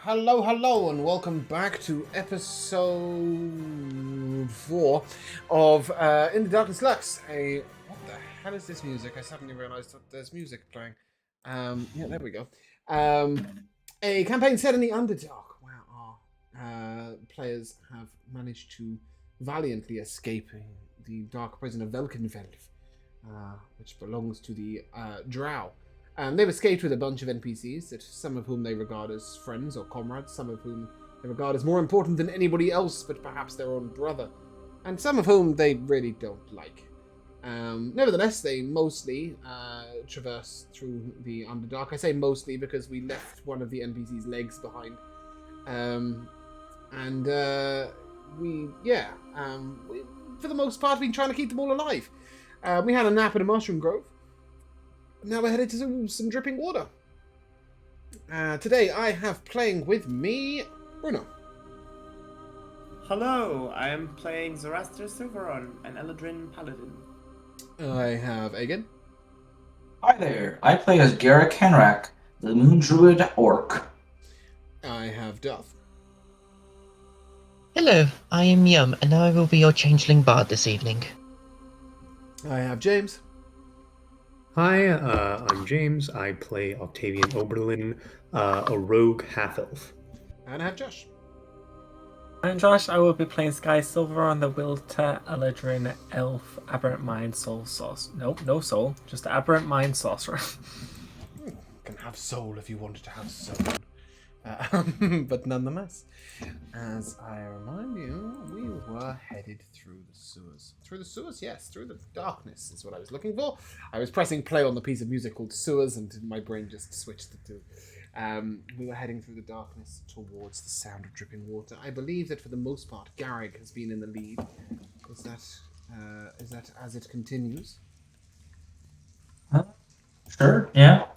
Hello, hello, and welcome back to episode 4 of In the Darkness Lurks. What the hell is this music? I suddenly realised that there's music playing. Yeah, there we go. A campaign set in the Underdark, where our players have managed to valiantly escape the dark prison of Velkenvelv, which belongs to the Drow. They've escaped with a bunch of NPCs, that some of whom they regard as friends or comrades, some of whom they regard as more important than anybody else, but perhaps their own brother, and some of whom they really don't like. Nevertheless, they mostly traverse through the Underdark. I say mostly because we left one of the NPC's legs behind. We, for the most part, been trying to keep them all alive. We had a nap in a mushroom grove. Now we're headed to some dripping water. Today I have playing with me Bruno. Hello, I am playing Zoroaster Silveron, an Eladrin Paladin. I have Egan. Hi there, I play as Garrick Henrak, the Moon Druid Orc. I have Duff. Hello, I am Yum, and I will be your changeling bard this evening. I have James. Hi, I'm James. I play Octavian Oberlin, a rogue half-elf. And I have Josh. I'm Josh. I will be playing Sky Silveron, the Wilta Eladrin Elf Aberrant Mind Soul Sauce. Nope, no soul. Just Aberrant Mind Sorcerer. Can have soul if you wanted to have soul. But nonetheless, as I remind you, we were headed through the sewers. Through the sewers? Yes, through the darkness is what I was looking for. I was pressing play on the piece of music called Sewers, and my brain just switched the two. We were heading through the darkness towards the sound of dripping water. I believe that for the most part, Garrick has been in the lead. Is that as it continues? Sure, yeah.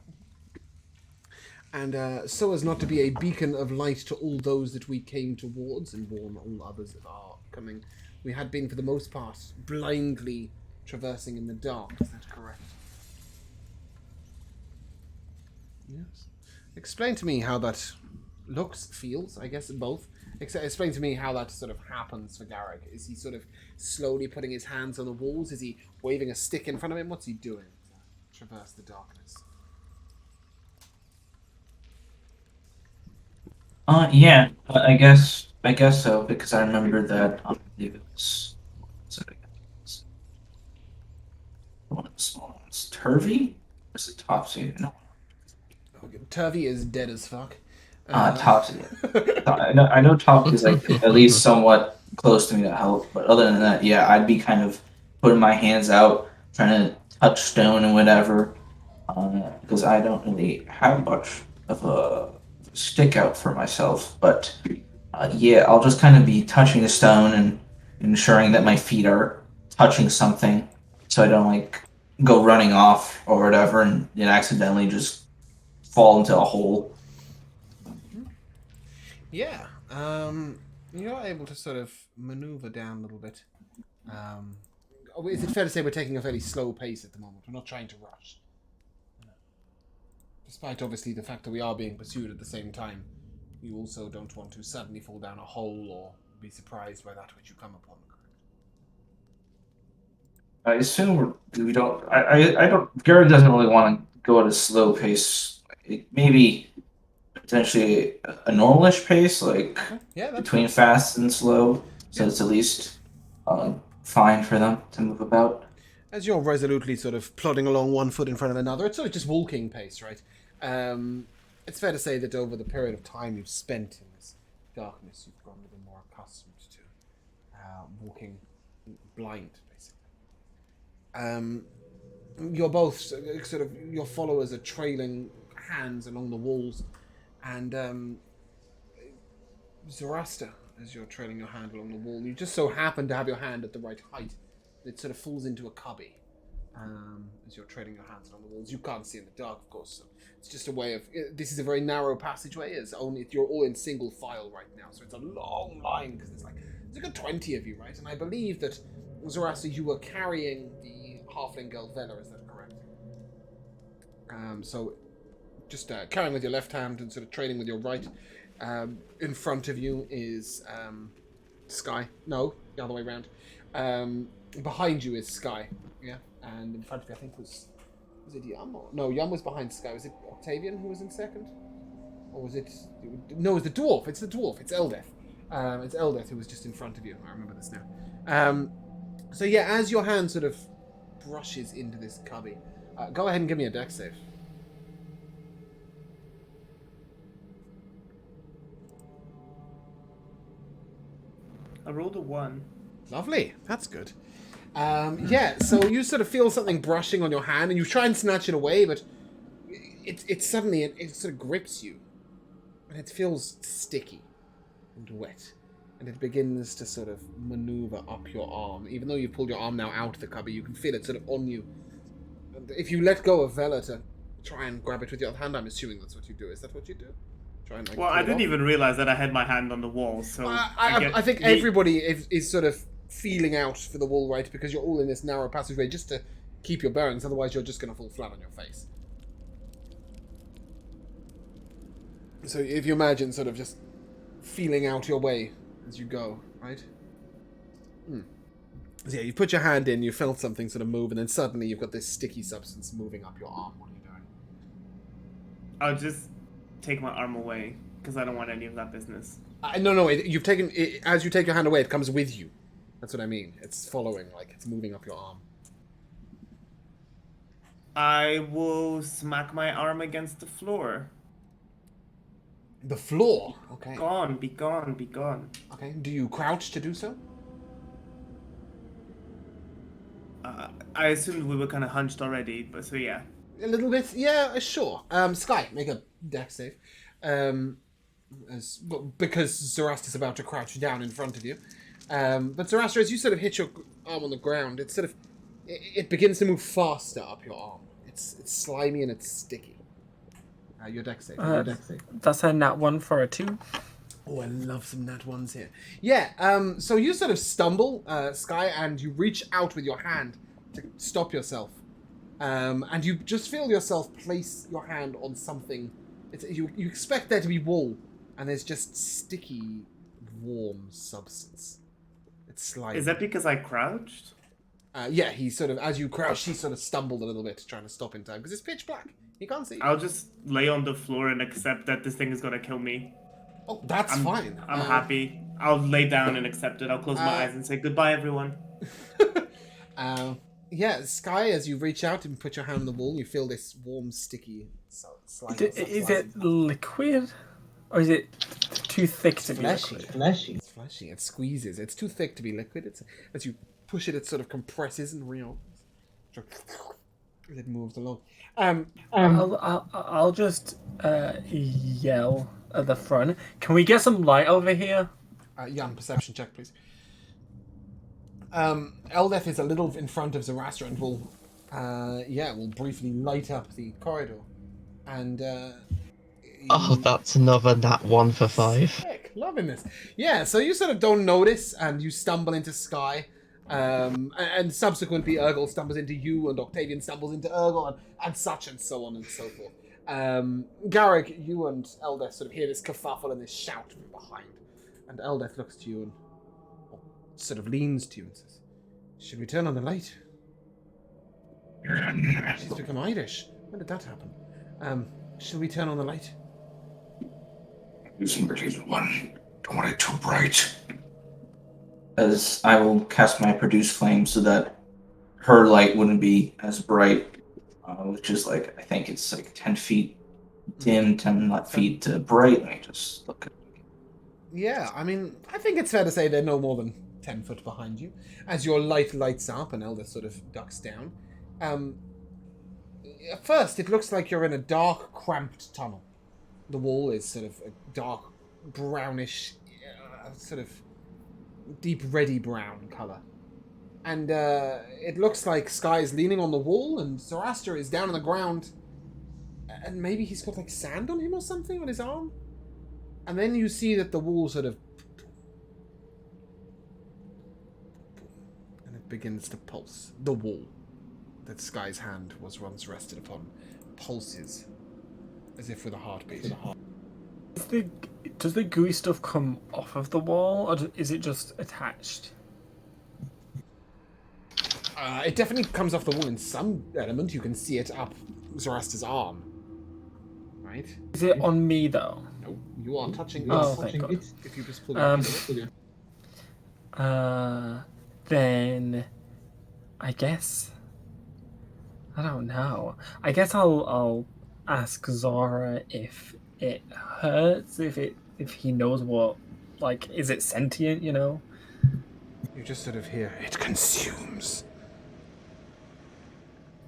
And so as not to be a beacon of light to all those that we came towards and warn all others that are coming, we had been, for the most part, blindly traversing in the dark. Is that correct? Yes. Explain to me how that looks, feels, I guess, both. Explain to me how that sort of happens for Garrick. Is he sort of slowly putting his hands on the walls? Is he waving a stick in front of him? What's he doing to traverse the darkness? Yeah, I guess so, because I remember that, I believe it was it again? One of the small ones. Turvy? Or is it Topsy? No. Turvy is dead as fuck. Topsy. I know Topsy is like at least somewhat close to me to help, but other than that, yeah, I'd be kind of putting my hands out, trying to touch stone and whatever, because I don't really have much of a stick out for myself, but yeah, I'll just kind of be touching the stone and ensuring that my feet are touching something, so I don't like go running off or whatever and accidentally just fall into a hole. Yeah, you're able to sort of maneuver down a little bit. Is it fair to say we're taking a fairly slow pace at the moment? We're not trying to rush. Despite, obviously, the fact that we are being pursued at the same time, you also don't want to suddenly fall down a hole or be surprised by that which you come upon, correct? I assume we don't. I don't. Gary doesn't really want to go at a slow pace. Maybe potentially a normalish pace, like Yeah, that's between fast and slow, so it's at least fine for them to move about. As you're resolutely sort of plodding along one foot in front of another, it's sort of just walking pace, right? It's fair to say that over the period of time you've spent in this darkness, you've grown a little more accustomed to walking blind, basically. You're both sort of, your followers are trailing hands along the walls, and Zoroaster, as you're trailing your hand along the wall, you just so happen to have your hand at the right height. It sort of falls into a cubby as you're trailing your hands along the walls. You can't see in the dark, of course, so it's just a way of... This is a very narrow passageway. You're all in single file right now, so it's a long line, because there's a good 20 of you, right? And I believe that, Zoroaster, you were carrying the halfling girl Vela, is that correct? So just carrying with your left hand and sort of training with your right. In front of you is Sky. No, the other way around. Behind you is Sky. Yeah, and in front of you, I think was it Yum? No, Yum was behind Sky. Was it Octavian who was in second? Or was it... No, it was the dwarf. It's the dwarf. It's Eldeth. It's Eldeth who was just in front of you. I remember this now. So yeah, as your hand sort of brushes into this cubby, go ahead and give me a dex save. I rolled a 1. Lovely. That's good. Yeah, so you sort of feel something brushing on your hand, and you try and snatch it away, but it suddenly it sort of grips you, and it feels sticky and wet, and it begins to sort of maneuver up your arm. Even though you've pulled your arm now out of the cubby, you can feel it sort of on you. And if you let go of Vela to try and grab it with your other hand, I'm assuming that's what you do. Is that what you do? Try and, like, Well, pull I it didn't off? even realize that I had my hand on the wall, so... I think everybody is sort of feeling out for the wall, right? Because you're all in this narrow passageway just to keep your bearings, otherwise you're just going to fall flat on your face. So if you imagine sort of just feeling out your way as you go, right? So yeah, you put your hand in, you felt something sort of move, and then suddenly you've got this sticky substance moving up your arm. What are you doing? I'll just take my arm away, because I don't want any of that business. No, you've taken it, as you take your hand away, it comes with you. That's what I mean. It's following, like it's moving up your arm. I will smack my arm against the floor. The floor. Okay. Gone, be gone, be gone. Okay. Do you crouch to do so? I assumed we were kind of hunched already, but so yeah. A little bit. Yeah, sure. Sky, make a dex save. Because Zoroaster is about to crouch down in front of you. But Zoroaster, as you sort of hit your arm on the ground, it sort of it begins to move faster up your arm. It's slimy and it's sticky. Your dex save. That's a nat 1 for a 2. Oh, I love some nat ones here. Yeah. So you sort of stumble, Sky, and you reach out with your hand to stop yourself. And you just feel yourself place your hand on something. You expect there to be wool, and there's just sticky, warm substance. It's slimy. Is that because I crouched? Yeah, he sort of, as you crouched, he sort of stumbled a little bit trying to stop in time, because it's pitch black. You can't see. I'll just lay on the floor and accept that this thing is gonna kill me. Oh, that's fine. I'm happy. I'll lay down and accept it. I'll close my eyes and say goodbye, everyone. Yeah, Sky, as you reach out and put your hand on the wall, you feel this warm, sticky, slimy. Is it liquid? Or is it too thick to be liquid? Fleshy. It's fleshy. It squeezes. It's too thick to be liquid. As you push it, it sort of compresses and reopens. It moves along. I'll just yell at the front. Can we get some light over here? Jan, perception check, please. Eldeth is a little in front of Zoroaster and will briefly light up the corridor. And Oh, that's another nat 1 for 5. Heck, loving this. Yeah, so you sort of don't notice, and you stumble into Sky, and subsequently Urgel stumbles into you, and Octavian stumbles into Urgel, and such and so on and so forth. Garrick, you and Eldeth sort of hear this kerfuffle and this shout from behind, and Eldeth looks to you and sort of leans to you and says, "Should we turn on the light?" She's become Irish. When did that happen? Should we turn on the light? Using little one. Don't want it too bright. As I will cast my produce flame so that her light wouldn't be as bright, which is like, I think it's like 10 feet dim, 10 feet bright. Let me just look at it. Yeah, I mean, I think it's fair to say they're no more than 10 foot behind you. As your light lights up and Elder sort of ducks down. At first, it looks like you're in a dark, cramped tunnel. The wall is sort of a dark, brownish, sort of deep reddy brown colour. And it looks like Sky is leaning on the wall and Zoroaster is down on the ground. And maybe he's got like sand on him or something on his arm. And then you see that the wall sort of... and it begins to pulse. The wall that Sky's hand was once rested upon pulses as if with a heartbeat. Does the gooey stuff come off of the wall, or is it just attached? It definitely comes off the wall in some element. You can see it up Zoroaster's arm. Right? Is it on me, though? No, you are touching it. Oh, thank God. If you just pull it. Then I guess I don't know. I guess I'll ask Zora if it hurts, if he knows what, like, is it sentient, you know? You just sort of hear, it consumes.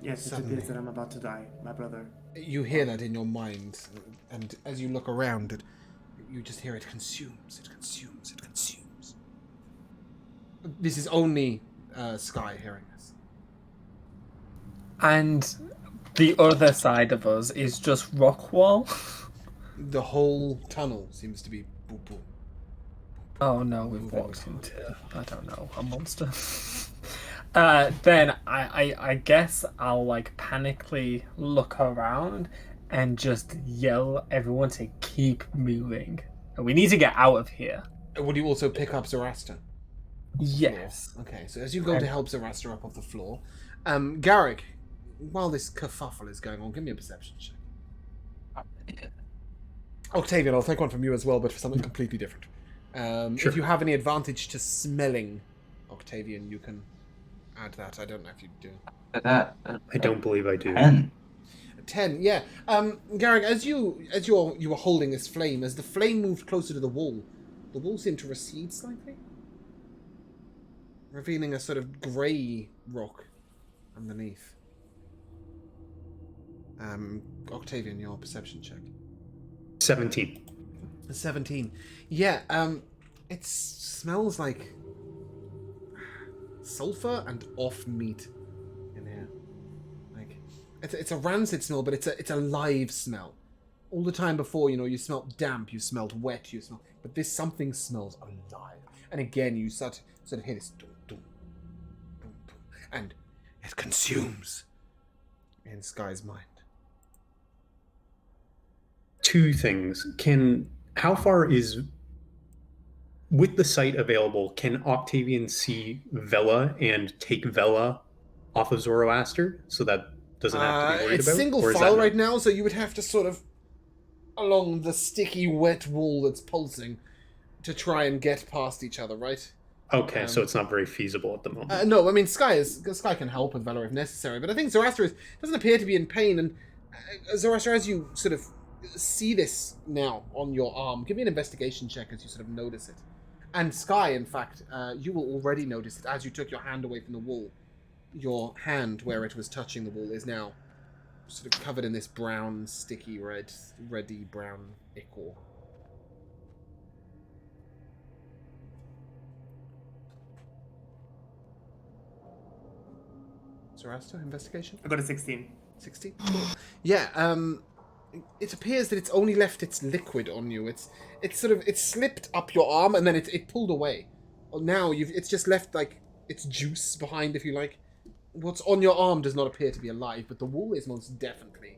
Yes, it Suddenly. appears that I'm about to die, my brother. You hear that in your mind, and as you look around, you just hear it consumes, it consumes, it consumes. This is only Sky hearing this. And the other side of us is just rock wall. The whole tunnel seems to be boop boop. Oh no, we've walked into, I don't know, a monster. Then I guess I'll like panically look around and just yell everyone to keep moving. We need to get out of here. Would you also pick up Zoroaster? Yes. Okay, so as you go to help Zoroaster up off the floor, Garrick, while this kerfuffle is going on, give me a perception check. Octavian, I'll take one from you as well, but for something completely different. Sure. If you have any advantage to smelling, Octavian, you can add that. I don't know if you do. I don't believe I do. 10. Yeah. Garrick, as you were holding this flame, as the flame moved closer to the wall seemed to recede slightly, revealing a sort of grey rock underneath. Octavian, your perception check. 17. 17. Yeah, it smells like sulfur and off meat in here. Like it's a rancid smell, but it's a live smell. All the time before, you smelled damp, you smelled wet, but this something smells alive. And again, you sort of hear this dum, dum, dum, dum, and it consumes in Sky's mind. Two things. How far is, with the site available, can Octavian see Vela and take Vela off of Zoroaster so that doesn't have to be worried it's about? single Or is file that right now, so you would have to sort of along the sticky, wet wall that's pulsing to try and get past each other, right? Okay, so it's not very feasible at the moment. No, I mean Sky can help with Valor if necessary, but I think Zoroaster doesn't appear to be in pain. And Zoroaster, as you sort of see this now on your arm, give me an investigation check as you sort of notice it. And Sky, in fact, you will already notice it as you took your hand away from the wall. Your hand, where it was touching the wall, is now sort of covered in this brown, sticky, reddy brown ichor. Zoroaster, investigation? I got a 16. 16? Cool. Yeah, it appears that it's only left its liquid on you. It's slipped up your arm and then it pulled away. Well, now it's just left like its juice behind, if you like. What's on your arm does not appear to be alive, but the wall is most definitely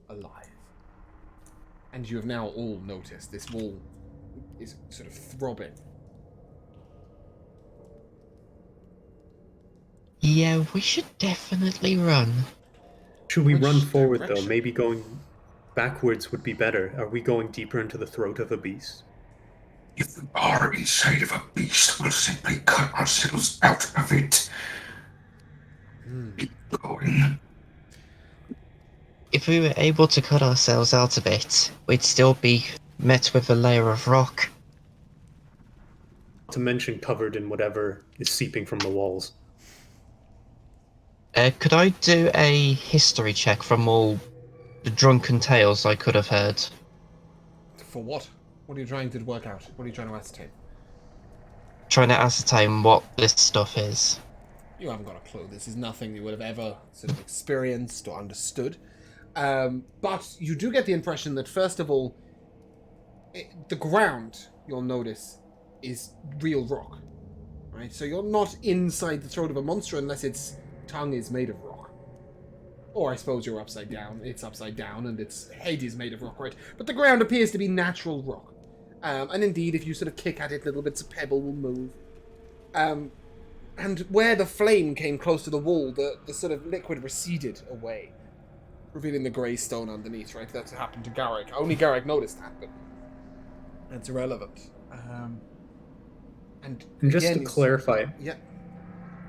alive. And you have now all noticed this wall is sort of throbbing. Yeah, we should definitely run. Should we Which run forward, though? direction? Maybe going backwards would be better. Are we going deeper into the throat of a beast? If we are inside of a beast, we'll simply cut ourselves out of it. Keep going. If we were able to cut ourselves out of it, we'd still be met with a layer of rock. Not to mention covered in whatever is seeping from the walls. Could I do a history check from all the drunken tales I could have heard? For what? What are you trying to work out? What are you trying to ascertain? Trying to ascertain what this stuff is. You haven't got a clue. This is nothing you would have ever sort of experienced or understood. But you do get the impression that, first of all, the ground, you'll notice, is real rock. Right? So you're not inside the throat of a monster unless its tongue is made of rock. Or I suppose you're upside down. It's upside down and its head is made of rock, right? But the ground appears to be natural rock. And indeed, if you sort of kick at it, little bits of pebble will move. And where the flame came close to the wall, the sort of liquid receded away, revealing the grey stone underneath, right? That's what happened to Garrick. Only Garrick noticed that, but that's irrelevant. And just again, to clarify, yeah.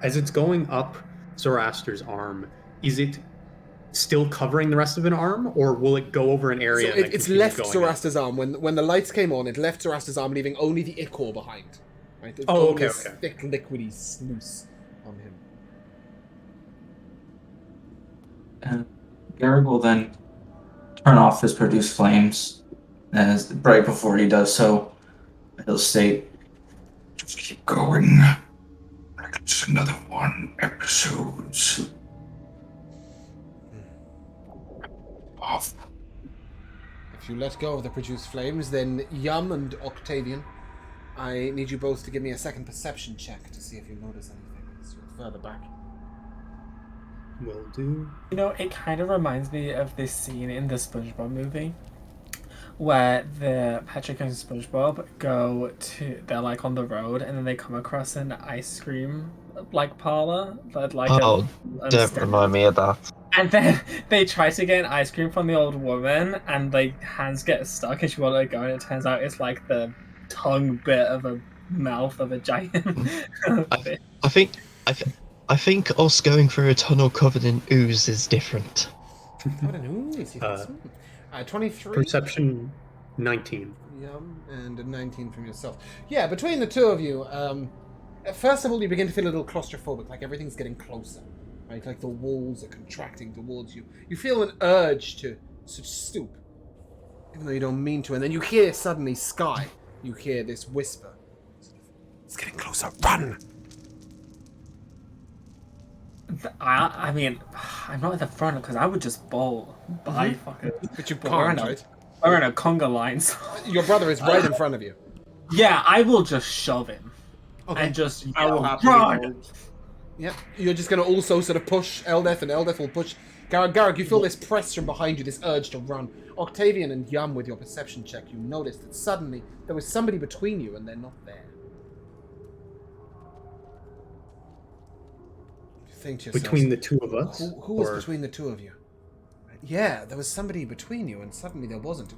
as it's going up Zoroaster's arm, is it still covering the rest of an arm, or will it go over an area? So it's left Zoroaster's arm. When the lights came on, it left Zoroaster's arm, leaving only the ichor behind. Right? There's only this thick, liquidy sluice on him. Garrick will then turn off his produce flames, as right before he does so, he'll state, Just keep going. Like it's another 1 episodes. Off. If you let go of the produced flames, then Yum and Octavian, I need you both to give me a second perception check to see if you notice anything as you're further back. Will do. You know, it kind of reminds me of this scene in the SpongeBob movie where the Patrick and SpongeBob they're like on the road and then they come across an ice cream parlor that Don't remind me of that. And then they try to get an ice cream from the old woman and hands get stuck and she won't let go, and it turns out it's like the tongue bit of a mouth of a giant fish. I think us going through a tunnel covered in ooze is different. What an ooze, yes. 23. Perception 19. Yum, and a 19 from yourself. Yeah, between the two of you, first of all, you begin to feel a little claustrophobic, like everything's getting closer, right? Like the walls are contracting towards you. You feel an urge to sort of stoop, even though you don't mean to. And then you hear suddenly, Sky, you hear this whisper. It's getting closer, run! I mean, I'm not at the front because I would just bolt by fucking. But you can't, right? We're in a conga line. So. Your brother is right in front of you. Yeah, I will just shove him. Okay. And just I will run! Yeah, you're just going to also sort of push Eldeth, and Eldeth will push Garrick. You feel this press from behind you, this urge to run. Octavian and Yum, with your perception check, you notice that suddenly there was somebody between you and they're not there. Think to yourselves, Between the two of us? Who was between the two of you? Yeah, there was somebody between you, and suddenly there wasn't.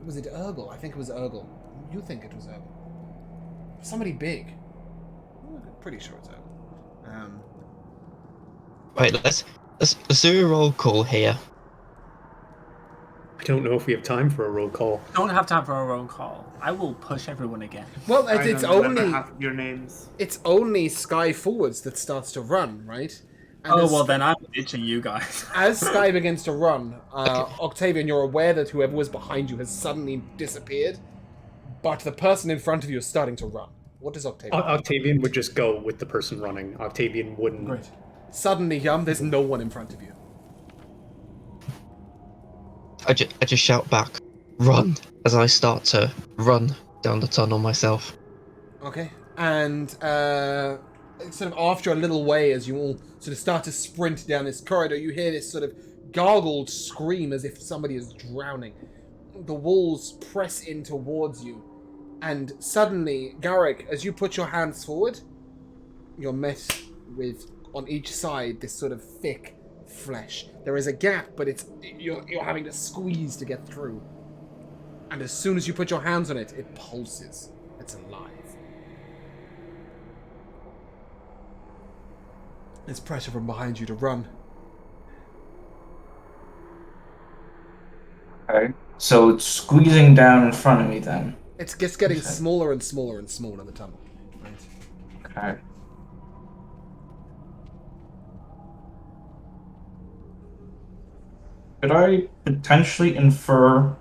Was it Urgle? I think it was Urgle. You think it was Urgle. Somebody big. I'm pretty sure it's Urgle. Right, let's do a roll call here. I don't know if we have time for a roll call. Don't have time for a roll call. I will push everyone again. Well, it's only half of your names. It's only Sky forwards that starts to run, right? And then I'm ditching you guys. As Sky begins to run, Octavian, you're aware that whoever was behind you has suddenly disappeared, but the person in front of you is starting to run. What does Octavian do? Octavian would just go with the person running. Octavian wouldn't. Great. Suddenly, Yum, there's no one in front of you. I just shout back, run, as I start to run down the tunnel myself. Okay. And sort of after a little way, as you all sort of start to sprint down this corridor, you hear this sort of gargled scream as if somebody is drowning. The walls press in towards you. And suddenly, Garrick, as you put your hands forward, you're met with, on each side, this sort of thick flesh. There is a gap, but you're having to squeeze to get through. And as soon as you put your hands on it, it pulses. It's alive. There's pressure from behind you to run. Okay. So it's squeezing down in front of me then. It's just getting smaller and smaller and smaller, the tunnel. Right? Okay. Could I potentially infer...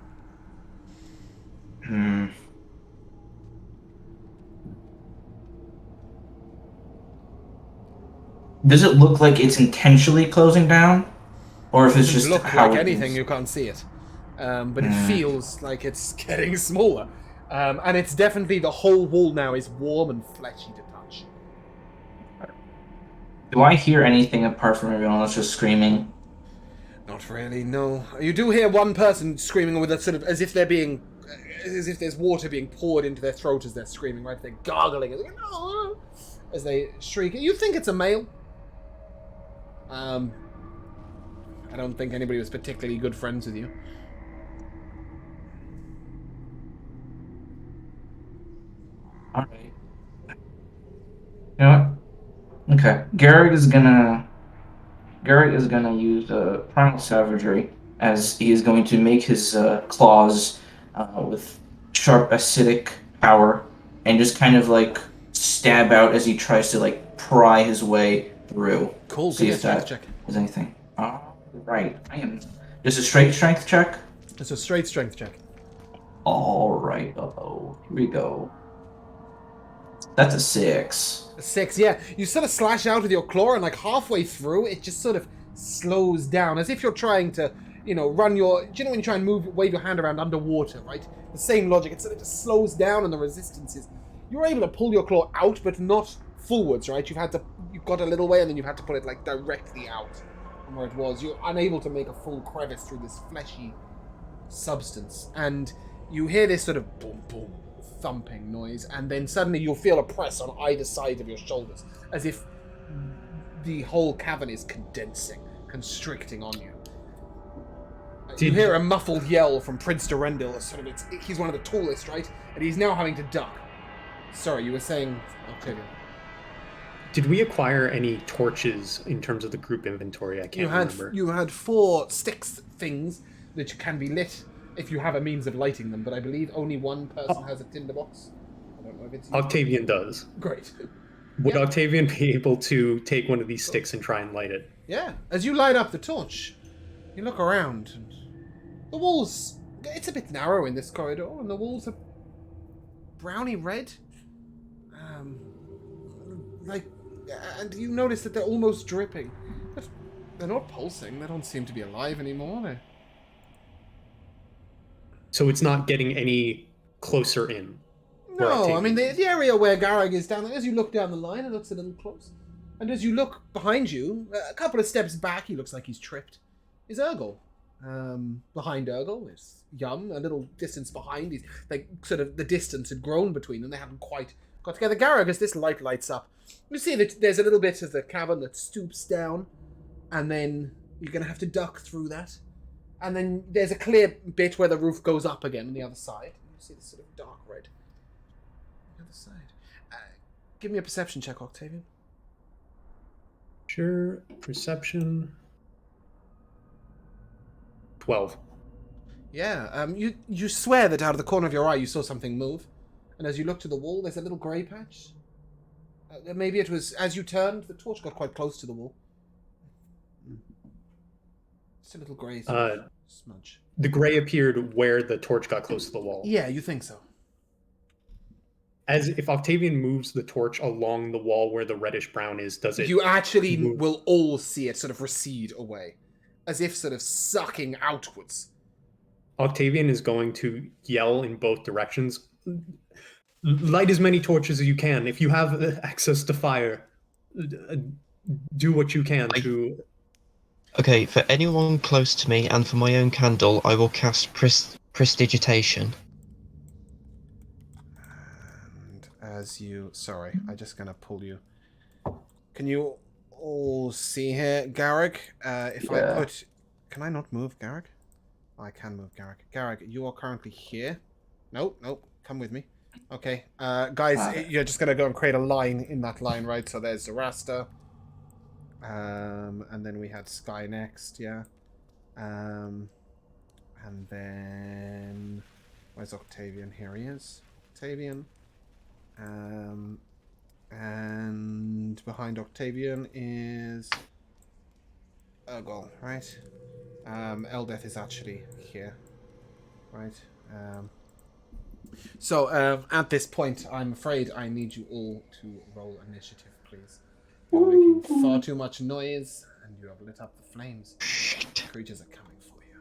Does it look like it's intentionally closing down? Or if it's just look how like it anything, moves? you can't see it. But it feels like it's getting smaller. And it's definitely, the whole wall now is warm and fleshy to touch. Do I hear anything apart from everyone else just screaming? Not really, no. You do hear one person screaming with a sort of, as if they're being as if there's water being poured into their throat as they're screaming, right? They're gargling as they shriek. You think it's a male. I don't think anybody was particularly good friends with you. All right. You know what? Okay. Garrett is gonna use primal savagery as he is going to make his claws with sharp acidic power and just kind of like stab out as he tries to like pry his way through. Cool. See Give me a if strength that check. is anything. All right. I am. Just a straight strength check. It's a straight strength check. All right. Here we go. That's a 6. A 6, yeah. You sort of slash out with your claw, and like halfway through, it just sort of slows down, as if you're trying to, run your. Do you know when you try and wave your hand around underwater, right? The same logic. It sort of just slows down, and the resistance is. You're able to pull your claw out, but not forwards, right? You've got a little way, and then you've had to put it like directly out from where it was. You're unable to make a full crevice through this fleshy substance, and you hear this sort of boom, boom. Thumping noise, and then suddenly you'll feel a press on either side of your shoulders, as if the whole cavern is condensing, constricting on you. You hear a muffled yell from Prince Durendil. He's one of the tallest, right? And he's now having to duck. Sorry, you were saying, Octavian. Did we acquire any torches in terms of the group inventory? I can't remember. You had 4 sticks things that can be lit if you have a means of lighting them, but I believe only one person has a tinderbox. I don't know if it's you. Octavian does. Great. Would Octavian be able to take one of these sticks and try and light it? Yeah. As you light up the torch, you look around, and the walls... It's a bit narrow in this corridor, and the walls are browny red. And you notice that they're almost dripping. But they're not pulsing. They don't seem to be alive anymore. So it's not getting any closer in? No, I mean, the area where Garag is down, as you look down the line, it looks a little close. And as you look behind you, a couple of steps back, he looks like he's tripped, is Urgle. Behind Urgle is Yum, a little distance behind. He's like, sort of, the distance had grown between them. They haven't quite got together. Garag, as this light lights up, you see that there's a little bit of the cavern that stoops down, and then you're going to have to duck through that. And then there's a clear bit where the roof goes up again on the other side. You see this sort of dark red on the other side. Give me a perception check, Octavian. Sure. Perception. 12. Yeah, you swear that out of the corner of your eye you saw something move. And as you look to the wall, there's a little grey patch. Maybe it was, as you turned, the torch got quite close to the wall. It's a little grey smudge. The grey appeared where the torch got close to the wall. Yeah, you think so. As if Octavian moves the torch along the wall where the reddish brown is, does it? You actually move? will all see it sort of recede away, as if sort of sucking outwards. Octavian is going to yell in both directions. Light as many torches as you can. If you have access to fire, do what you can to... Okay, for anyone close to me and for my own candle, I will cast Prestidigitation. And as you... Sorry, I'm just going to pull you... Can you all see here, Garrick? If I put... Can I not move Garrick? I can move Garrick. Garrick, you are currently here. Nope. Come with me. Okay. Guys, you're just going to go and create a line in that line, right? So there's Zarasta. And then we had Sky next, yeah. And then... Where's Octavian? Here he is. Octavian. And behind Octavian is... Urgle, right? Eldeth is actually here. Right? So, at this point, I'm afraid I need you all to roll initiative, please. You're making far too much noise, and you have lit up the flames. The creatures are coming for you.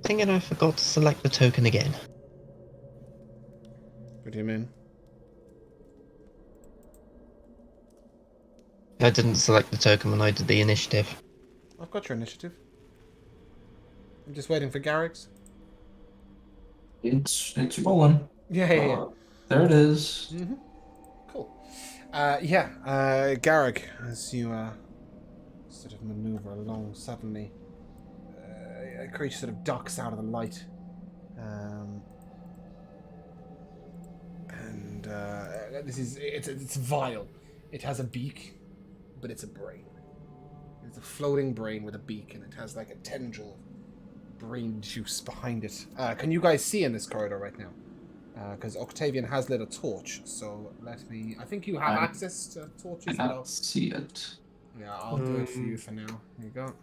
Thinking I forgot to select the token again. What do you mean? I didn't select the token when I did the initiative. I've got your initiative. I'm just waiting for Garrick's. It's rolling. Yeah. There it is. Mm-hmm. Cool. Garrick, as you sort of maneuver along, suddenly a creature sort of ducks out of the light. It's vile. It has a beak, but it's a brain. It's a floating brain with a beak, and it has like a tendril of brain juice behind it. Can you guys see in this corridor right now? Because Octavian has lit a torch, so let me... I think you have access to torches. I cannot see it. Yeah, I'll do it for you for now. Here you go.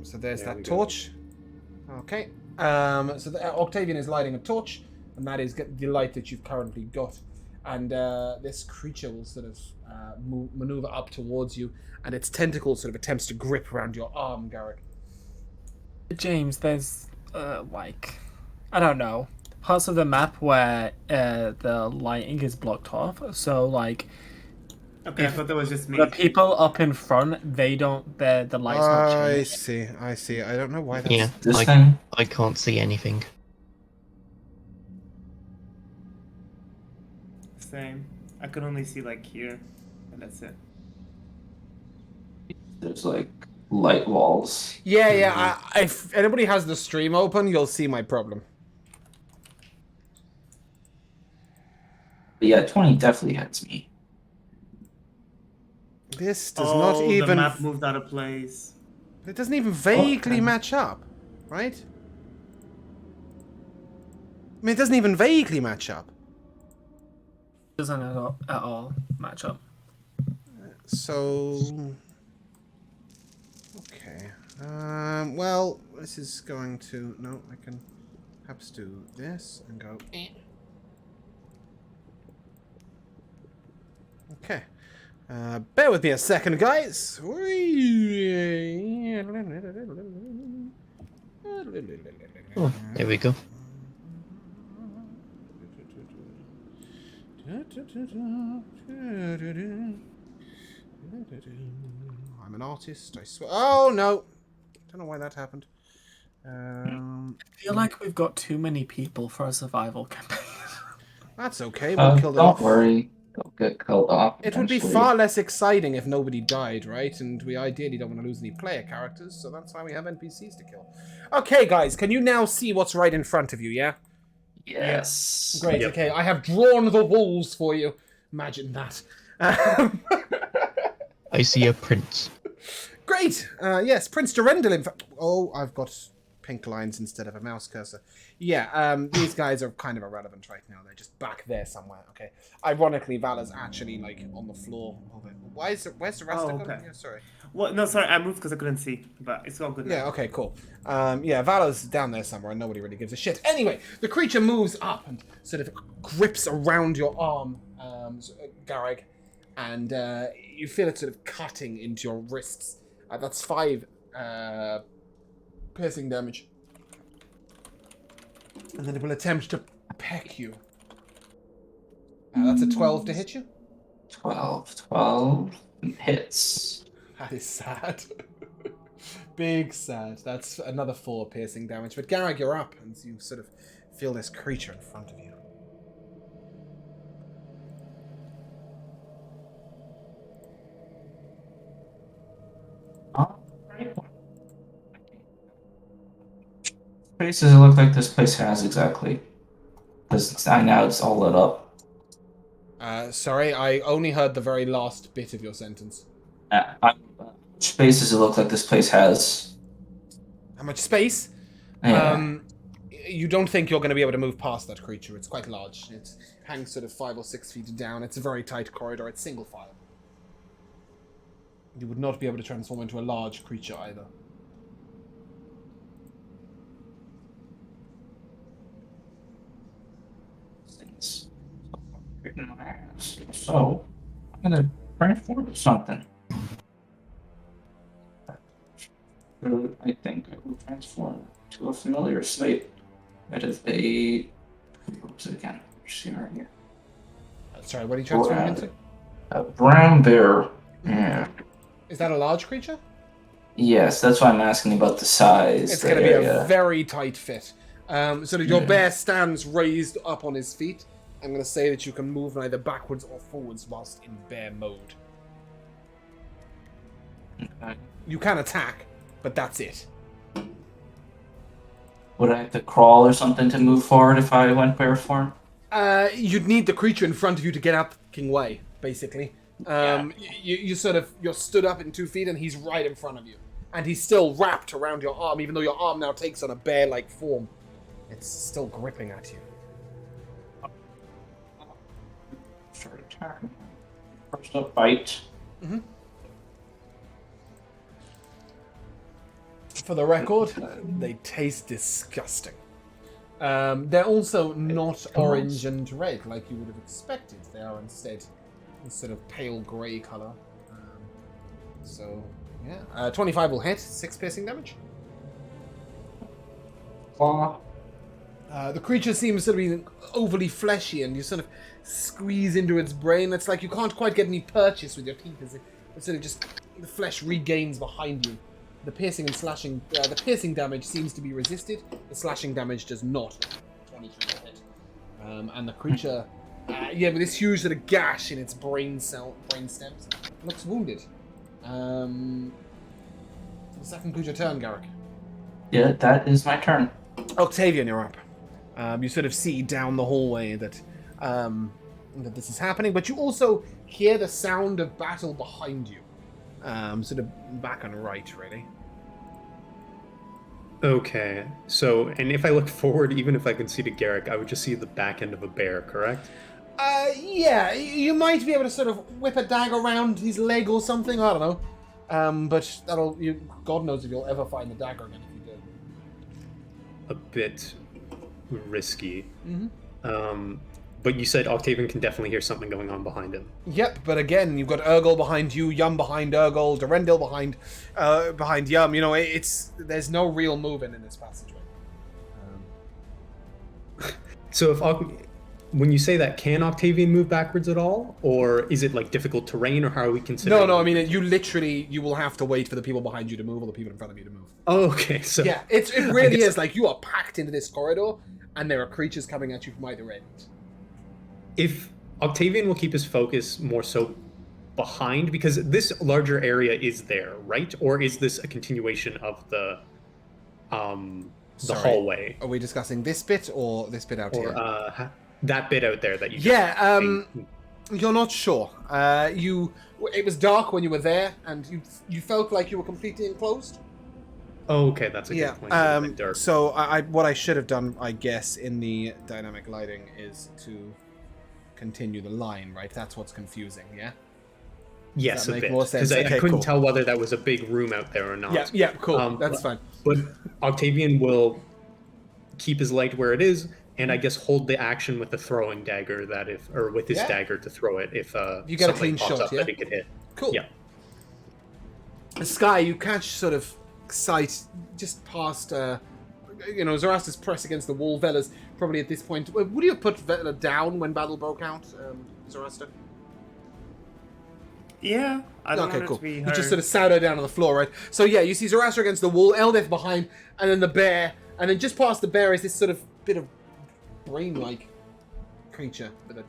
So there's There that we torch. Okay. Octavian is lighting a torch, and that is the light that you've currently got. And this creature will sort of maneuver up towards you, and its tentacle sort of attempts to grip around your arm, Garrick. James, there's like, I don't know, parts of the map where the lighting is blocked off. So like, Okay, I thought that was just me. the people up in front, the light's not changing. I see. I don't know why that's... Yeah, This thing? I can't see anything. Same. I could only see like here, and that's it. There's like light walls. Yeah. If anybody has the stream open, you'll see my problem. But yeah, 20 definitely hits me. This does not even... the map moved out of place. It doesn't even vaguely match up, right? I mean, it doesn't even vaguely match up. Doesn't at all match up. So... Okay. Well, this is going to... No, I can perhaps do this and go... Okay. Bear with me a second, guys. Oh, there we go. I'm an artist, I swear. Oh, no. Don't know why that happened. I feel like we've got too many people for a survival campaign. That's okay. We'll kill them Don't off. worry. They'll get killed off. It would be eventually. far less exciting if nobody died, right? And we ideally don't want to lose any player characters, so that's why we have NPCs to kill. Okay, guys, can you now see what's right in front of you, yeah? Yes. Great, Yep. okay. I have drawn the walls for you. Imagine that. I see a prince. Great. Yes, Prince Durendal, in fact. Oh, I've got pink lines instead of a mouse cursor. Yeah, these guys are kind of irrelevant right now. They're just back there somewhere, okay? Ironically, Vala's actually, like, on the floor. Where's the rest Oh, of them? okay. Yeah, sorry. Well, no, sorry, I moved because I couldn't see, but it's all good now. Yeah, okay, cool. Vala's down there somewhere and nobody really gives a shit. Anyway, the creature moves up and sort of grips around your arm, Garrick, and you feel it sort of cutting into your wrists. That's 5 piercing damage. And then it will attempt to peck you. That's a 12 to hit you. 12 hits. That is sad. Big sad. That's another 4 piercing damage. But Garrick, you're up, and you sort of feel this creature in front of you. Space does it look like this place has exactly? Because now it's all lit up. Sorry, I only heard the very last bit of your sentence. Which space does it look like this place has? How much space? Yeah. You don't think you're going to be able to move past that creature. It's quite large. It hangs sort of 5 or 6 feet down. It's a very tight corridor. It's single file. You would not be able to transform into a large creature either. Things in my ass. So I'm gonna transform to something. I think I will transform to a familiar state. That is a... What was it again? Just see right here. Sorry, what are you transforming Or, into? A brown bear. Yeah. Is that a large creature? Yes, that's why I'm asking about the size. It's the going to be a area. very tight fit. So that your bear stands raised up on his feet. I'm going to say that you can move neither backwards or forwards whilst in bear mode. Okay. You can attack, but that's it. Would I have to crawl or something to move forward if I went bear form? You'd need the creature in front of you to get out the king way, basically. You sort of, you're stood up in 2 feet and he's right in front of you. And he's still wrapped around your arm, even though your arm now takes on a bear-like form. It's still gripping at you. Start attacking. First up, bite. Mm-hmm. For the record, they taste disgusting. They're also not orange and red like you would have expected. They are instead sort of pale grey colour. So, yeah. 25 will hit, 6 piercing damage. Claw. The creature seems to be overly fleshy, and you sort of squeeze into its brain. It's like you can't quite get any purchase with your teeth, as it sort of just the flesh regains behind you. The piercing and slashing, the piercing damage seems to be resisted. The slashing damage does not. 23 will hit, and the creature, with this huge sort of gash in its brain stems, looks wounded. The second creature turn, Garrick. Yeah, that is my turn. Octavian, you're up. You sort of see down the hallway that this is happening, but you also hear the sound of battle behind you. Sort of back and right, really. Okay, so, and if I look forward, even if I can see to Garrick, I would just see the back end of a bear, correct? Yeah, you might be able to sort of whip a dagger around his leg or something, I don't know. But God knows if you'll ever find the dagger again if you do. A bit risky. Mm-hmm. But you said Octavian can definitely hear something going on behind him. Yep, but again, you've got Urgel behind you, Yum behind Urgel, Durendil behind Yum. You know, there's no real movement in this passageway. So when you say that, can Octavian move backwards at all? Or is it like difficult terrain, or how are we considering? No, I mean, you will have to wait for the people behind you to move or the people in front of you to move. Oh, okay, so... Yeah, it really is like you are packed into this corridor and there are creatures coming at you from either end. If Octavian will keep his focus more so behind, because this larger area is there, right? Or is this a continuation of the hallway? Are we discussing this bit or this bit out here? That bit out there that you you're not sure. It was dark when you were there, and you felt like you were completely enclosed. Oh, okay, that's a good point. Dark. So what I should have done, I guess, in the dynamic lighting is to continue the line, right? That's what's confusing, yeah? Yes, a make bit. more sense? Because I Okay, couldn't cool. tell whether that was a big room out there or not. Yeah, cool. That's fine. But Octavian will keep his light where it is, and I guess hold the action with the throwing dagger with his dagger to throw it if you get a something clean pops shot, up yeah? that he could hit. Cool. Yeah. The sky, you catch sort of sight just past, Zoroaster's press against the wall. Vela's probably at this point. Would you have put Vela down when battle broke out, Zoroaster? Yeah, I don't Okay, want cool. it to be You her. just sort of sat her down on the floor, right? So yeah, you see Zoroaster against the wall, Eldeth behind, and then the bear, and then just past the bear is this sort of bit of brain-like creature with a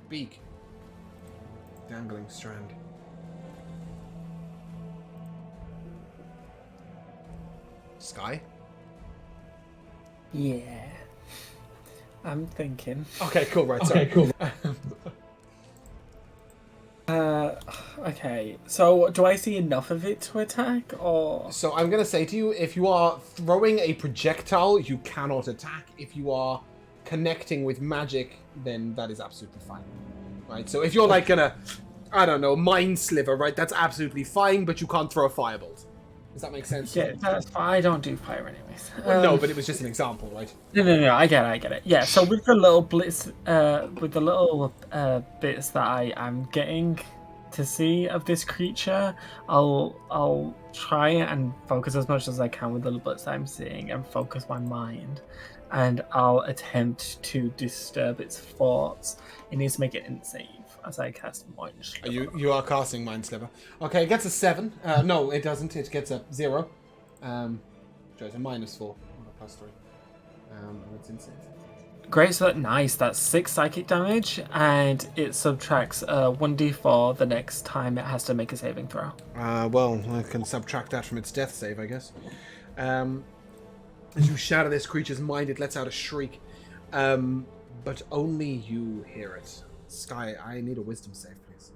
beak, dangling strand. Sky? Yeah. I'm thinking. Okay, cool, right, sorry. cool. Okay. So, do I see enough of it to attack, or...? So I'm going to say to you, if you are throwing a projectile, you cannot attack. If you are connecting with magic, then that is absolutely fine. Right? So if you're like going to, I don't know, mind sliver, right? That's absolutely fine, but you can't throw a firebolt. Does that make sense? Yeah, that's fine. I don't do fire anyways. Well, no, but it was just an example, right? No, I get it. Yeah, so with the little blitz, with the little bits that I am getting to see of this creature, I'll try and focus as much as I can with the little bits I'm seeing and focus my mind, and I'll attempt to disturb its thoughts. It needs to make it int save. as I cast Mind Sliver. You are casting Mind Sliver. Okay, it gets a 7. No, it doesn't. It gets a 0. So it's a -4, not a +3. That's insane. Great, so nice. That's 6 psychic damage, and it subtracts 1d4 the next time it has to make a saving throw. Well, I can subtract that from its death save, I guess. As you shatter this creature's mind, it lets out a shriek. But only you hear it. Sky, I need a wisdom save, please.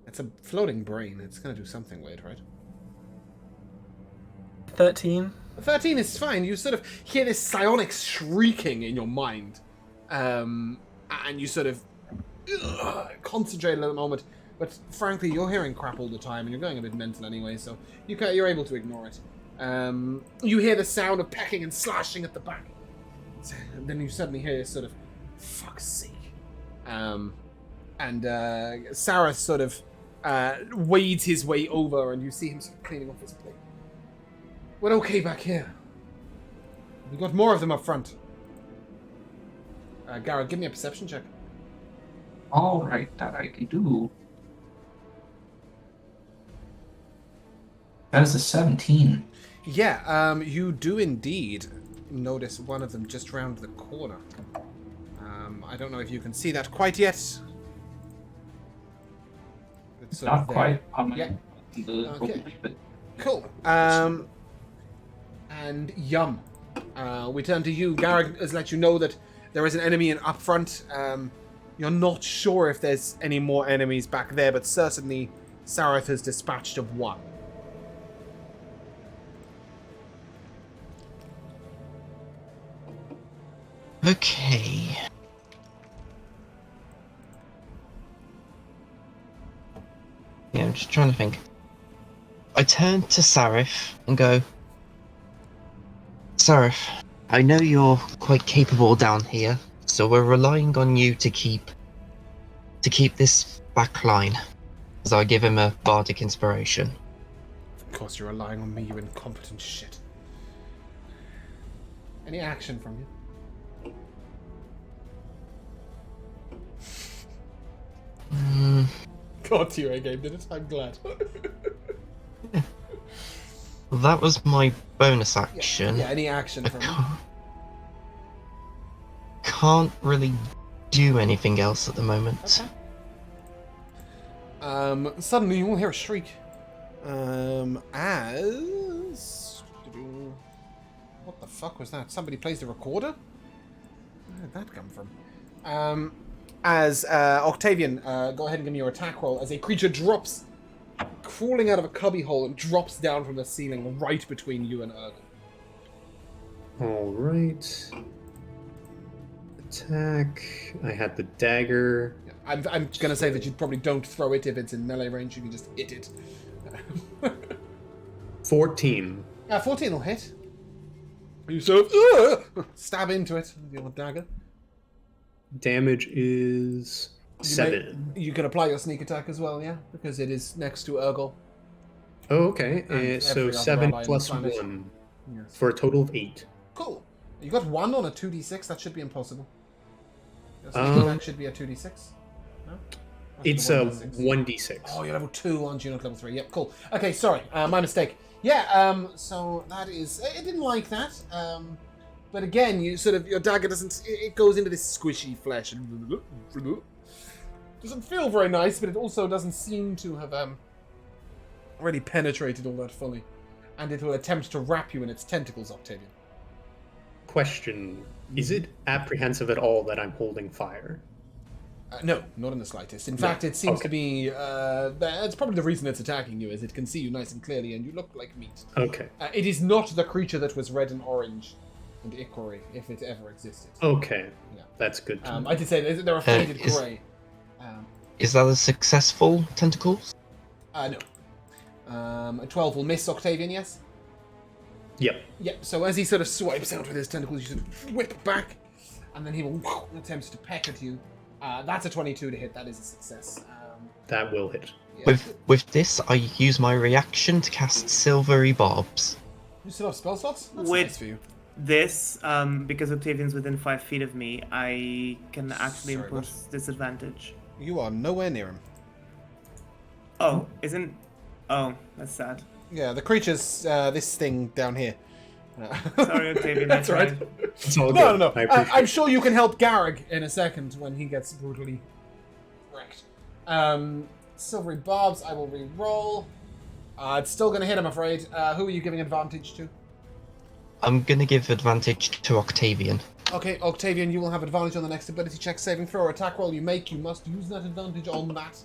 It's a floating brain. It's going to do something weird, right? 13. 13 is fine. You sort of hear this psionic shrieking in your mind. And you sort of concentrate a little moment. But frankly, you're hearing crap all the time, and you're going a bit mental anyway, so you're able to ignore it. You hear the sound of pecking and slashing at the back. And then you suddenly hear this sort of, fuck's sake. And Sarah sort of wades his way over, and you see him sort of cleaning off his plate. We're okay back here. We've got more of them up front. Garrett, give me a perception check. All right, that I can do. That is a 17. Yeah, you do indeed notice one of them just round the corner. I don't know if you can see that quite yet. It's sort Not of there. quite on my Okay. Cool. And Yum. We turn to you. Garrett has let you know that there is an enemy up front. You're not sure if there's any more enemies back there, but certainly Sarath has dispatched of one. Okay. Yeah, I'm just trying to think. I turn to Sarif and go, Sarif, I know you're quite capable down here, so we're relying on you to keep this back line. As I give him a bardic inspiration. Of course you're relying on me, you incompetent shit. Any action from you? Got to you, A-game, did it? I'm glad. Well, that was my bonus action. Yeah, any action from you? Can't really do anything else at the moment. Okay. Suddenly you will hear a shriek. What the fuck was that? Somebody plays the recorder? Where did that come from? Octavian, go ahead and give me your attack roll as a creature drops, crawling out of a cubbyhole and drops down from the ceiling right between you and Ergon. All right. Attack. I had the dagger. Yeah, I'm going to say that you probably don't throw it if it's in melee range. You can just hit it. 14. 14 will hit. You sort of stab into it with your dagger. Damage is 7. You can apply your sneak attack as well, yeah? Because it is next to Urgle. Oh, okay. And So every other 7 ally plus on the planet. 1 Yes. for a total of 8. Cool. You got 1 on a 2d6. That should be impossible. Your sneak attack should be a 2d6. No? It's a 1d6. Oh, you're level 2, aren't you? Not level 3. Yep, cool. Okay, sorry. My mistake. Yeah, so that is... It didn't like that. But again, you sort of... Your dagger doesn't... It goes into this squishy flesh. Doesn't feel very nice, but it also doesn't seem to have really penetrated all that fully. And it will attempt to wrap you in its tentacles, Octavian. Question. Is it apprehensive at all that I'm holding fire? No, not in the slightest. In fact, it seems to be... that's probably the reason it's attacking you, is it can see you nice and clearly, and you look like meat. Okay. It is not the creature that was red and orange and ichor, if it ever existed. Okay. Yeah. That's good to know. I did say they're a faded grey. Is that a successful tentacles? No. A 12 will miss Octavian, yes? Yep. Yep, so as he sort of swipes out with his tentacles, you sort of whip back, and then he will attempt to peck at you. That's a 22 to hit. That is a success. That will hit. Yeah. With this, I use my reaction to cast Silvery Barbs. You still have spell slots? That's Wait. nice for you. This, because Octavian's within 5 feet of me, I can actually Sorry, impose disadvantage. You are nowhere near him. Oh, isn't... Oh, that's sad. Yeah, the creature's this thing down here. Sorry, Octavian, That's I right. tried. It's all No, good. no, no. I appreciate I'm sure you can help Garrick in a second when he gets brutally wrecked. Silvery Barbs, I will re-roll. It's still going to hit, I'm afraid. Who are you giving advantage to? I'm gonna give advantage to Octavian. Okay, Octavian, you will have advantage on the next ability check, saving throw, or attack roll you make. You must use that advantage on that.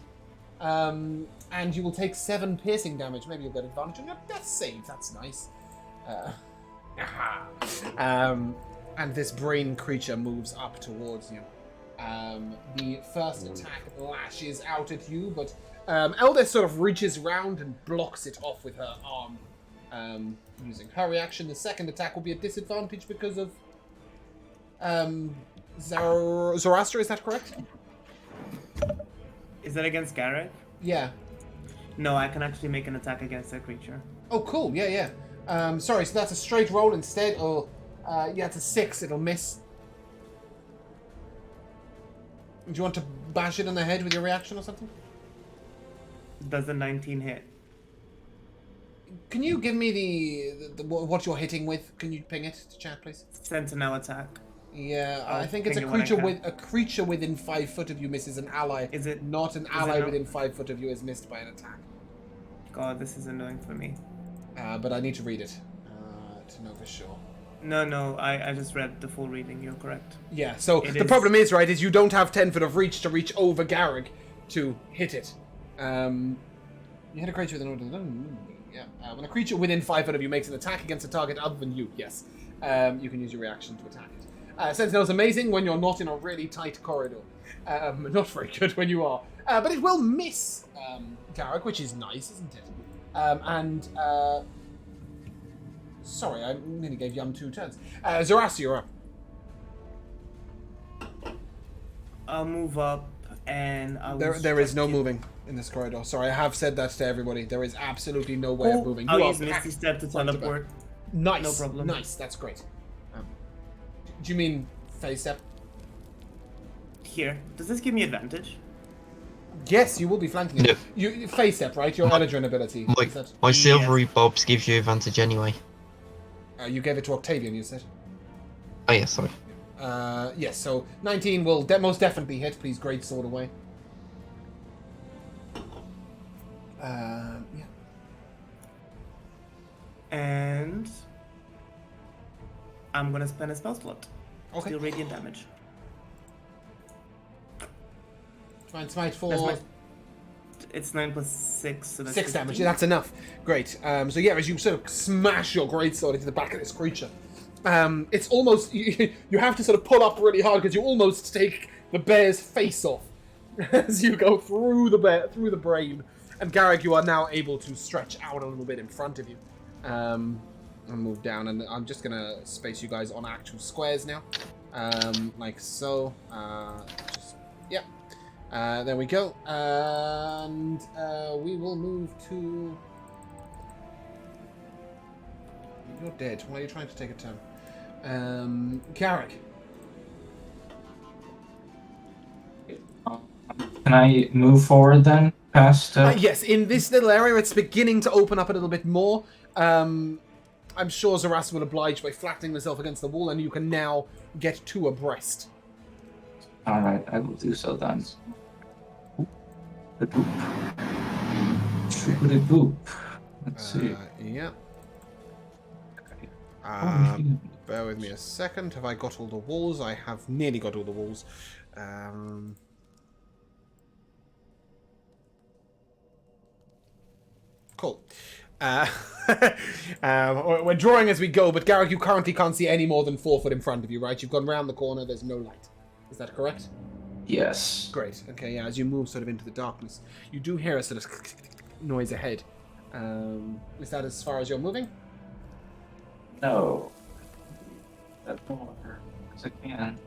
And you will take 7 piercing damage. Maybe you'll get advantage on your death save. That's nice. And this brain creature moves up towards you. The first attack lashes out at you, but Eldeth sort of reaches round and blocks it off with her arm. Using her reaction, the second attack will be a disadvantage because of Zoroaster, is that correct? Is that against Garrett? Yeah. No, I can actually make an attack against that creature. Oh, cool. Yeah, yeah. Sorry, so that's a straight roll instead, or... yeah, it's a 6. It'll miss. Do you want to bash it on the head with your reaction or something? Does the 19 hit? Can you give me the what you're hitting with? Can you ping it to chat, please? Sentinel attack. Yeah, I I'll think it's ping a it when I creature can. with a creature within 5 foot of you misses an ally. Is it Not an it ally not? within 5 foot of you is missed by an attack. God, this is annoying for me. But I need to read it to know for sure. No, I just read the full reading. You're correct. Yeah, so It the is- problem is, right, is you don't have 10 foot of reach to reach over Garrick to hit it. You hit a creature with an... Yeah. When a creature within 5 foot of you makes an attack against a target other than you, yes, you can use your reaction to attack it. Sentinel's amazing when you're not in a really tight corridor. Not very good when you are. But it will miss Garrick, which is nice, isn't it? Sorry, I nearly gave Yum 2 turns. Zoroaster, you're up. I'll move up and I will... There is no strike it. moving in this corridor. Sorry, I have said that to everybody. There is absolutely no way of moving. I'll You are use Misty packed Step to front to back. teleport. Nice. No problem. Nice, that's great. Do you mean phase step? Here. Does this give me advantage? Yes, you will be flanking it. No. You phase step, right? Your Eladrin ability. My, Is that, my silvery bobs gives you advantage anyway. you gave it to Octavian, you said? Oh yeah, sorry. Yes, so 19 will most definitely hit. Please great sword away. Yeah. And I'm gonna spend a spell slot. Okay. Deal radiant damage. Try and smite for... That's my... It's 9 plus 6, so that's 6 damage. 15. Yeah, that's enough. Great. So yeah, as you sort of smash your greatsword into the back of this creature, it's almost you have to sort of pull up really hard because you almost take the bear's face off as you go through the brain. And Garrick, you are now able to stretch out a little bit in front of you, and move down. And I'm just gonna space you guys on actual squares now, like so. Yeah. There we go. And we will move to... You're dead. Why are you trying to take a turn? Garrick. Can I move forward then? Past... Yes, in this little area, it's beginning to open up a little bit more. I'm sure Zoroaster will oblige by flattening herself against the wall, and you can now get 2 abreast. Alright, I will do so then. The boop. Shoopity boop. Let's see. Yeah. Okay. Bear with me a second. Have I got all the walls? I have nearly got all the walls. Cool. We're drawing as we go, but Garrick, you currently can't see any more than 4 foot in front of you, right? You've gone round the corner, there's no light. Is that correct? Yes. Great. Okay, yeah, as you move sort of into the darkness, you do hear a sort of noise ahead. Is that as far as you're moving? No. That more. Because I can.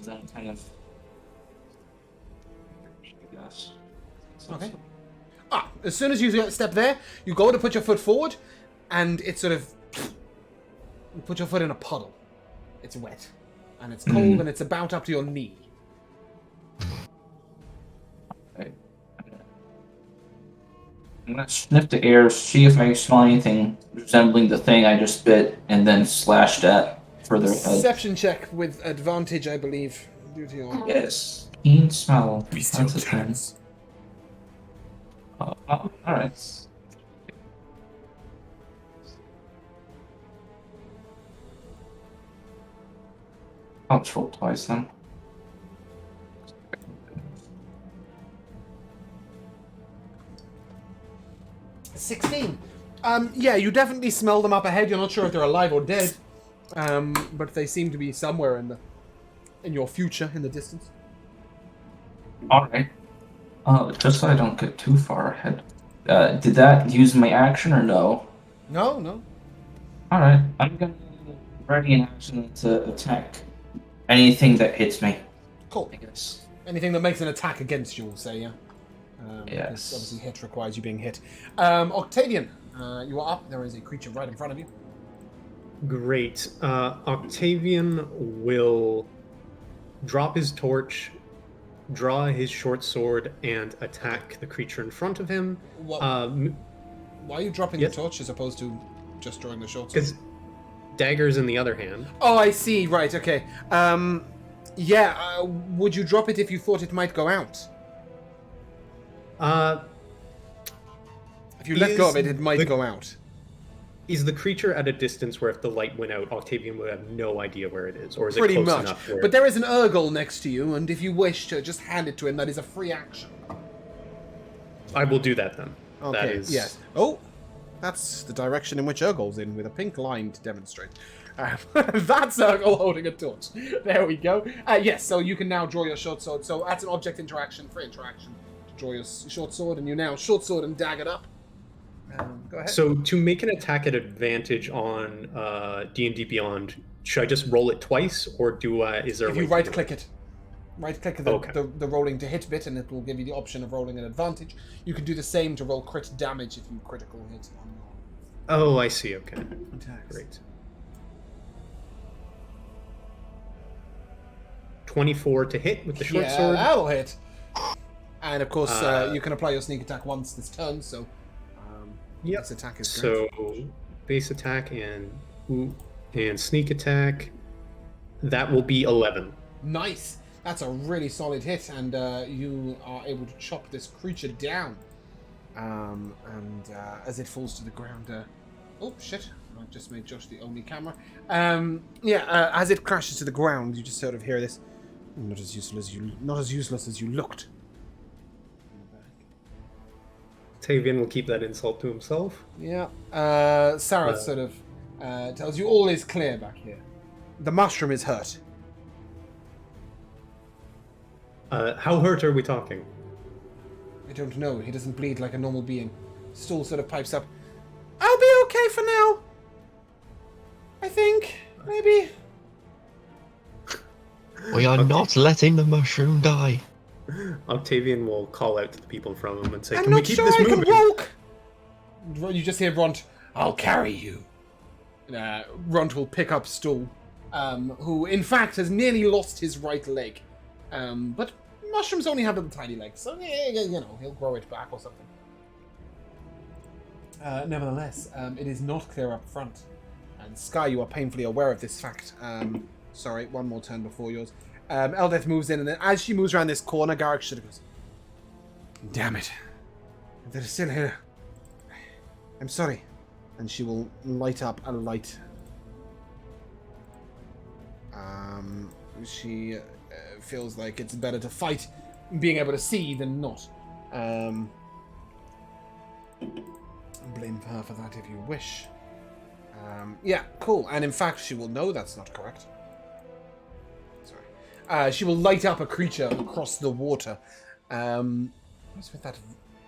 That kind of... Yes. Okay. As soon as you step there, you go to put your foot forward, and it sort of... You put your foot in a puddle. It's wet. And it's cold, and it's about up to your knee. I'm gonna sniff the air, see if I smell anything resembling the thing I just bit, and then slash that further ahead. Perception check with advantage, I believe. Due to your Yes. Keen smell. bestial That's a thing. talents. Alright. I'll just roll twice then. $16. Yeah, you definitely smell them up ahead. You're not sure if they're alive or dead. But they seem to be somewhere in your future, in the distance. Alright. Just so I don't get too far ahead. Did that use my action or no? No. Alright. I'm gonna ready an action to attack anything that hits me, Cool. I guess. Anything that makes an attack against you, we'll say, yeah. Yes. Because obviously hit requires you being hit. Octavian, you are up. There is a creature right in front of you. Great. Octavian will drop his torch, draw his short sword, and attack the creature in front of him. What, why are you dropping yes. the torch as opposed to just drawing the short sword? Because dagger's in the other hand. Oh, I see. Right, okay. Would you drop it if you thought it might go out? If you let go of it, it might go out. Is the creature at a distance where if the light went out, Octavian would have no idea where it is? Or is Pretty it close much. enough where... But there is an Urgle next to you, and if you wish to just hand it to him, that is a free action. I will do that then. Okay, That is... yes. Oh, that's the direction in which Urgle's in, with a pink line to demonstrate. That's Urgle holding a torch. There we go. Yes, so you can now draw your short sword. So that's an object interaction, free interaction, to draw your short sword, and you now short sword and dagger up. Go ahead. So to make an attack at advantage on D&D Beyond, should I just roll it twice, or is there? If you right-click it, right-click the rolling to hit bit, and it will give you the option of rolling an advantage. You can do the same to roll crit damage if you critical hit on your Oh, I see. Okay, attacks. great. 24 to hit with the short sword. That'll hit. And of course, you can apply your sneak attack once this turn. So, Yep. this attack is So great. base attack and sneak attack. That will be 11. Nice. That's a really solid hit, and you are able to chop this creature down. As it falls to the ground, oh shit! I just made Josh the only camera. As it crashes to the ground, you just sort of hear this. Not as useless as you looked. Octavian will keep that insult to himself. Yeah. Sarah sort of tells you all is clear back here. The mushroom is hurt. How hurt are we talking? I don't know. He doesn't bleed like a normal being. Stool sort of pipes up. I'll be okay for now. I think. Maybe. We are not letting the mushroom die. Octavian will call out to the people in front of him and say, I'm "Can we not keep sure this I moving?" can walk. You just hear Runt. I'll carry you. Runt will pick up Stool, who in fact has nearly lost his right leg. But mushrooms only have little tiny legs, so he'll grow it back or something. Nevertheless, it is not clear up front. And Sky, you are painfully aware of this fact. Sorry, one more turn before yours. Eldeth moves in, and then as she moves around this corner, Garrick sort of goes, "Damn it. They're still here. I'm sorry." And she will light up a light. She feels like it's better to fight being able to see than not. Blame her for that if you wish. Yeah, cool. And in fact, she will know that's not correct. Sorry. She will light up a creature across the water. What's with that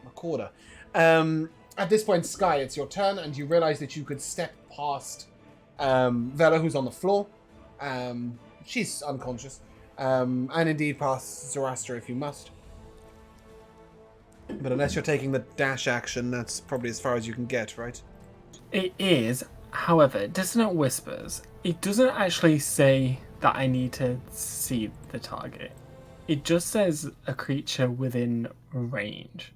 recorder? At this point, Sky, it's your turn, and you realize that you could step past Vela, who's on the floor. She's unconscious. And indeed past Zoroaster if you must. But unless you're taking the dash action, that's probably as far as you can get, right? It is, however, Dissonant Whispers. It doesn't actually say that I need to see the target. It just says a creature within range.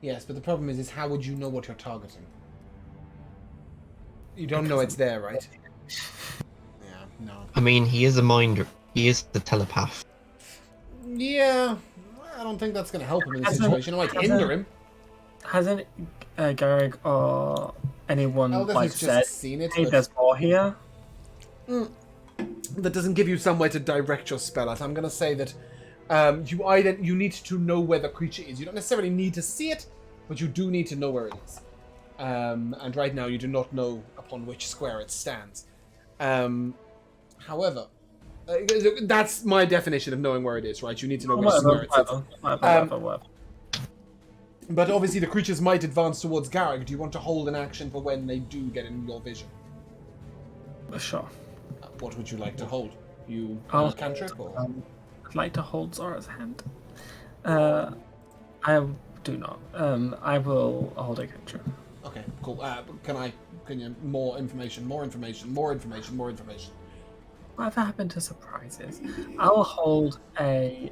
Yes, but the problem is how would you know what you're targeting? You don't know it's there, right? Yeah, no. I mean, he is a mind. He is the telepath. Yeah, I don't think that's going to help him in this Hasn't- situation. It might hinder him. Hasn't Garrick or anyone Eldeth like has said, just seen it, hey, but there's more here? that doesn't give you somewhere to direct your spell at. I'm going to say that you need to know where the creature is. You don't necessarily need to see it, but you do need to know where it is. And right now you do not know upon which square it stands. However, that's my definition of knowing where it is, right? You need to know which square it sits. Whatever. But obviously the creatures might advance towards Garrick. Do you want to hold an action for when they do get in your vision? Sure. What would you like to hold? You I'll cantrip or? I'd like to hold Zora's hand. I do not. I will hold a cantrip. Okay, cool. Can you more information? Whatever happened to surprises? I'll hold a.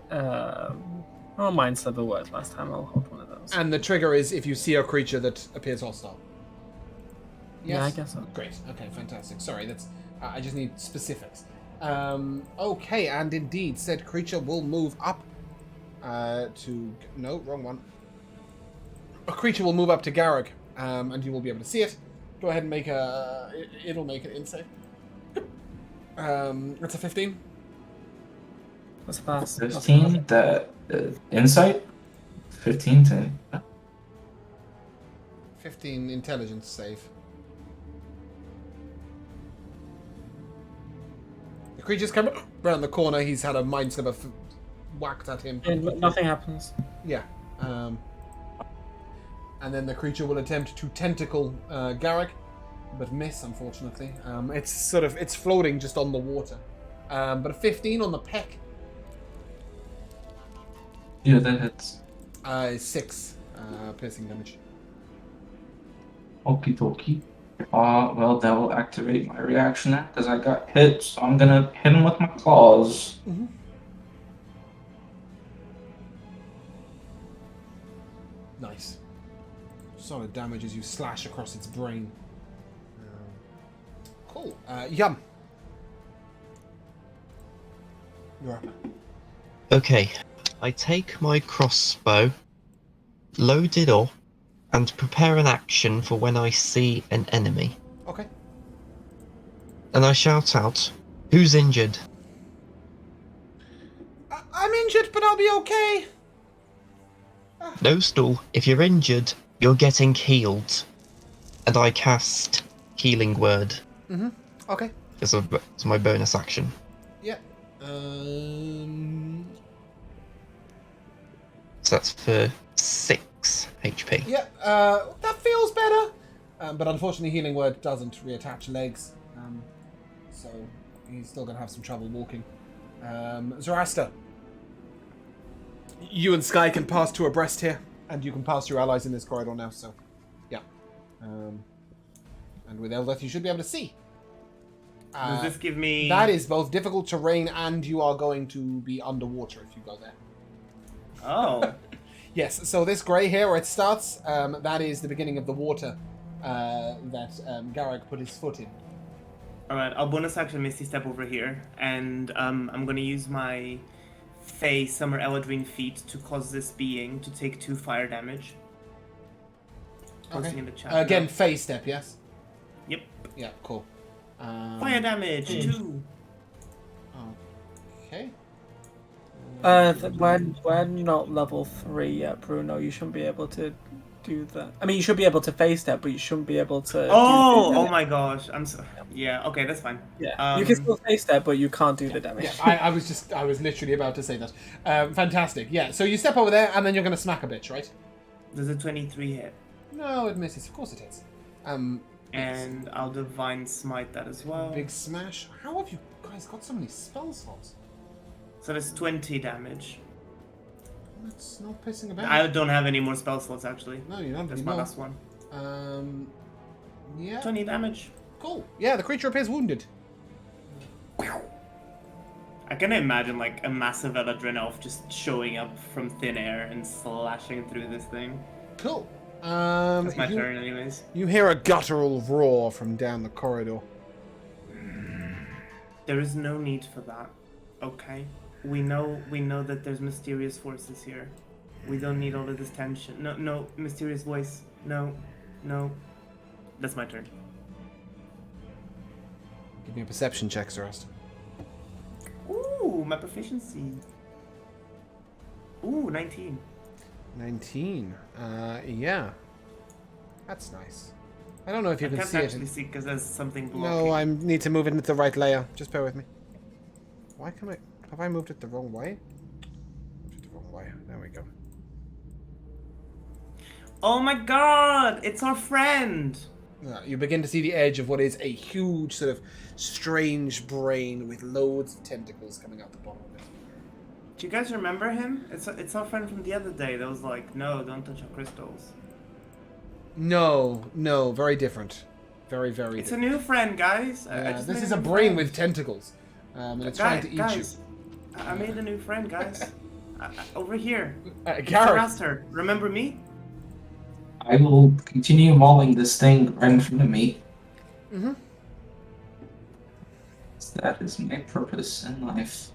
Oh, mine said the word last time. I'll hold one of those. And the trigger is if you see a creature that appears hostile. Yes? Yeah, I guess so. Great. Okay, fantastic. Sorry, that's. I just need specifics. Okay, and indeed, said creature will move up to. No, wrong one. A creature will move up to Garrick, and you will be able to see it. Go ahead and make a. It'll make an insight. It's a 15. That's fast. 15. That insight. 15 to. 15 intelligence save. The creature's come around the corner. He's had a mind sliver whacked at him. And nothing happens. Yeah. And then the creature will attempt to tentacle Garrick, but miss, unfortunately. It's floating just on the water. But a 15 on the peck. Yeah, that hits. 6 piercing damage. Okie dokie. Well, that will activate my reaction now because I got hit, so I'm gonna hit him with my claws. Mm-hmm. Nice. Solid damage as you slash across its brain. Cool. Yum. You're up. Okay, I take my crossbow, load it up, and prepare an action for when I see an enemy. Okay. And I shout out, "Who's injured?" I'm injured, but I'll be okay. No, Stool, if you're injured, you're getting healed. And I cast Healing Word Mm-hmm. Okay. as my bonus action. Yeah. So that's for 6 HP. Yeah. That feels better. But unfortunately, Healing Word doesn't reattach legs. So he's still going to have some trouble walking. Zoroaster. You and Sky can pass to abreast here. And you can pass your allies in this corridor now, so... Yeah. And with Eldeth, you should be able to see. Does this give me... That is both difficult terrain and you are going to be underwater if you go there. Oh. Yes, so this grey here where it starts, that is the beginning of the water that Garrick put his foot in. Alright, I'll bonus action Misty Step over here, and I'm going to use my Fey Summer Eladrin feat to cause this being to take 2 fire damage. Posting in the chat. Again, Fey step, yes? Yep. Yeah, cool. Fire damage, 2. Okay. We're not level 3 yet, Bruno. You shouldn't be able to do that. I mean, you should be able to face step, but you shouldn't be able to. Oh my gosh! I'm so. Yeah. Okay, that's fine. Yeah. You can still face step, but you can't do the damage. Yeah, I was literally about to say that. Fantastic. Yeah. So you step over there, and then you're going to smack a bitch, right? Does a 23 hit? No, it misses. Of course it hits. And I'll Divine Smite that as well. Big smash. How have you guys got so many spell slots? So that's 20 damage. That's not pissing about. I don't have any more spell slots actually. No, you don't. That's my last one. Yeah. 20 damage. Cool. Yeah, the creature appears wounded. I can imagine like a massive Eladrin elf just showing up from thin air and slashing through this thing. Cool. That's my turn anyways. You hear a guttural roar from down the corridor. There is no need for that. Okay? We know that there's mysterious forces here. We don't need all of this tension. No, mysterious voice. No. That's my turn. Give me a perception check, Zoroaster. Ooh, my proficiency. Ooh, 19. 19. Yeah. That's nice. I don't know if you I can can't see it. actually see because there's something blocking. No, I need to move it into the right layer. Just bear with me. Why can I... Have I moved it the wrong way? Moved it the wrong way. There we go. Oh my god! It's our friend! You begin to see the edge of what is a huge sort of strange brain with loads of tentacles coming out the bottom of it. Do you guys remember him? It's our friend from the other day that was like, no, don't touch our crystals. No, very different. Very, very It's different. a new friend, guys. This is a brain with tentacles. And it's trying to eat guys, I made a new friend, guys. Over here. you. Garrett. Zoroaster, remember me? I will continue mauling this thing right in front of me. Mm-hmm. That is my purpose in life.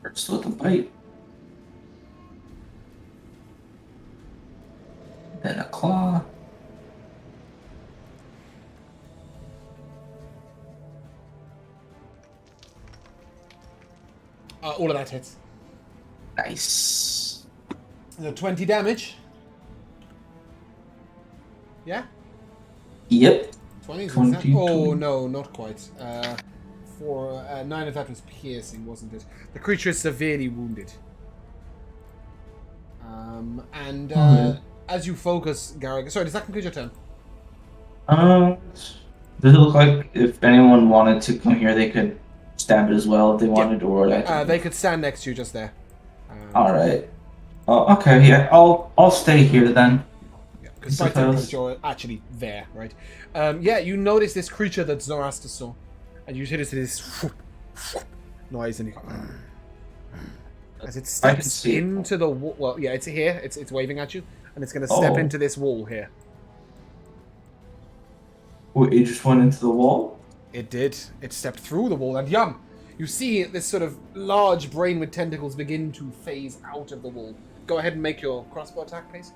First with a bite. Then a claw. All of that hits. Nice. 20 damage. Yeah? Yep. 20? 20. Oh, no, not quite. 9 of that was piercing, wasn't it? The creature is severely wounded. As you focus, Garrick... Sorry, does that conclude your turn? Does it look like if anyone wanted to come here, they could stab it as well if they wanted, or they could stand next to you just there. All right. Oh, okay. Yeah, I'll stay here then. Because by technically you're actually there, right? You notice this creature that Zoroaster saw, and you hear this noise, and as it steps into the wall. Well, yeah, it's here. It's waving at you, and it's going to step into this wall here. Wait, it just went into the wall? It did. It stepped through the wall, and you see this sort of large brain with tentacles begin to phase out of the wall. Go ahead and make your crossbow attack, please.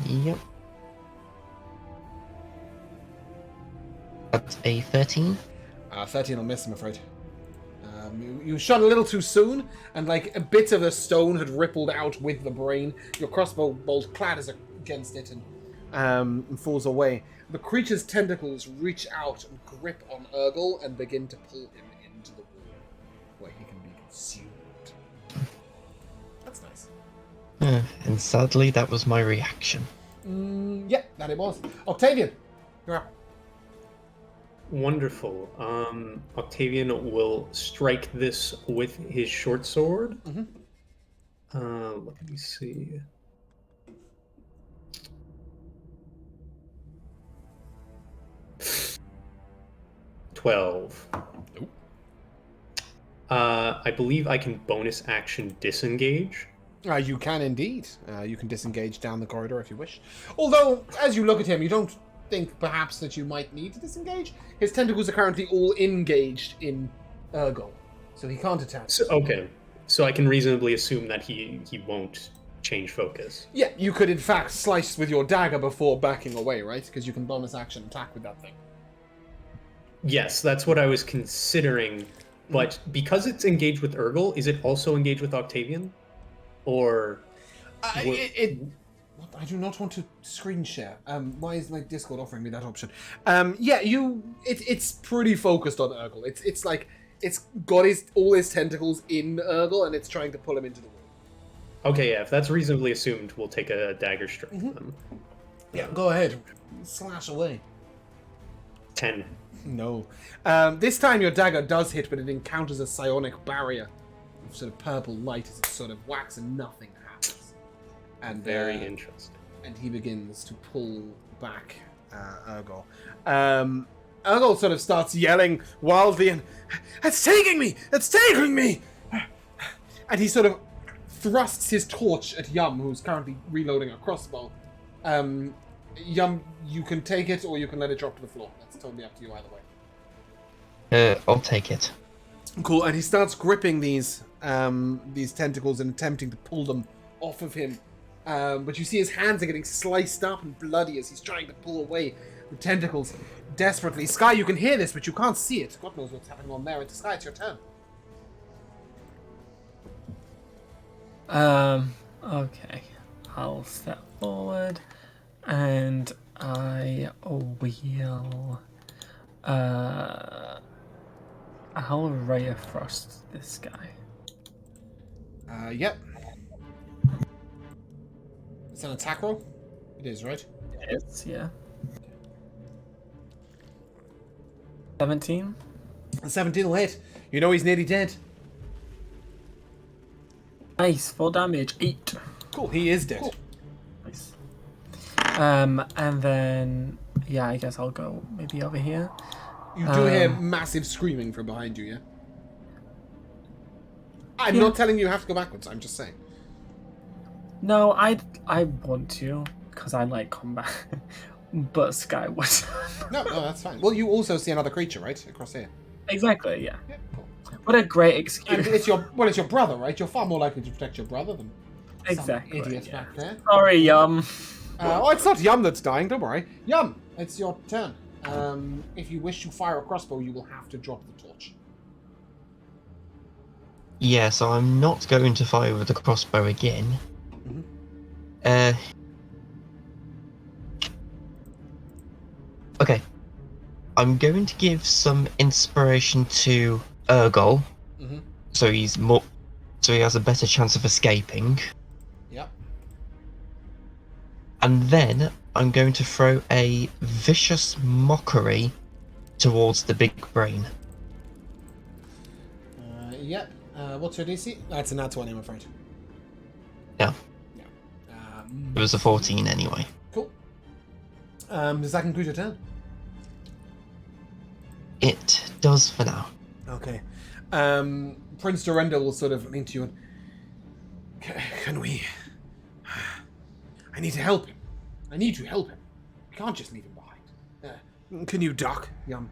Yep. That's a 13. 13 will miss, I'm afraid. You shot a little too soon, and like a bit of the stone had rippled out with the brain. Your crossbow bolt clatters against it and falls away. The creature's tentacles reach out and grip on Urgle and begin to pull him into the wall, where he can be consumed. That's nice. And sadly, that was my reaction. Yeah, that it was. Octavian, you're up. Wonderful. Octavian will strike this with his short sword. Let me see. $12. Nope. I believe I can bonus action disengage. You can indeed. You can disengage down the corridor if you wish. Although, as you look at him, you don't think perhaps that you might need to disengage. His tentacles are currently all engaged in Urgle, so he can't attack. Okay, so I can reasonably assume that he won't change focus. Yeah, you could in fact slice with your dagger before backing away, right? Because you can bonus action attack with that thing. Yes, that's what I was considering. But because it's engaged with Urgle, is it also engaged with Octavian? Or... I do not want to screen share. Why is my Discord offering me that option? It's pretty focused on Urgle. It's like it's got all his tentacles in Urgle, and it's trying to pull him into the wall. Okay, yeah, if that's reasonably assumed, we'll take a dagger strike then. Yeah, go ahead. Slash away. 10. No. This time your dagger does hit, but it encounters a psionic barrier of sort of purple light as it sort of whacks and nothing happens. And Very interesting. and he begins to pull back Urgol. Urgol sort of starts yelling wildly and, "It's taking me! It's taking me!" And he sort of thrusts his torch at Yum, who's currently reloading a crossbow. Yum, you can take it or you can let it drop to the floor. That's totally up to you either way. I'll take it. Cool, and he starts gripping these tentacles and attempting to pull them off of him. But you see his hands are getting sliced up and bloody as he's trying to pull away the tentacles desperately. Sky, you can hear this, but you can't see it. God knows what's happening on there. Sky, it's your turn. Okay. I'll step forward and I will I'll Ray of Frost this guy. Yep. It's an attack roll? It is, right? It's, yeah. 17? 17 will hit. You know he's nearly dead. Nice, 4 damage, 8. Cool, he is dead. Cool. Nice. And then, yeah, I guess I'll go maybe over here. You do hear massive screaming from behind you, yeah? I'm not telling you have to go backwards, I'm just saying. No, I want to, because I like combat. But Sky would. No, that's fine. Well, you also see another creature, right? Across here. Exactly, yeah. Yeah, cool. What a great excuse. And it's your brother, right? You're far more likely to protect your brother than Exactly, some idiot yeah. back there. Sorry, Yum. It's not Yum that's dying, don't worry. Yum, it's your turn. If you wish to fire a crossbow, you will have to drop the torch. Yeah, so I'm not going to fire with the crossbow again. Mhm. Okay. I'm going to give some inspiration to Urgol, Mhm. so he has a better chance of escaping. Yep. And then I'm going to throw a vicious mockery towards the big brain. Yep. What's your DC? That's a nat 20, I'm afraid. No, Yeah. it was a 14 anyway. Cool. Does that conclude your turn? It does for now. Okay. Prince Durenda will sort of lean to you and... Can we... I need to help him. I need to help him. We can't just leave him behind. Can you duck, Yum?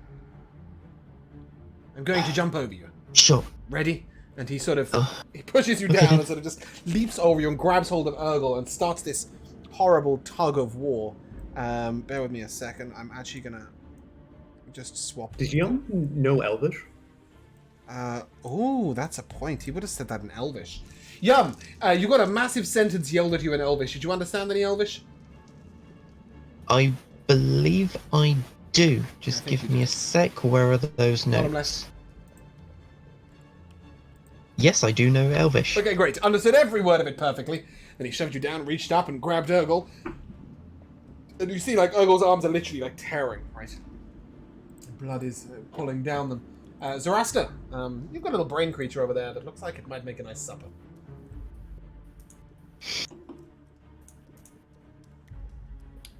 I'm going to jump over you. Sure. Ready? And he sort of... He pushes you down and sort of just leaps over you and grabs hold of Urgol and starts this horrible tug of war. Bear with me a second. I'm actually going to just swap... Did Yum know Elvish? Oh, that's a point. He would have said that in Elvish. Yum! You got a massive sentence yelled at you in Elvish. Did you understand any Elvish? I believe I do. Just think give you me a sec. Where are those Bottom notes? left. Yes, I do know Elvish. Okay, great. Understood every word of it perfectly. Then he shoved you down, reached up, and grabbed Urgol. And you see, like, Urgol's arms are literally, like, tearing, right? Blood is pulling down them. Zoroaster, you've got a little brain creature over there that looks like it might make a nice supper.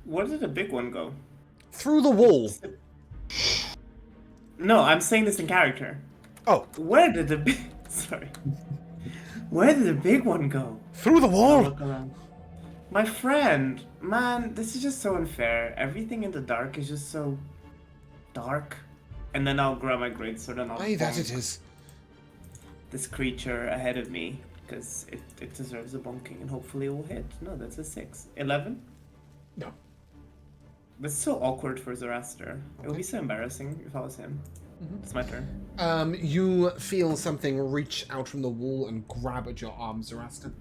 Where did the big one go? Through the wall. No, I'm saying this in character. Oh, Where did the big... Sorry. Where did the big one go? through the I'll wall! look around. My friend, man, this is just so unfair. Everything in the dark is just so dark. And then I'll grab my greatsword and I'll Aye, that bonk it is. this creature ahead of me because it deserves a bonking and hopefully it will hit. No, that's a 6. 11? No. That's so awkward for Zoroaster. It would be so embarrassing if I was him. It's my turn. You feel something reach out from the wall and grab at your arm, Zoroaster.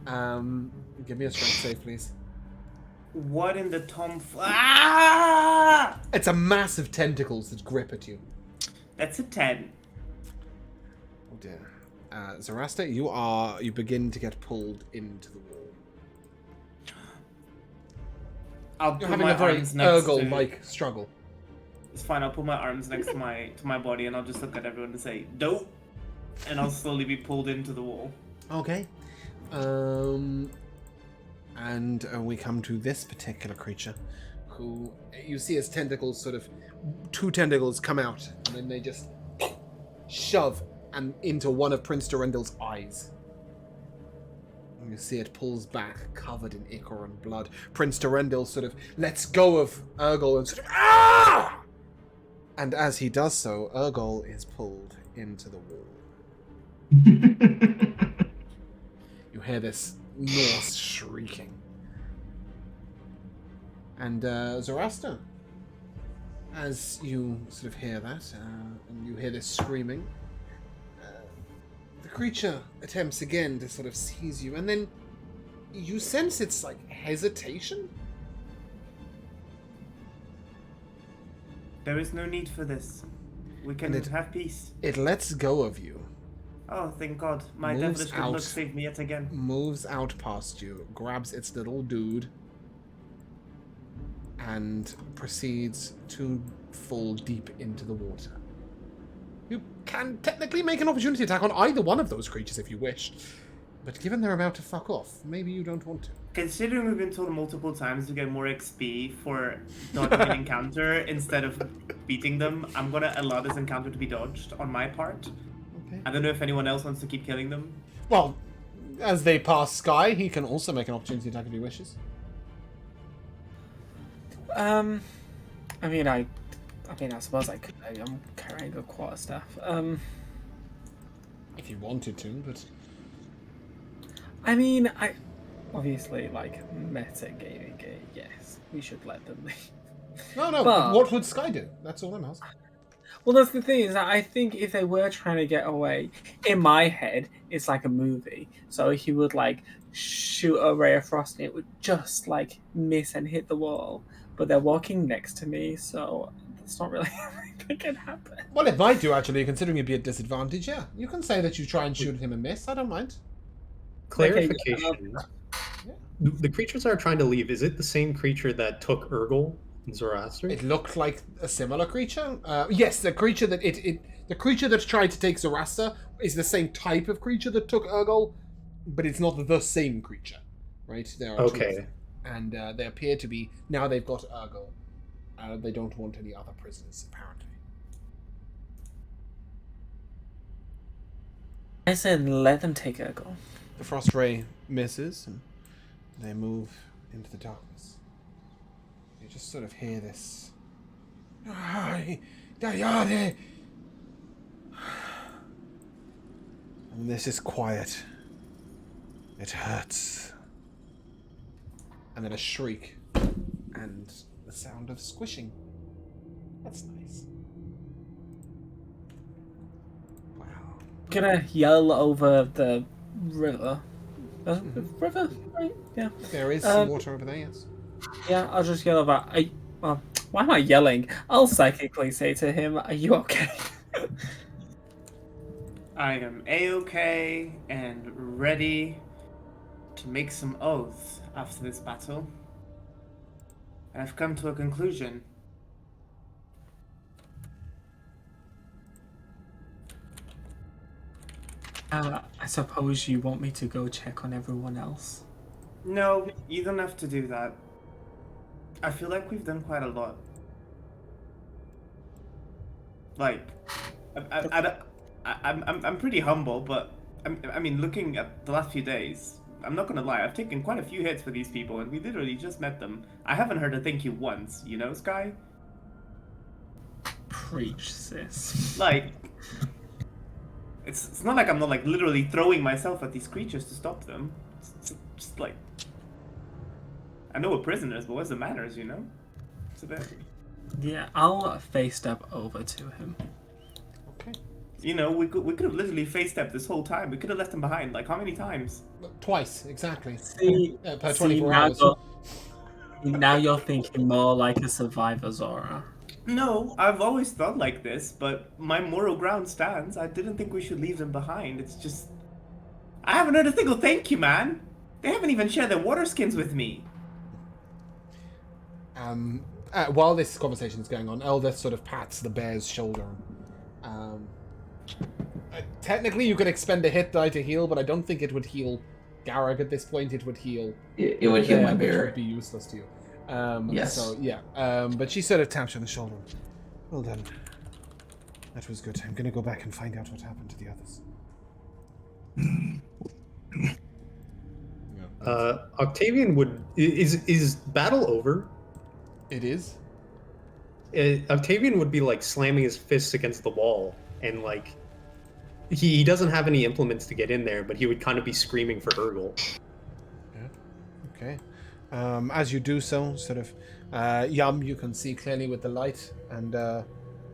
Give me a strength save, please. What in the Ah! It's a massive tentacles that grip at you. That's a 10. Oh dear. Zoroaster, you begin to get pulled into the wall. I'll You're put having my a very arms next to. Urgle-like struggle. It's fine. I'll put my arms next to my body, and I'll just look at everyone and say, "Don't," and I'll slowly be pulled into the wall. Okay. And we come to this particular creature, who you see his tentacles sort of, 2 tentacles come out, and then they just shove and into one of Prince Dorendel's eyes. And you see it pulls back, covered in ichor and blood. Prince Dorendel sort of lets go of Urgle and sort of ah! And as he does so, Urgle is pulled into the wall. You hear this Norse shrieking. And Zoroaster, as you sort of hear that, and you hear this screaming, the creature attempts again to sort of seize you, and then you sense its like hesitation. There is no need for this. We can have peace. It lets go of you. Oh, thank God. My Moves devilish good out. luck saved me yet again. Moves out past you, grabs its little dude, and proceeds to fall deep into the water. You can technically make an opportunity attack on either one of those creatures if you wish, but given they're about to fuck off, maybe you don't want to. Considering we've been told multiple times to get more XP for dodging an encounter instead of beating them, I'm gonna allow this encounter to be dodged on my part. Okay. I don't know if anyone else wants to keep killing them. Well, as they pass Sky, he can also make an opportunity attack if he wishes. I suppose I could. I'm carrying a quarterstaff. If you wanted to, but... I obviously, metagaming it, yes, we should let them leave. No, but But- what would Sky do? That's all I'm asking. Well, that's the thing, is that I think if they were trying to get away, in my head, it's like a movie. So he would, shoot a ray of frost and it would just, miss and hit the wall. But they're walking next to me, so that's not really anything that can happen. Well, it might do, actually, considering you'd be at disadvantage, yeah. You can say that you try and shoot at him and miss, I don't mind. Clarification. The creatures that are trying to leave, is it the same creature that took Urgle and Zoroaster? It looked like a similar creature. Yes, the creature that the creature that tried to take Zoroaster is the same type of creature that took Urgle, but it's not the same creature, right? There are two of Okay. them. And they appear to be, now they've got Urgle. They don't want any other prisoners, apparently. I said let them take Urgle. The frost ray misses, and they move into the darkness. You just sort of hear this. And this is quiet. It hurts. And then a shriek, and the sound of squishing. That's nice. Wow. Gonna yell over the river. River, right? Yeah. There is some water over there, yes. Yeah, I'll just yell over. Why am I yelling? I'll psychically say to him, "Are you okay?" I am A-okay and ready to make some oaths after this battle. And I've come to a conclusion. I suppose you want me to go check on everyone else. No, you don't have to do that. I feel like we've done quite a lot. I'm pretty humble, but looking at the last few days, I'm not gonna lie, I've taken quite a few hits for these people, and we literally just met them. I haven't heard a thank you once, you know, Sky? Preach, sis. It's not like I'm not literally throwing myself at these creatures to stop them. It's just I know we're prisoners, but what's the manners, you know? It's a bit... Yeah, I'll face step over to him. Okay. You know, we could have literally face-stepped this whole time. We could have left him behind. How many times? Twice, exactly. See, Per 24 now hours. now you're thinking more like a survivor, Zora. No, I've always thought like this, but my moral ground stands. I didn't think we should leave them behind. It's just. I haven't heard a single thank you, man. They haven't even shared their water skins with me. While this conversation is going on, Eldeth sort of pats the bear's shoulder. Technically, you could expend a hit die to heal, but I don't think it would heal Garrick at this point. It would heal. It would heal my which bear. would be useless to you. Yes. So yeah. But she sort of taps you on the shoulder. Well done. That was good. I'm gonna go back and find out what happened to the others. Octavian would is battle over? It is. Octavian would be like slamming his fists against the wall, and like he doesn't have any implements to get in there, but he would kind of be screaming for Urgle. Yeah. Okay. As you do so, sort of, Yum, you can see clearly with the light, and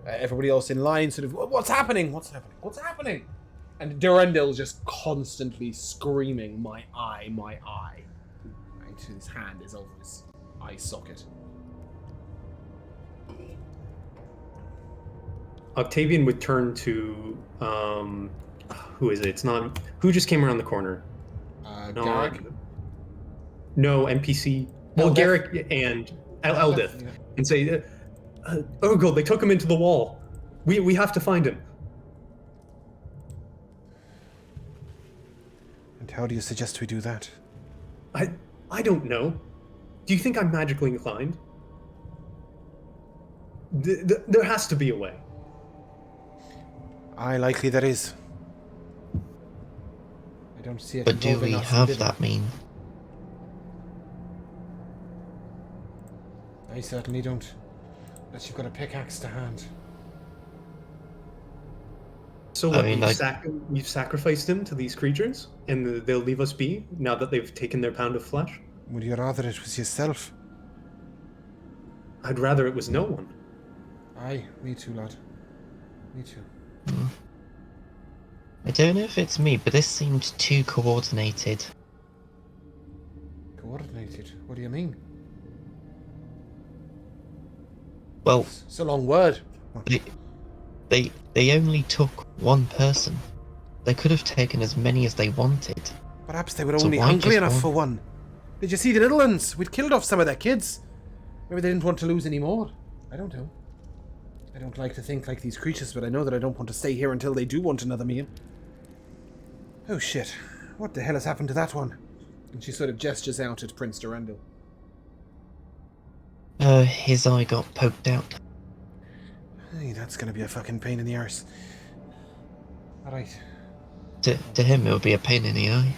everybody else in line, sort of, what's happening? What's happening? What's happening? And Durendal's just constantly screaming, "My eye, my eye!" Right? His hand is over his eye socket. Octavian would turn to who is it? It's not who just came around the corner. No, Garrick? No NPC. Well, Eldeth? Garrick and Eldith, Yeah. and say, Urgle, they took him into the wall. We have to find him. And how do you suggest we do that? I don't know. Do you think I'm magically inclined? There has to be a way. Aye, likely there is. I don't see it. But do involving we us have living. that mean? I certainly don't. Unless you've got a pickaxe to hand. So I what, mean, you've sacrificed him to these creatures, and they'll leave us be now that they've taken their pound of flesh? Would you rather it was yourself? I'd rather it was no one. Aye, me too, lad. Me too. I don't know if it's me, but this seemed too coordinated. Coordinated? What do you mean? Well, It's a long word. they only took one person. They could have taken as many as they wanted. Perhaps they were So only why hungry just enough one? for one. Did you see the little ones? We'd killed off some of their kids. Maybe they didn't want to lose any more. I don't know. I don't like to think like these creatures, but I know that I don't want to stay here until they do want another meal. Oh shit. What the hell has happened to that one? And she sort of gestures out at Prince Durendal. His eye got poked out. Hey, that's gonna be a fucking pain in the arse. Alright. To him, it would be a pain in the eye.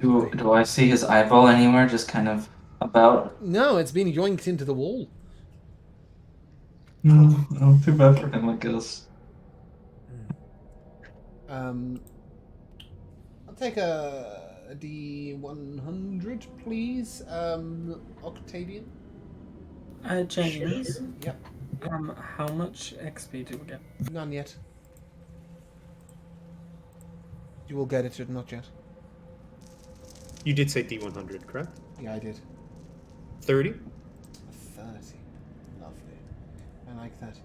Do I see his eyeball anywhere? Just kind of about. No, it's been yoinked into the wall. No, too bad for him, I guess. I'll take a D100, please. Octavian. James, Yep. how much XP do we get? None yet. You will get it, or not yet. You did say D100, correct? Yeah, I did. 30? 30. Lovely. I like that.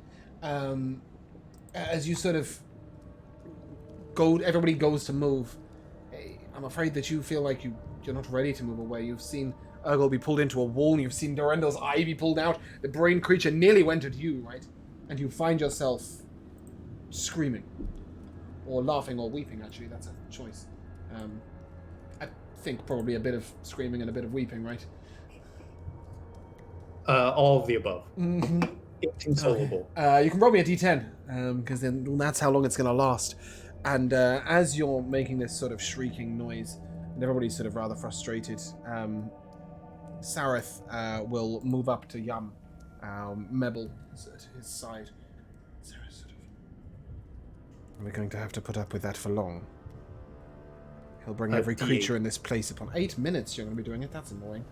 As you sort of go, everybody goes to move. I'm afraid that you feel like you're not ready to move away. You've seen Urgle be pulled into a wall, and you've seen Durendal's eye be pulled out. The brain creature nearly went at you, right? And you find yourself screaming. Or laughing or weeping, actually. That's a choice. I think probably a bit of screaming and a bit of weeping, right? All of the above. Mm-hmm. Inconsolable. You can roll me a d10, because then that's how long it's going to last. And as you're making this sort of shrieking noise, and everybody's sort of rather frustrated, Sareth will move up to Yum. Mebel is at his side. Sareth sort of... Are we going to have to put up with that for long? He'll bring every creature in this place upon... 8 minutes you're going to be doing it? That's annoying.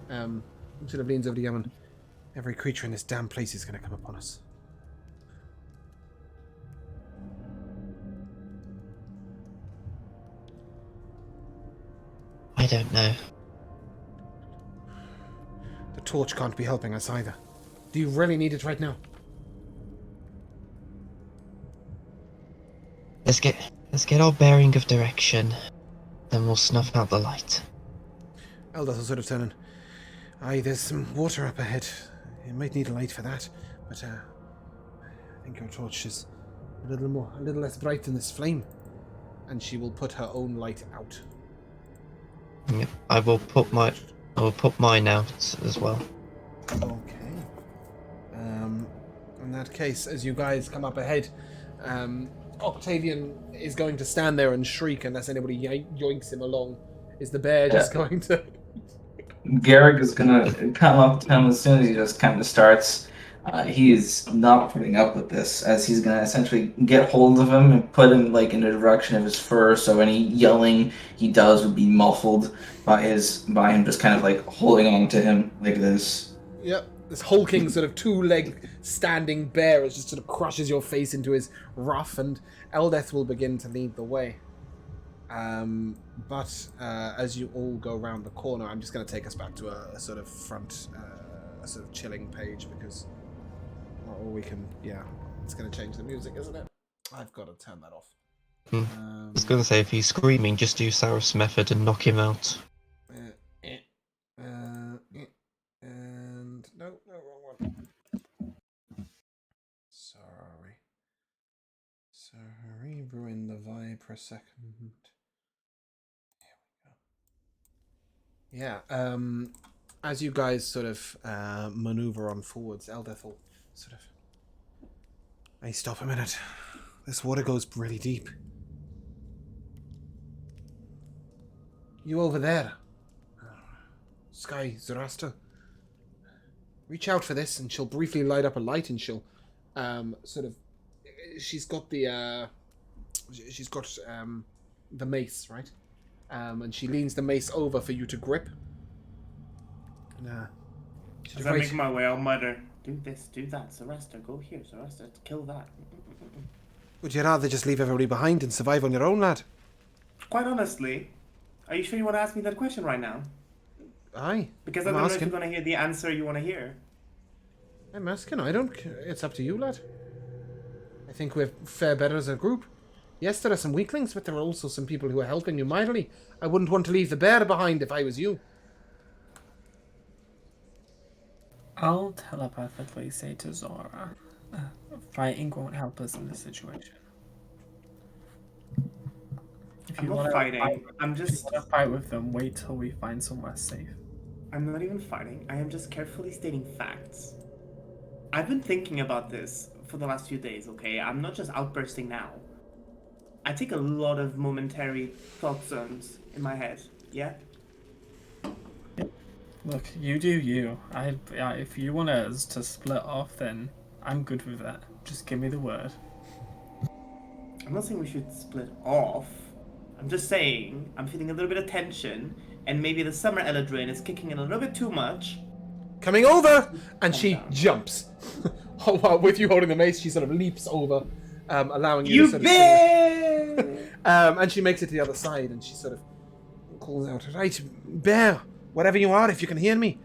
He sort of leans over to Yum and... Every creature in this damn place is going to come upon us. I don't know. The torch can't be helping us either. Do you really need it right now? let's get our bearing of direction, then we'll snuff out the light. Eldeth will sort of turn and... Aye, there's some water up ahead. You might need a light for that, but I think your torch is a little less bright than this flame. And she will put her own light out. Yep, I will put mine out as well. Okay. In that case, as you guys come up ahead, Octavian is going to stand there and shriek unless anybody yoinks him along. Is the bear just going to... Garrick is gonna come up to him as soon as he just kind of starts. He is not putting up with this, as he's gonna essentially get hold of him and put him like in the direction of his fur, so any yelling he does would be muffled by him just kind of like holding on to him like this. Yep, this hulking sort of two-leg standing bear is just sort of crushes your face into his ruff, and Eldeth will begin to lead the way. But as you all go around the corner, I'm just going to take us back to a sort of front, a sort of chilling page, because or we can, yeah, it's going to change the music, isn't it? I've got to turn that off. I was going to say, if he's screaming, just do Saurus method and knock him out. And no, wrong one. Sorry, ruined the vibe for a second. Yeah, as you guys sort of maneuver on forwards, Eldeth will sort of... Hey, stop a minute. This water goes really deep. You over there. Sky, Zoroaster. Reach out for this, and she'll briefly light up a light, and she'll sort of... She's got the... the mace, right? And she leans the mace over for you to grip. As I make my way, I'll mutter, do this, do that, Zoroaster, go here, Zoroaster, kill that. Would you rather just leave everybody behind and survive on your own, lad? Quite honestly, are you sure you want to ask me that question right now? Aye. Because I don't know if you're going to hear the answer you want to hear. I'm asking, I don't... It's up to you, lad. I think we've fared better as a group. Yes, there are some weaklings, but there are also some people who are helping you mightily. I wouldn't want to leave the bear behind if I was you. I'll telepathically say to Zora, fighting won't help us in this situation. If I'm you not want fighting. I'm just... to fight with them, wait till we find somewhere safe. I'm not even fighting. I am just carefully stating facts. I've been thinking about this for the last few days, okay? I'm not just outbursting now. I take a lot of momentary thought zones in my head, yeah? Look, you do you. If you want us to split off, then I'm good with that. Just give me the word. I'm not saying we should split off. I'm just saying I'm feeling a little bit of tension, and maybe the summer Eladrin is kicking in a little bit too much. Coming over! And she jumps. With you holding the mace, she sort of leaps over, allowing you to sort of... and she makes it to the other side, and she sort of calls out, right, bear, wherever you are, if you can hear me,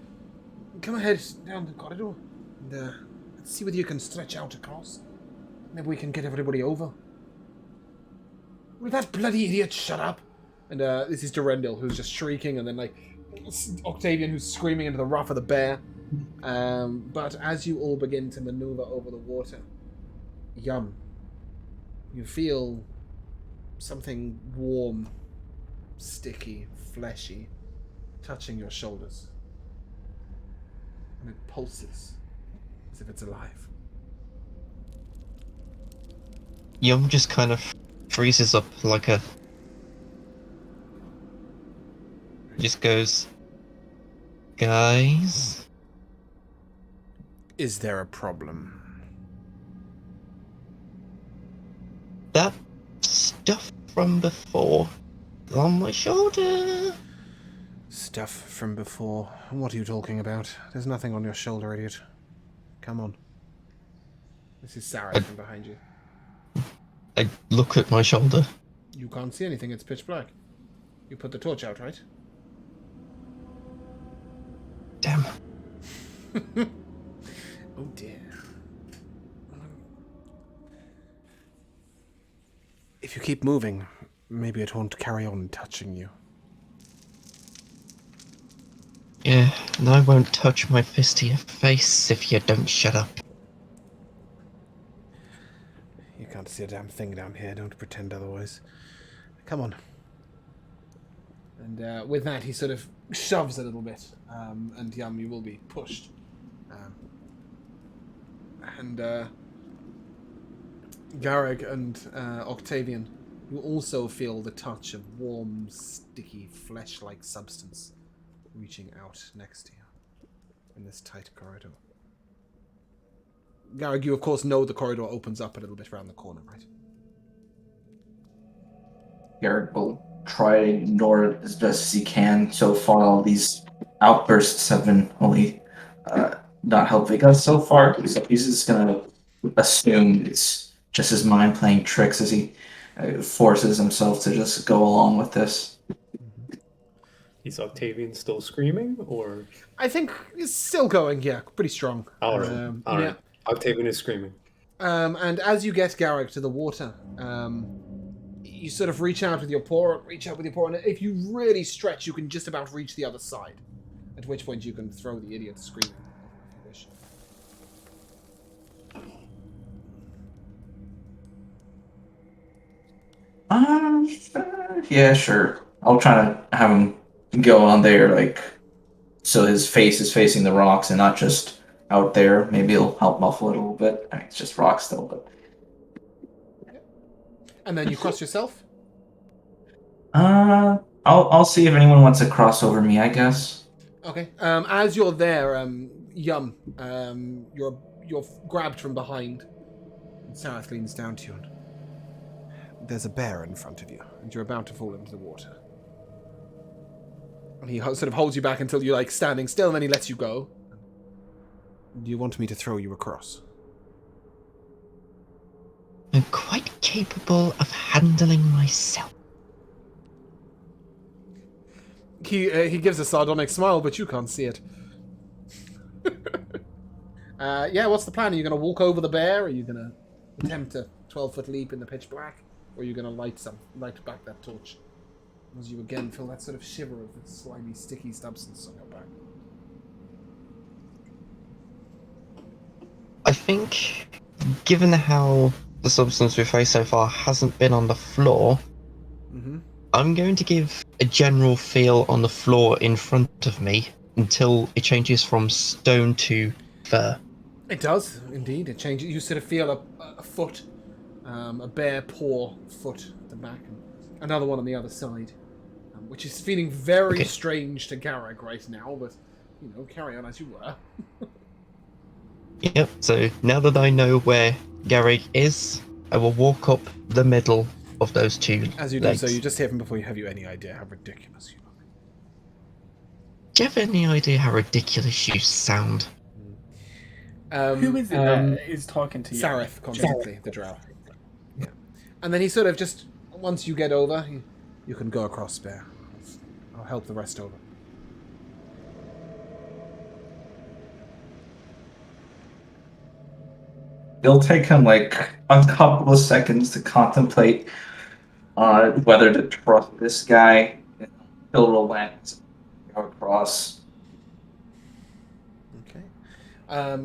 come ahead down the corridor, and let's see whether you can stretch out across. Maybe we can get everybody over. Will that bloody idiot shut up? And this is Durendil, who's just shrieking, and then like Octavian, who's screaming into the ruff of the bear. But as you all begin to maneuver over the water, Yum, you feel something warm, sticky, fleshy, touching your shoulders. And it pulses as if it's alive. Yum just kind of freezes up like a... Just goes... Guys? Is there a problem? That stuff from before on my shoulder. Stuff from before. What are you talking about? There's nothing on your shoulder, idiot. Come on. This is Sarah from behind you. I look at my shoulder. You can't see anything, it's pitch black. You put the torch out, right? Damn. Oh dear. If you keep moving, maybe it won't carry on touching you. Yeah, and I won't touch my fist to your face if you don't shut up. You can't see a damn thing down here. Don't pretend otherwise. Come on. And with that, he sort of shoves a little bit. And Yum, you will be pushed. Garrick and Octavian, you also feel the touch of warm, sticky, flesh-like substance reaching out next to you in this tight corridor. Garrick, you of course know the corridor opens up a little bit around the corner, right? Garrett will try to ignore it as best as he can. So far, all these outbursts have been only not helping us so far. So he's just gonna assume it's just his mind playing tricks as he forces himself to just go along with this. Is Octavian still screaming, or? I think it's still going, yeah, pretty strong. All right. Yeah. Octavian is screaming. And as you get Garrick to the water, you sort of reach out with your paw, and if you really stretch, you can just about reach the other side. At which point you can throw the idiot screaming, if you wish. Yeah, sure. I'll try to have him go on there, like, so his face is facing the rocks and not just out there. Maybe it'll help muffle it a little bit. I mean, it's just rocks still, but. And then you cross yourself? I'll see if anyone wants to cross over me, I guess. Okay. As you're there, Yum, you're grabbed from behind. And Sareth leans down to you and there's a bear in front of you, and you're about to fall into the water. And he sort of holds you back until you're like standing still, and then he lets you go. Do you want me to throw you across? I'm quite capable of handling myself. He gives a sardonic smile, but you can't see it. Yeah, what's the plan? Are you going to walk over the bear? Are you going to attempt a 12-foot leap in the pitch black? Or are you going to light back that torch? As you again feel that sort of shiver of the slimy, sticky substance on your back. I think, given how the substance we've faced so far hasn't been on the floor, I'm going to give a general feel on the floor in front of me until it changes from stone to fur. It does, indeed. It changes. You sort of feel a foot, a bare paw foot at the back, and another one on the other side, which is feeling very strange to Garrick right now, but, you know, carry on as you were. Yep, so now that I know where Garrick is, I will walk up the middle of those two As you legs. do so, you just hear from before you have any idea how ridiculous you are. Do you have any idea how ridiculous you sound? Who is it that is talking to you? Sareth, constantly, the drow. Yeah. And then he sort of just, once you get over, you can go across Bear. I'll help the rest over. It'll take him like a couple of seconds to contemplate whether to trust this guy. He'll relent, go across. Okay.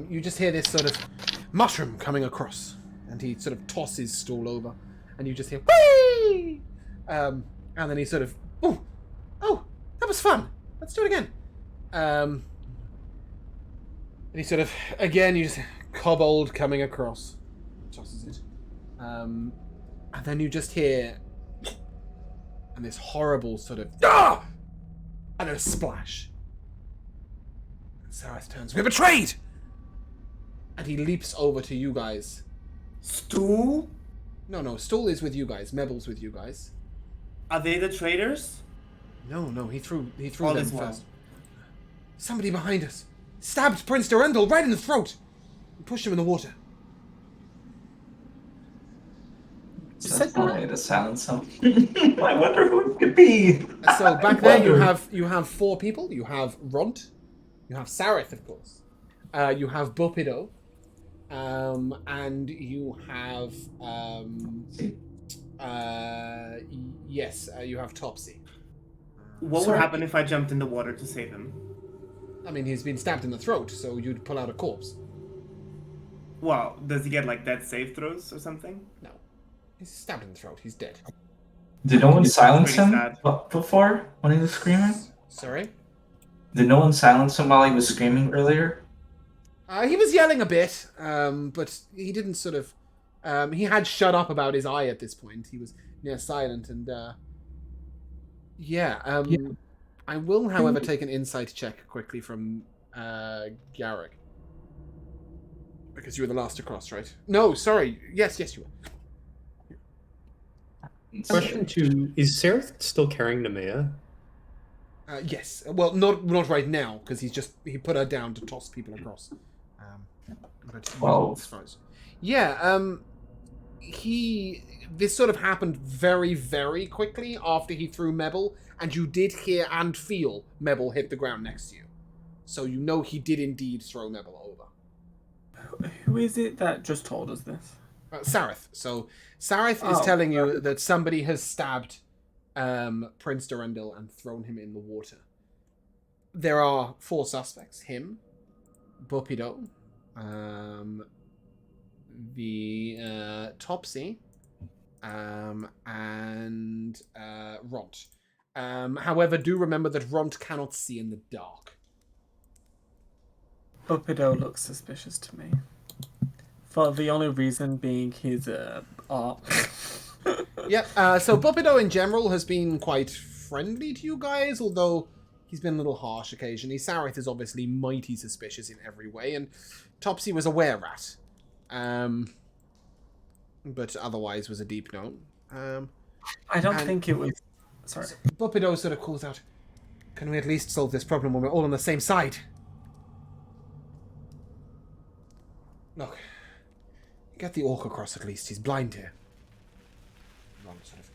You just hear this sort of mushroom coming across, and he sort of tosses stool over, and you just hear whee! And then he sort of, oh, that was fun. Let's do it again. And he sort of, again, you just kobold coming across, tosses it, and then you just hear, and this horrible sort of and a splash. And Sareth turns, "We're betrayed!" And he leaps over to you guys. Stool? No, Stool is with you guys. Mebel's with you guys. Are they the traitors? No, he threw All them is well. first. Somebody behind us stabbed Prince Durendal right in the throat and pushed him in the water. That's the way to sound something. I wonder who it could be. So back there you have 4 people. You have Ront, you have Sareth, of course. You have Bopido, and you have Yes, you have Topsy. What Sorry. would happen if I jumped in the water to save him? I mean, he's been stabbed in the throat, so you'd pull out a corpse. Well, does he get like death save throws or something? No. He's stabbed in the throat. He's dead. Did no one silence pretty him sad. before when he was screaming? Sorry? Did no one silence him while he was screaming earlier? He was yelling a bit, but he didn't sort of... he had shut up about his eye at this point. He was near silent, and... I will, however, take an insight check quickly from Garrick. Because you were the last to cross, right? No, sorry. Yes, you were. Question 2: Is Sereth still carrying Nemea? Yes. Well, not right now, because he put her down to toss people across. But as far as, this sort of happened very, very quickly after he threw Mebble, and you did hear and feel Mebble hit the ground next to you. So you know he did indeed throw Mebble over. Who is it that just told us this? Sareth. So Sareth is telling you that somebody has stabbed Prince Durendal and thrown him in the water. There are 4 suspects. Him, Bupido, the Topsy, and Ront. However, do remember that Ront cannot see in the dark. Bupido looks suspicious to me. For the only reason being his art. Yep, so Bupido in general has been quite friendly to you guys, although he's been a little harsh occasionally. Sareth is obviously mighty suspicious in every way, and Topsy was a were-rat. But otherwise was a deep no. I don't think it was... Sorry. Bupido sort of calls out, "Can we at least solve this problem when we're all on the same side?" Look, get the orc across at least. He's blind here. Ron sort of,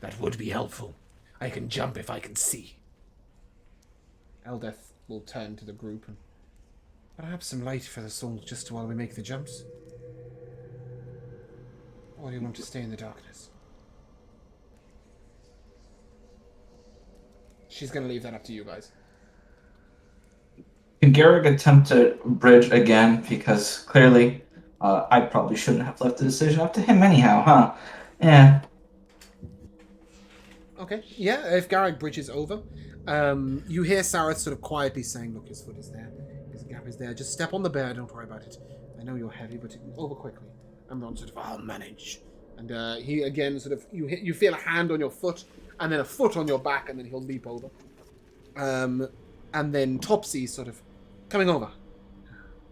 that would be helpful. I can jump if I can see. Eldeth will turn to the group and perhaps some light for us all just while we make the jumps. Or do you want to stay in the darkness? She's going to leave that up to you guys. Can Garrick attempt to bridge again? Because clearly, I probably shouldn't have left the decision up to him anyhow, huh? Yeah. Okay, yeah, if Garrick bridges over, you hear Sareth sort of quietly saying, "Look, his foot is there, his gap is there, just step on the bear, don't worry about it. I know you're heavy, but over quickly." And Ron sort of, "I'll manage." And he again sort of, you feel a hand on your foot, and then a foot on your back, and then he'll leap over. And then Topsy sort of coming over,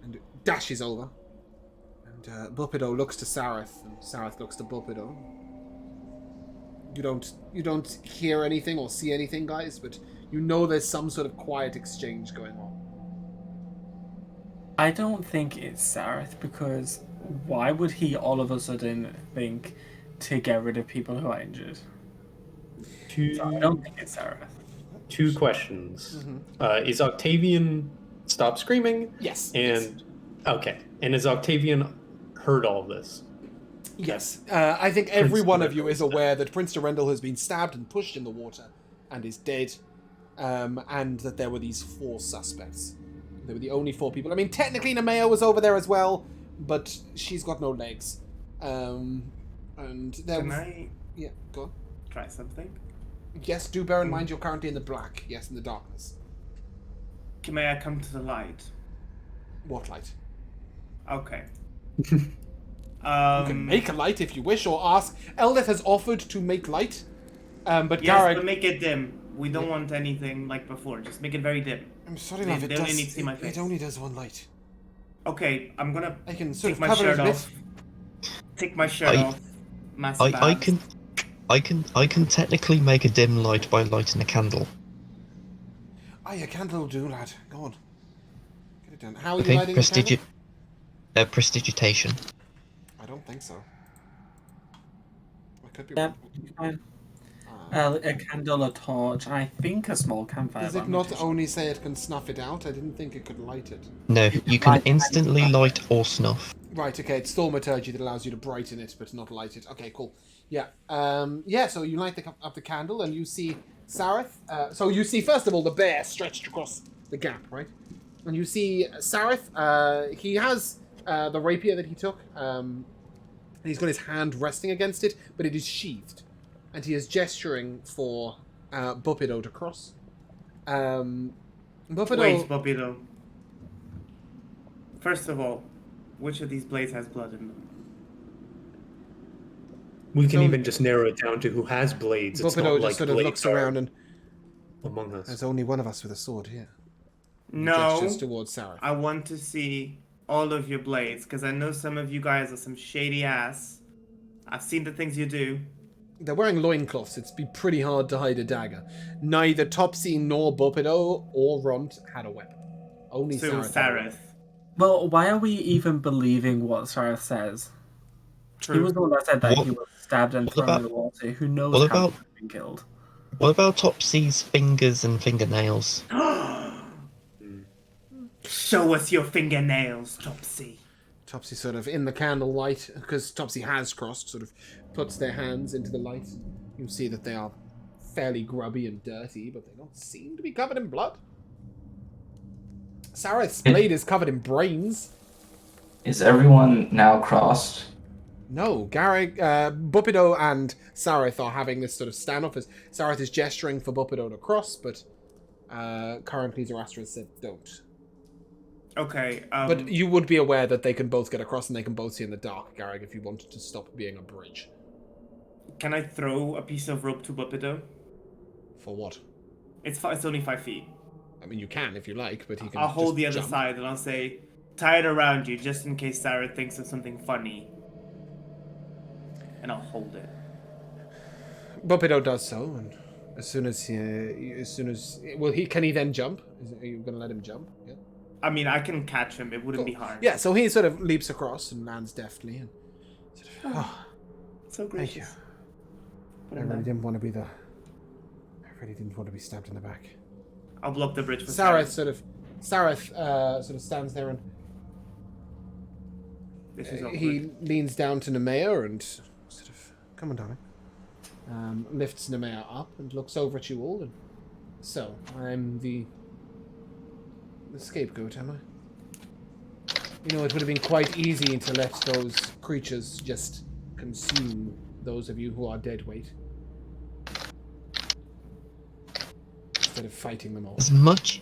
and dashes over. And Bupido looks to Sareth, and Sareth looks to Bupido. You don't hear anything or see anything, guys, but you know there's some sort of quiet exchange going on. I don't think it's Sareth, because why would he all of a sudden think to get rid of people who are injured? So I don't think it's Sareth. 2 questions. Is Octavian stopped screaming? Yes. And okay. And has Octavian heard all of this? Yes. I think every Prince one of you Durendal is aware that Prince Durendal has been stabbed and pushed in the water and is dead. And that there were these 4 suspects. They were the only 4 people. I mean, technically Nemea was over there as well, but she's got no legs. And there Can was... I Yeah, go on. try something? Yes, do bear in mind you're currently in the black. Yes, in the darkness. May I come to the light? What light? Okay. You can make a light if you wish, or ask. Eldeth has offered to make light, but Yes, Garrick... but make it dim. We don't want anything like before. Just make it very dim. I'm sorry, They- love, they only need to see my it face. only does one light. Okay, I'm gonna I can sort take of my cover it shirt a bit. off. Take my shirt off. Massive I abs. can technically make a dim light by lighting a candle. Ah, your candle will do, lad. Go on. Get it done. How are you Okay, lighting your candle? prestidigitation. I don't think so. I could be Yep, wrong. fine. A candle, a torch, I think a small campfire. Does but it I'm not too sure. only say it can snuff it out? I didn't think it could light it. No, you can light instantly light or snuff. Right, okay, it's thaumaturgy that allows you to brighten it, but not light it. Okay, cool. Yeah. So you light up the candle, and you see Sareth. So you see, first of all, the bear stretched across the gap, right? And you see Sareth. He has the rapier that he took. And he's got his hand resting against it, but it is sheathed. And he is gesturing for Bupido to cross. Bupido... Wait, Bupido. First of all, which of these blades has blood in them? We can even just narrow it down to who has blades. It's Bupido not just like sort of blades looks are around and... among us. There's only one of us with a sword here. No, Gestures towards Sareth. I want to see all of your blades, because I know some of you guys are some shady ass. I've seen the things you do. They're wearing loincloths. It'd be pretty hard to hide a dagger. Neither Topsy nor Bupido or Runt had a weapon. Only So Sareth. had a weapon. Sareth. Well, why are we even believing what Sarah says? True. He was the one that said that What- he was stabbed and what thrown about- in the water. Who knows what how about- he's been killed? What about Topsy's fingers and fingernails? Show us your fingernails, Topsy. Topsy sort of in the candlelight, because Topsy has crossed, sort of puts their hands into the light. You see that they are fairly grubby and dirty, but they don't seem to be covered in blood. Sareth's blade is covered in brains. Is everyone now crossed? No, Bupido and Sareth are having this sort of standoff as Sareth is gesturing for Bupido to cross, but currently Zoroaster has said don't. Okay, But you would be aware that they can both get across and they can both see in the dark, Garrick, if you wanted to stop being a bridge. can I throw a piece of rope to Bupido? For what? It's only 5 feet. I mean, you can if you like, but he can I'll hold just the other jump. side and I'll say, tie it around you just in case Sarah thinks of something funny. And I'll hold it. Bupido does so, and can he then jump? Are you going to let him jump? Yeah. I mean, I can catch him. It wouldn't Cool. be hard. Yeah, so he sort of leaps across and lands deftly, and sort of, So thank you. gracious. I really didn't want to be stabbed in the back. I'll block the bridge for Sareth sort of stands there and This is awkward. he leans down to Nemea and sort of, come on, darling. Lifts Nemea up and looks over at you all. And so, I'm the scapegoat, am I? You know, it would have been quite easy to let those creatures just consume those of you who are dead weight. Instead of fighting them all. As much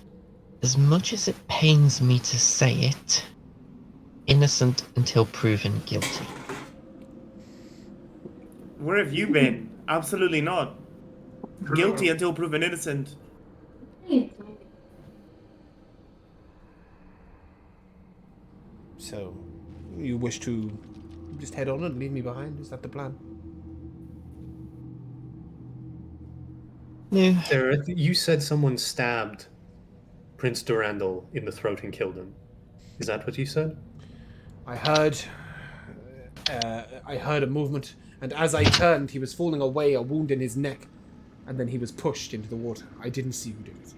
as it pains me to say it, innocent until proven guilty. Where have you been? Absolutely not. Guilty until proven innocent. So, you wish to just head on and leave me behind? Is that the plan? No, Sarah, you said someone stabbed Prince Durandal in the throat and killed him. Is that what you said? I heard a movement, and as I turned, he was falling away, a wound in his neck, and then he was pushed into the water. I didn't see who did it.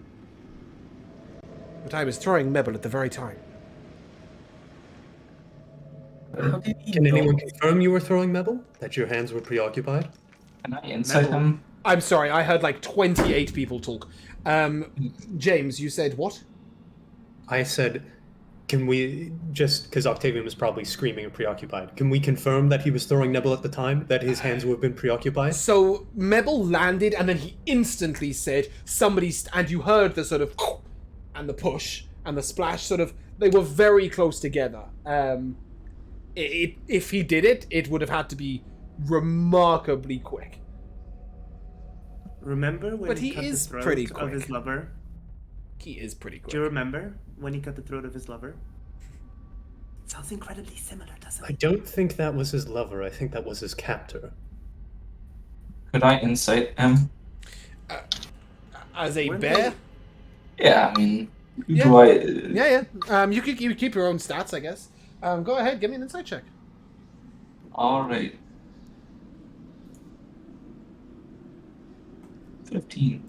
But I was throwing Mebble at the very time. How did he Can know? anyone confirm you were throwing Mebble? That your hands were preoccupied? Can I insight him? I'm sorry, I heard like 28 people talk. James, you said what? I said, can we, just because Octavian was probably screaming and preoccupied, can we confirm that he was throwing Nebel at the time, that his hands would have been preoccupied? So Mebble landed, and then he instantly said, and you heard the sort of, and the push, and the splash, sort of, they were very close together. If he did it, it would have had to be remarkably quick. Remember when But he he cut is the throat pretty of quick. his lover? He is pretty quick. Do you remember when he cut the throat of his lover? Sounds incredibly similar, doesn't I it? don't think that was his lover, I think that was his captor. Could I insight him? As a Weren't bear? Yeah, I mean, Yeah. do I? Yeah. You keep your own stats, I guess. Go ahead, give me an insight check. All right. 15.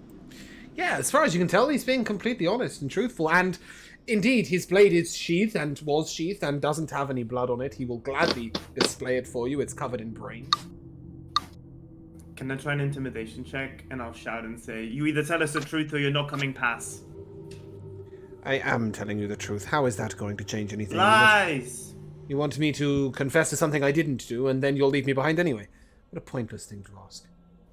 Yeah, as far as you can tell, he's being completely honest and truthful. And Indeed, his blade is sheathed and was sheathed and doesn't have any blood on it. He will gladly display it for you. It's covered in brains. Can I try an intimidation check? And I'll shout and say, you either tell us the truth or you're not coming past. I am telling you the truth. How is that going to change anything? Lies! You want me to confess to something I didn't do, and then you'll leave me behind anyway? What a pointless thing to ask.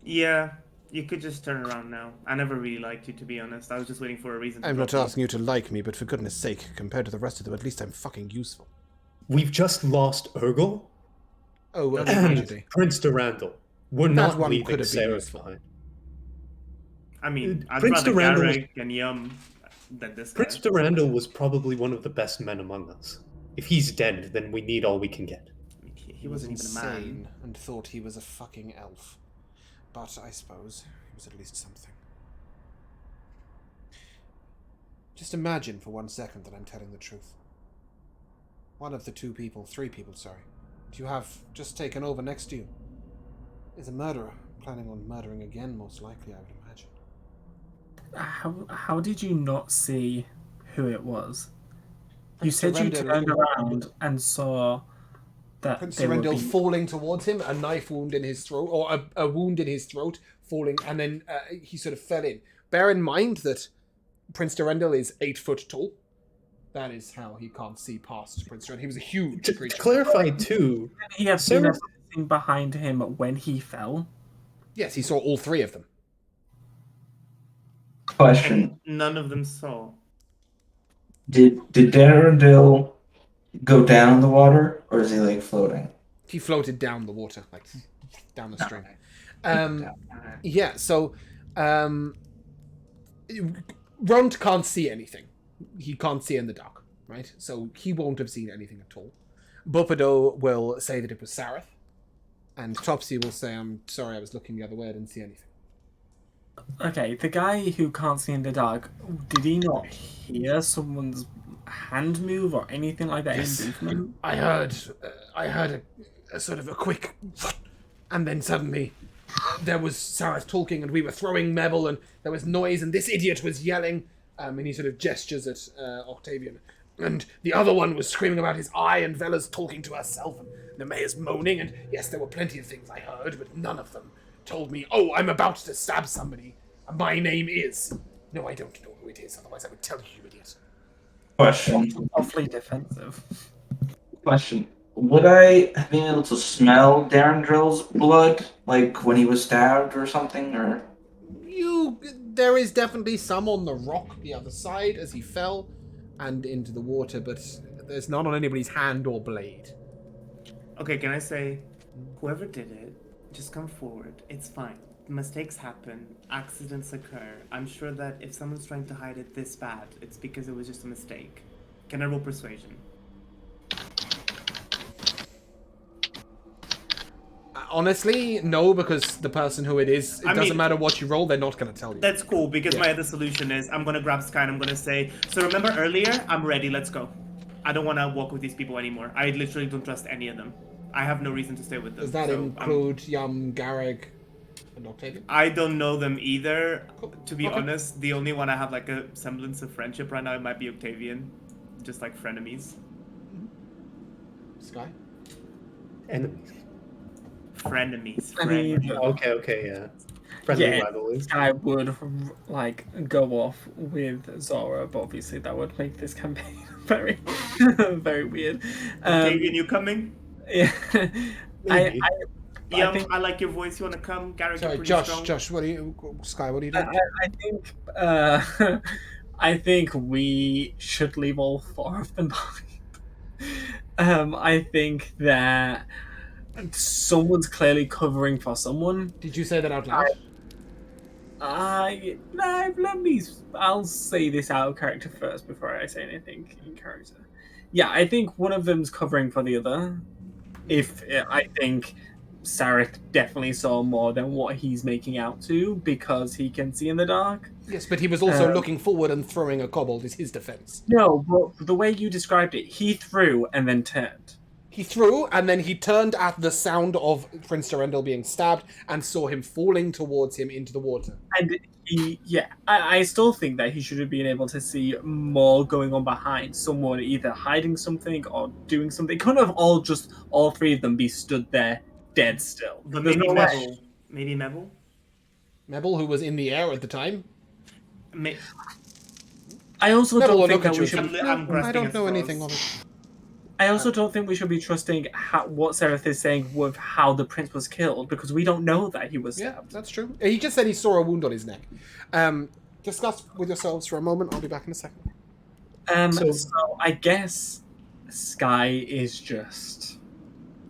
Yeah, you could just turn around now. I never really liked you, to be honest. I was just waiting for a reason to I'm not drop you. asking you to like me, but for goodness sake, compared to the rest of them, at least I'm fucking useful. We've just lost Urgel Oh, and tragedy. Prince Durandal. We're That not one could leaving have been Sarah useful. behind. I mean, I'd Prince rather Durandal was- Garrick and Yum than this guy. Prince Durandal was probably one of the best men among us. If he's dead, then we need all we can get. He wasn't even a man. insane and thought he was a fucking elf. But I suppose he was at least something. Just imagine for 1 second that I'm telling the truth. One of the three people, that you have just taken over next to you is a murderer, planning on murdering again, most likely, I would imagine. How did you not see who it was? You Prince said you Durandal- turned around and saw that Prince they were Durandal being... falling towards him, a knife wound in his throat, or a wound in his throat, falling, and then he sort of fell in. Bear in mind that Prince Durandal is 8 foot tall. That is how he can't see past Prince Durandal. He was a huge To creature. clarify, too, He had seen Sarah- everything behind him when he fell. Yes, he saw all 3 of them. Question: And none of them saw. Did Darendil go down in the water, or is he like floating? He floated down the water, like down the stream. Down. Yeah, so Runt can't see anything. He can't see in the dark, right? So he won't have seen anything at all. Bopado will say that it was Sareth, and Topsy will say, I'm sorry, I was looking the other way, I didn't see anything. Okay, the guy who can't see in the dark, did he not hear someone's hand move or anything like that Yes. in movement? I heard a sort of a quick, and then suddenly there was Sareth talking, and we were throwing Mebble, and there was noise, and this idiot was yelling, and he sort of gestures at Octavian, and the other one was screaming about his eye, and Vela's talking to herself, and the mayor's moaning, and yes, there were plenty of things I heard, but none of them told me, oh, I'm about to stab somebody. My name is... No, I don't know who it is, otherwise I would tell you, you idiot. Question. Awfully defensive. Would I have been able to smell Darendril's blood, like when he was stabbed or something, or? There is definitely some on the rock the other side as he fell and into the water, but there's none on anybody's hand or blade. Okay, can I say, whoever did it, just come forward. It's fine. Mistakes happen. Accidents occur. I'm sure that if someone's trying to hide it this bad, it's because it was just a mistake. Can I roll persuasion? Honestly, no, because the person who it is, it I doesn't mean- matter what you roll, they're not going to tell you. That's cool, because Yeah. my other solution is I'm gonna grab Sky and I'm gonna say, so remember earlier? I'm ready, let's go. I don't wanna walk with these people anymore. I literally don't trust any of them. I have no reason to stay with them. Does that so, include Yum, Garrick, and Octavian? I don't know them either. To be Okay. honest, the only one I have like a semblance of friendship right now might be Octavian. Just like frenemies. Sky? enemies. Frenemies. I mean, Okay, yeah. Friendly Yeah. rivalry. I would like go off with Zora, but obviously that would make this campaign very, very weird. Octavian, you coming? Yeah, Maybe. Yeah, I think- I like your voice. You wanna come? Garrick, you're Sorry, pretty strong. Josh, what are you... Sky, what are you doing? I think I think we should leave all 4 of them behind. I think that someone's clearly covering for someone. Did you say that out loud? I'll say this out of character first before I say anything in character. Yeah, I think one of them's covering for the other. I think Sareth definitely saw more than what he's making out to because he can see in the dark. Yes, but he was also looking forward and throwing a kobold is his defense. No, but the way you described it, he threw and then turned. He threw, and then he turned at the sound of Prince Durendal being stabbed and saw him falling towards him into the water. And I still think that he should have been able to see more going on behind. Someone either hiding something or doing something. Couldn't have all three of them be stood there dead still. But There's maybe no way. Mebble. Maybe Mebble? Mebble, who was in the air at the time. I also Mebble will don't think look at that you we should. I'm I grasping don't at know straws. anything of it. I also don't think we should be trusting what Seraph is saying with how the prince was killed, because we don't know that he was Yeah, stabbed. that's true. He just said he saw a wound on his neck. Discuss with yourselves for a moment. I'll be back in a second. So I guess Sky is just...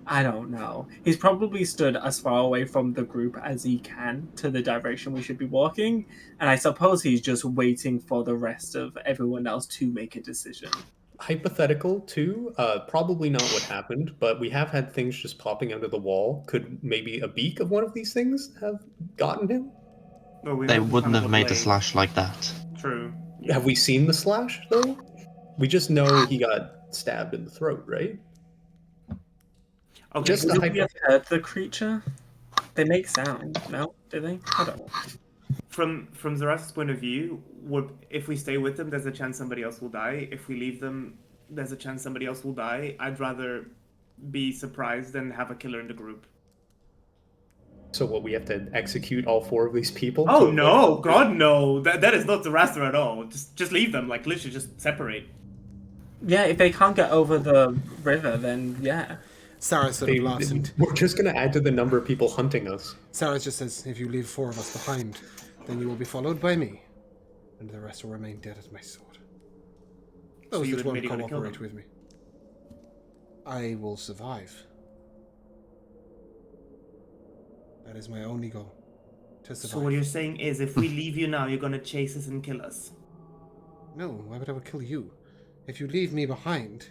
I don't know. He's probably stood as far away from the group as he can to the direction we should be walking, and I suppose he's just waiting for the rest of everyone else to make a decision. Hypothetical too, probably not what happened, but we have had things just popping out of the wall. Could maybe a beak of one of these things have gotten him? Well, we They heard the wouldn't sound of have a made a blade. slash like that. True. Have we seen the slash though? We just know he got stabbed in the throat, right? Okay. Just Would a we hypo- have heard the creature? They make sound, no? Do they? I don't know. From Zaras's point of view, if we stay with them, there's a chance somebody else will die. If we leave them, there's a chance somebody else will die. I'd rather be surprised than have a killer in the group. So what, we have to execute all four of these people? Oh to no, avoid- God no! That is not Zarastra at all. Just leave them. Like literally, just separate. Yeah, if they can't get over the river, then yeah. Sarah sort of laughs, and We're just going to add to the number of people hunting us. Sarah just says, "If you leave 4 of us behind, then you will be followed by me, and the rest will remain dead at my sword. So Those you that admit won't you're gonna kill cooperate them? with me. I will survive. That is my only goal. To survive. So what you're saying is, if we leave you now, you're gonna chase us and kill us. No, why would I kill you? If you leave me behind,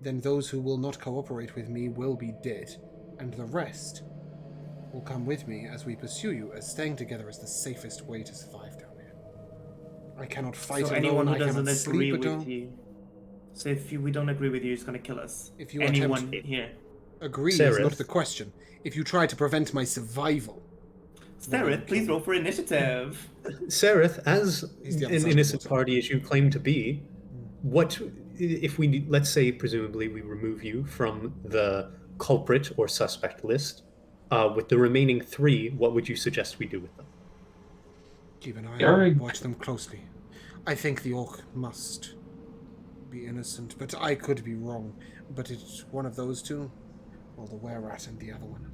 then those who will not cooperate with me will be dead, and the rest will come with me as we pursue you, as staying together is the safest way to survive down here. I cannot fight So alone, anyone who I doesn't cannot agree sleep with alone. you. So if we don't agree with you, you're just gonna kill us. If you anyone attempt- here. Agree is Seraph. not the question. If you try to prevent my survival... Stareth, please roll for initiative. Sereth, as He's the other an side of innocent the water. party as you claim to be, what if we, let's say, presumably we remove you from the culprit or suspect list, with the remaining 3, what would you suggest we do with them? Keep an eye on Gary. them, watch them closely. I think the orc must be innocent, but I could be wrong. But it's one of those two, or the were-rat and the other one.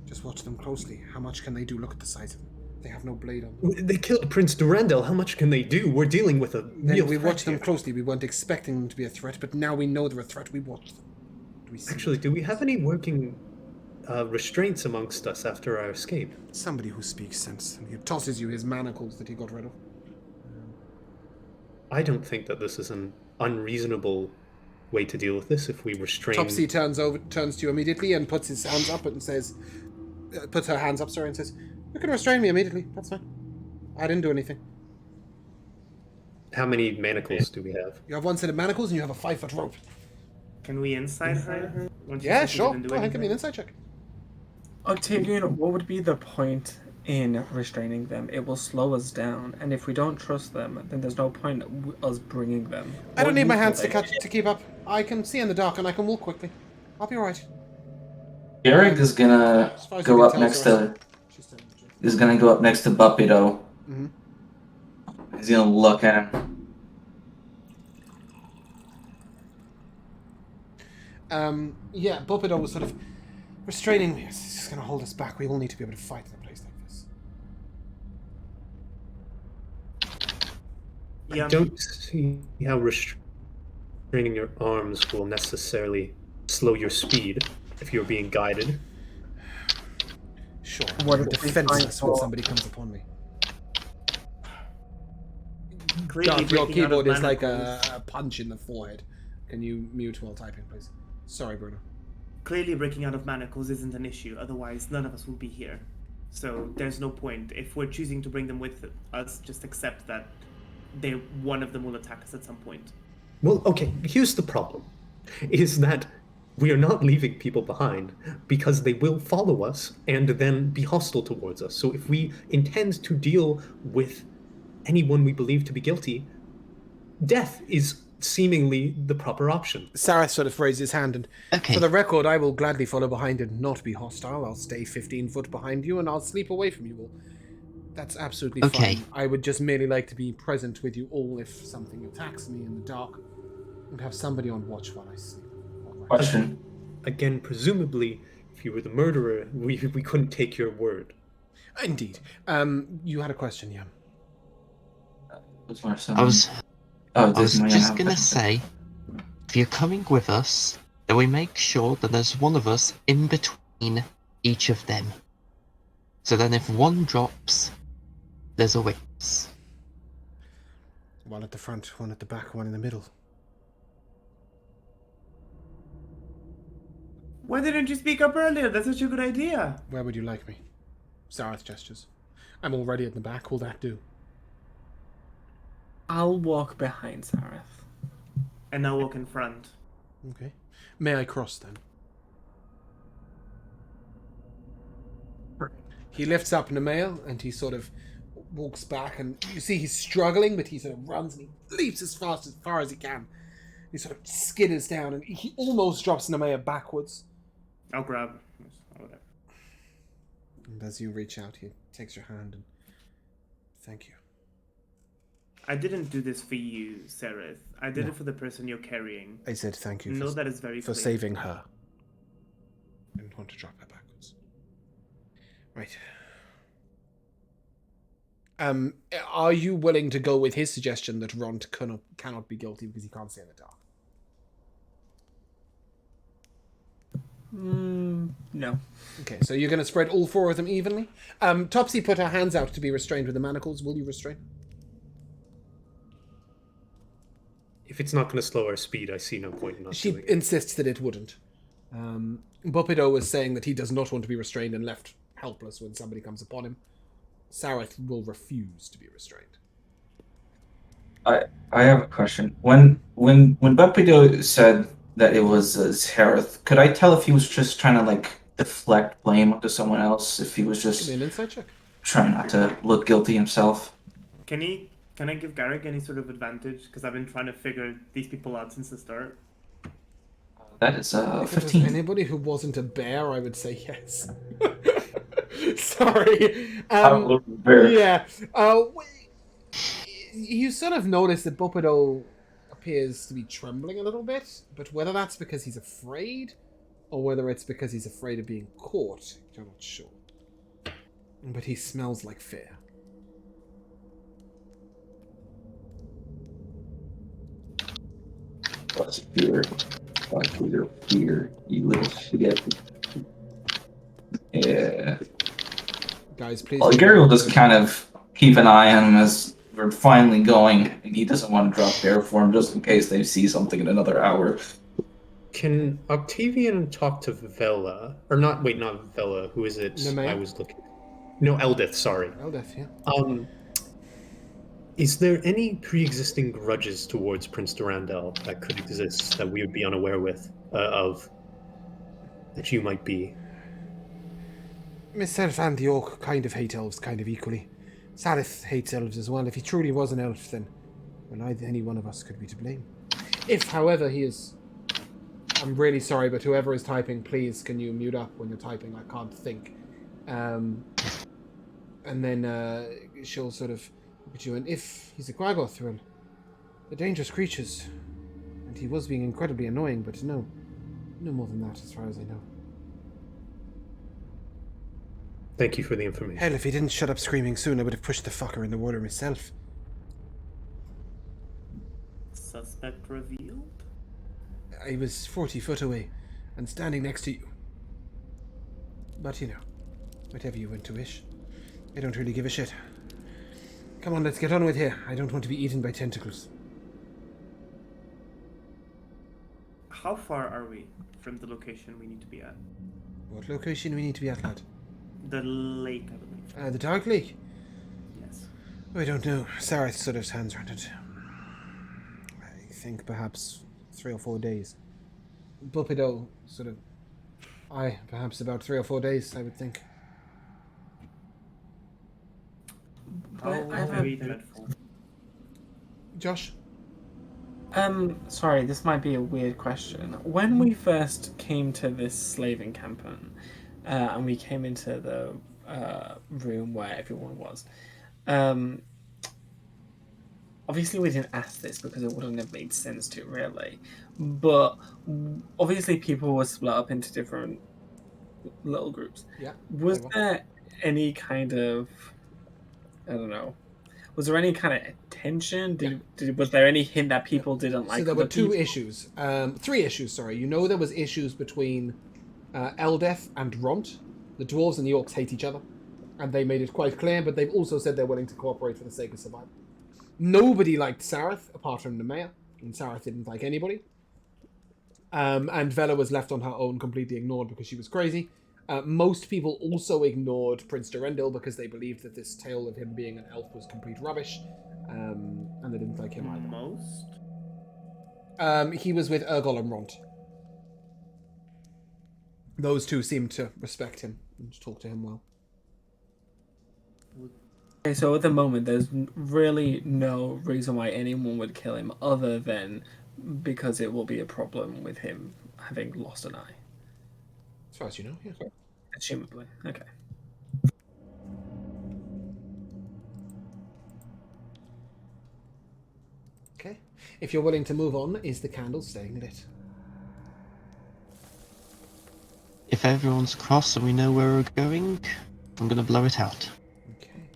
Just watch them closely. How much can they do? Look at the size of them. They have no blade on them. They killed Prince Durandal. How much can they do? We're dealing with a Then real we threat watch them here. closely. We weren't expecting them to be a threat, but now we know they're a threat. We watch them. Do we see Actually, do we have any working restraints amongst us after our escape? somebody who speaks sense? And he tosses you his manacles that he got rid of. I don't think that this is an unreasonable way to deal with this if we restrain... Topsy turns to you immediately and puts his hands up and says, puts her hands up, sorry, and says, "You can restrain me immediately. That's fine. I didn't do anything. How many manacles do we have? You have 1 set of manacles and you have a 5-foot rope." Can we inside her? Once you Yeah, said you sure. didn't do Go ahead, give me an anything? insight check. Octavian, what would be the point in restraining them? It will slow us down, and if we don't trust them, then there's no point us bringing them. I don't What need my use hands will to they- catch to keep up. I can see in the dark and I can walk quickly. I'll be alright. Garrick is gonna As far as go you up can tell, next Sarah. to She's telling the truth. is gonna go up next to Buppido. Mhm. He's gonna look at him. Yeah, Bupido was sort of restraining me. He's just going to hold us back. We all need to be able to fight in a place like this. Yeah. I don't see how restraining your arms will necessarily slow your speed if you're being guided. Sure. What I'm if we defenseless find when for- somebody comes upon me. Clearly Dark, your breaking out of keyboard is like manacles. a punch in the forehead. Can you mute while typing, please? Sorry, Bruno. Clearly breaking out of manacles isn't an issue, otherwise none of us will be here. So there's no point. If we're choosing to bring them with us, just accept that one of them will attack us at some point. Well, okay, here's the problem. Is that We are not leaving people behind because they will follow us and then be hostile towards us. So if we intend to deal with anyone we believe to be guilty, death is seemingly the proper option. Sareth sort of raised his hand, and Okay. for the record, I will gladly follow behind and not be hostile. I'll stay 15 foot behind you, and I'll sleep away from you all. That's absolutely Okay. fine. I would just merely like to be present with you all if something attacks me in the dark, and have somebody on watch while I sleep. All right. Question. Again, presumably, if you were the murderer, we couldn't take your word. Indeed. You had a question, yeah. I was Disney, just gonna say, if you're coming with us, then we make sure that there's one of us in between each of them. So then if one drops, there's a witness. One at the front, one at the back, one in the middle. Why didn't you speak up earlier? That's such a good idea. Where would you like me? Sareth gestures. I'm already at the back. Will that do? I'll walk behind Sareth. And I'll walk in front. Okay. May I cross then? He lifts up Namail and he sort of walks back, and you see he's struggling, but he sort of runs and he leaps as far as he can. He sort of skitters down and he almost drops Namail backwards. I'll grab. Whatever. And as you reach out, he takes your hand and thank you. I didn't do this for you, Sereth. I did No. it for the person you're carrying. I said thank you No, that is very for clear. saving her. I didn't want to drop her backwards. Right. Are you willing to go with his suggestion that Ron cannot be guilty because he can't see in the dark? No. Okay, so you're going to spread all four of them evenly? Topsy put her hands out to be restrained with the manacles. Will you restrain? If it's not going to slow our speed, I see no point in not She doing it. insists that it wouldn't. Bupido was saying that he does not want to be restrained and left helpless when somebody comes upon him. Sareth will refuse to be restrained. I have a question. When Bumpido said that it was Harith, could I tell if he was just trying to like deflect blame onto someone else? If he was Give just me an insight check. trying not to look guilty himself? Can I give Garrick any sort of advantage? Because I've been trying to figure these people out since the start. That is If it was 15. anybody who wasn't a bear, I would say yes. Sorry. Very. Yeah. You sort of notice that Bupido appears to be trembling a little bit, but whether that's because he's afraid or whether it's because he's afraid of being caught, you're not sure. But he smells like fear. What's fear? Fuck your fear, you little shit. Yeah. Guys, please. Well, Gary will just kind of keep an eye on him as we're finally going, and he doesn't want to drop bear form just in case they see something in another hour. Can Octavian talk to Vela? Or not, wait, not Vela. Who is it Nemea? I was looking? No, Eldith, sorry. Eldeth, yeah. Is there any pre-existing grudges towards Prince Durandal that could exist that we would be unaware of, that you might be? Myself and the Orc kind of hate elves, kind of equally. Sareth hates elves as well. If he truly was an elf, then well, either any one of us could be to blame. If, however, he is... I'm really sorry, but whoever is typing, please, can you mute up when you're typing? I can't think. And then she'll sort of look at you, and if he's a Quaggoth, well, they're dangerous creatures. And he was being incredibly annoying, but no more than that, as far as I know. Thank you for the information. Hell, if he didn't shut up screaming soon, I would have pushed the fucker in the water myself. Suspect revealed? I was 40 foot away and standing next to you. But you know, whatever you want to wish. I don't really give a shit. Come on, let's get on with here. I don't want to be eaten by tentacles. How far are we from the location we need to be at? What location we need to be at, lad? The lake, I believe. The Dark Lake? Yes. I don't know. Sareth sort of hands around it. I think perhaps 3 or 4 days. Bupido sort of... perhaps about 3 or 4 days, I would think. How very dreadful. Josh? Sorry, this might be a weird question. When we first came to this slave encampment, and we came into the room where everyone was, obviously we didn't ask this because it wouldn't have made sense to, really. But obviously people were split up into different little groups. Yeah. Was there any kind of, I don't know, was there any kind of tension? Was there any hint that people didn't like? So there were other two people? issues. 3 issues, sorry. You know there was issues between Eldeth and Ront. The dwarves and the orcs hate each other. And they made it quite clear, but they've also said they're willing to cooperate for the sake of survival. Nobody liked Sareth, apart from the mayor. And Sareth didn't like anybody. And Vela was left on her own, completely ignored because she was crazy. Most people also ignored Prince Durendil because they believed that this tale of him being an elf was complete rubbish. And they didn't like him either. Most? He was with Urgol and Ront. Those two seemed to respect him and talk to him well. Okay, so at the moment, there's really no reason why anyone would kill him other than because it will be a problem with him having lost an eye. As far as you know, yeah. Assumably. Okay. Okay. If you're willing to move on, is the candle staying lit? If everyone's across and we know where we're going, I'm going to blow it out. Okay.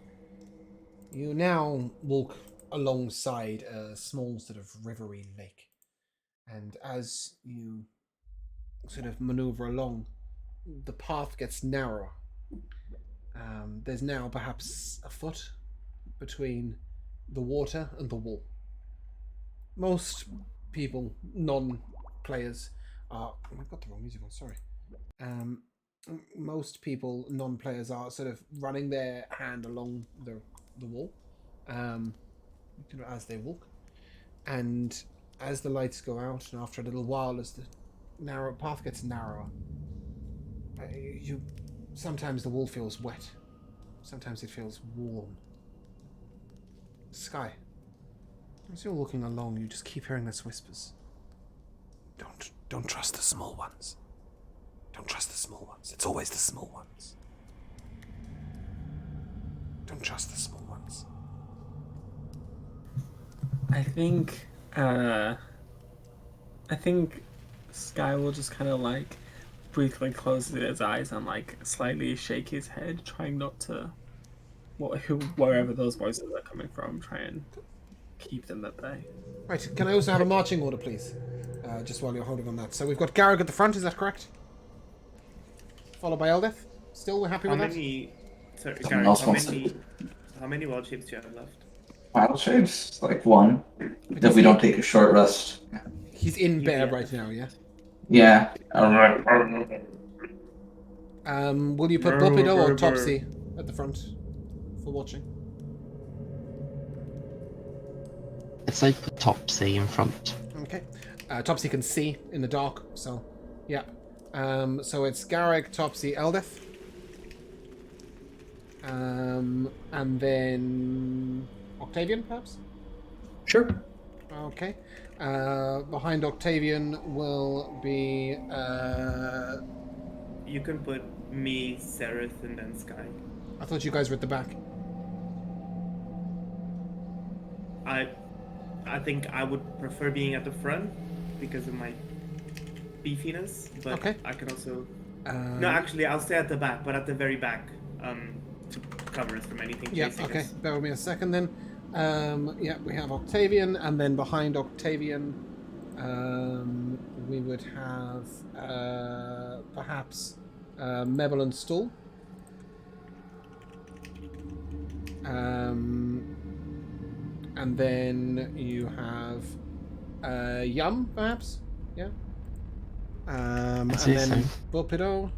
You now walk alongside a small sort of rivery lake. And as you sort of maneuver along, the path gets narrower. There's now perhaps a foot between the water and the wall. Most people, non-players, are... Oh, I've got the wrong music on, sorry. Most people, non-players, are sort of running their hand along the wall as they walk. And as the lights go out, and after a little while, as the narrow path gets narrower, sometimes the wall feels wet. Sometimes it feels warm. Sky. As you're walking along, you just keep hearing these whispers. Don't trust the small ones. Don't trust the small ones. It's always the small ones. Don't trust the small ones. I think Sky will just kind of like briefly close his eyes and like slightly shake his head, trying not to wherever those voices are coming from, try and keep them at bay. Right, can I also have a marching order, please? Just while you're holding on that. So we've got Garrick at the front, is that correct? Followed by Eldeth. Still, we're happy with that? Sorry, Someone Garrett, else how wants many, how many wild shapes do you have left? Wild shapes? Like 1. If we don't take a short rest. He's in He's bear in. right now, yeah? Yeah. Will you put Bupido or Topsy at the front for watching? Let's say put Topsy in front. Okay. Topsy can see in the dark, so yeah. So it's Garrick, Topsy, Eldeth. And then Octavian, perhaps? Sure. Okay. Behind Octavian will be... You can put me, Sereth, and then Sky. I thought you guys were at the back. I think I would prefer being at the front because of my beefiness, but Okay. I can also... No, actually, I'll stay at the back, but at the very back, to cover us from anything Yeah, chasing okay. us. Bear with me a second then. Yeah, we have Octavian, and then behind Octavian, we would have perhaps Mebel and Stool. And then you have Yum, perhaps? Yeah. And then Bupido.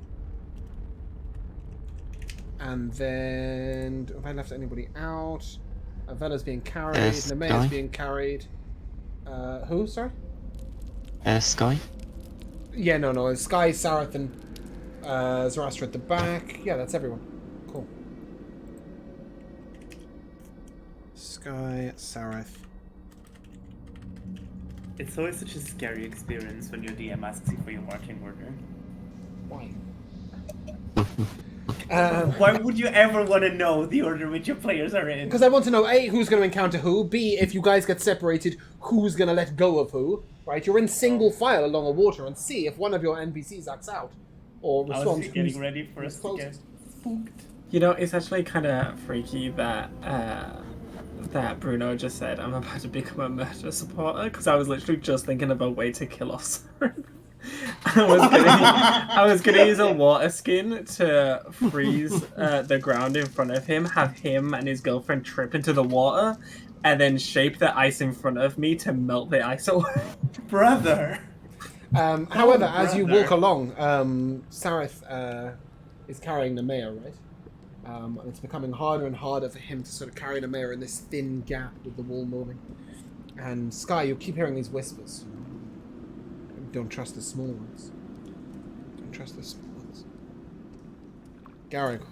And then have I left anybody out? Vela's being carried. Yes, Nemea's Sky. being carried. Who? Sorry. Sky. Yeah, no. Sky, Sarath, and Zoroaster at the back. Yeah, that's everyone. Cool. Sky, Sarath. It's always such a scary experience when your DM asks you for your marching order. Why? Why would you ever want to know the order which your players are in? Because I want to know A, who's going to encounter who. B, if you guys get separated, who's going to let go of who. Right? You're in single file along a water. And C, if one of your NPCs acts out or I responds. was getting ready for us to closest. get spooked. You know, it's actually kind of freaky that that Bruno just said, I'm about to become a murder supporter, because I was literally just thinking of a way to kill off Saren. I was gonna use a water skin to freeze the ground in front of him, have him and his girlfriend trip into the water, and then shape the ice in front of me to melt the ice away. Brother! However, as you brother. walk along, Sarath is carrying the mayor, right? And it's becoming harder and harder for him to sort of carry the mayor in this thin gap with the wall moving. And Sky, you keep hearing these whispers. Don't trust the small ones. Don't trust the small ones. Garrick,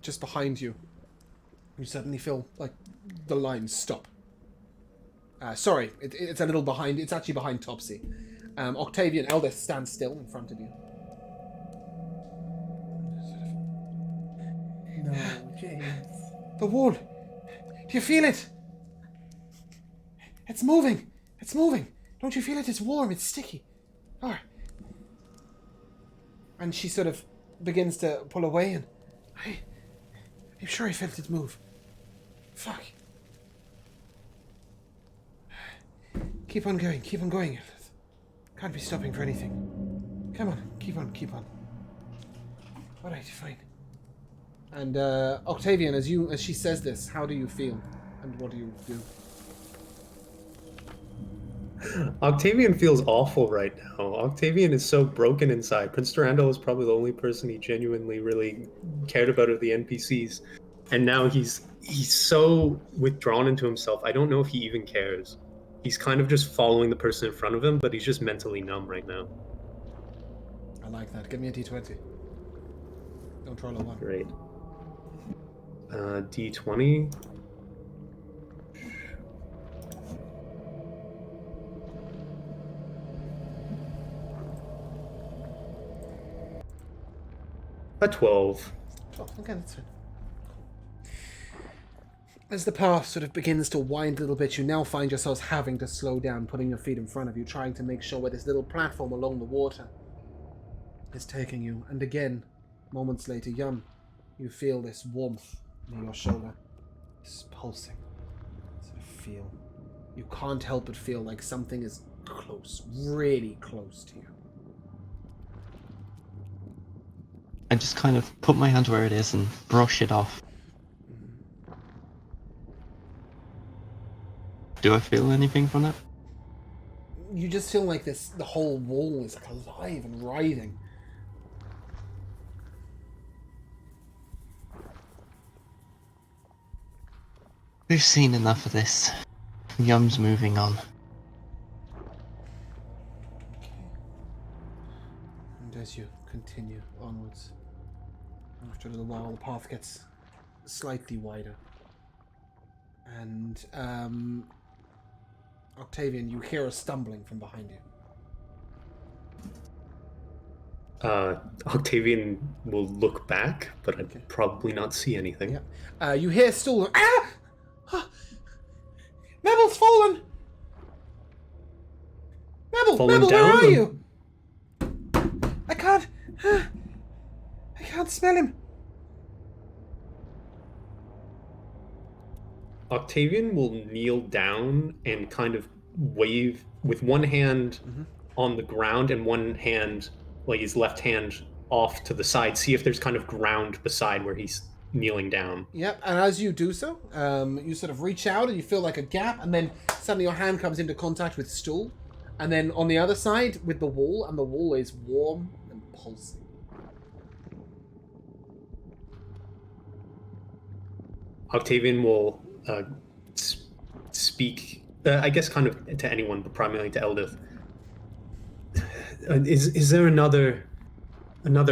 just behind you, you suddenly feel like the lines stop. Sorry, it's a little behind. It's actually behind Topsy. Octavian Eldest stands still in front of you. No, James. The wall. Do you feel it? It's moving. It's moving. Don't you feel it? It's warm. It's sticky. All right. And she sort of begins to pull away, and I'm sure I felt it move. Fuck. Keep on going. Keep on going. Can't be stopping for anything. Come on. Keep on. Keep on. All right. Fine. And Octavian, as she says this, how do you feel, and what do you do? Octavian feels awful right now. Octavian is so broken inside. Prince Durandal is probably the only person he genuinely really cared about of the NPCs, and now he's so withdrawn into himself. I don't know if he even cares. He's kind of just following the person in front of him, but he's just mentally numb right now. I like that. Give me a d20. Don't roll a 1. Great. D20. A 12. Oh, okay, that's fine. As the path sort of begins to wind a little bit, you now find yourselves having to slow down, putting your feet in front of you, trying to make sure where this little platform along the water is taking you. And again, moments later, Yum, you feel this warmth near your shoulder. This pulsing sort of feel. You can't help but feel like something is close, really close to you. I just kind of put my hand where it is and brush it off. Do I feel anything from it? You just feel like the whole wall is like alive and writhing. We've seen enough of this. Yum's moving on. Okay. And as you continue onwards, after a little while, the path gets slightly wider. And, Octavian, you hear a stumbling from behind you. Octavian will look back, but I'd probably not see anything. Yeah. You hear still... Ah! Mebel's fallen! Mebel, Fallen where down? are you? I can't smell him. Octavian will kneel down and kind of wave with one hand on the ground and one hand, like his left hand, off to the side. See if there's kind of ground beside where he's kneeling down. Yep, and as you do so, you sort of reach out and you feel like a gap, and then suddenly your hand comes into contact with stool, and then on the other side with the wall, and the wall is warm and pulsing. Octavian will speak, I guess, kind of to anyone, but primarily to Eldith. Is there another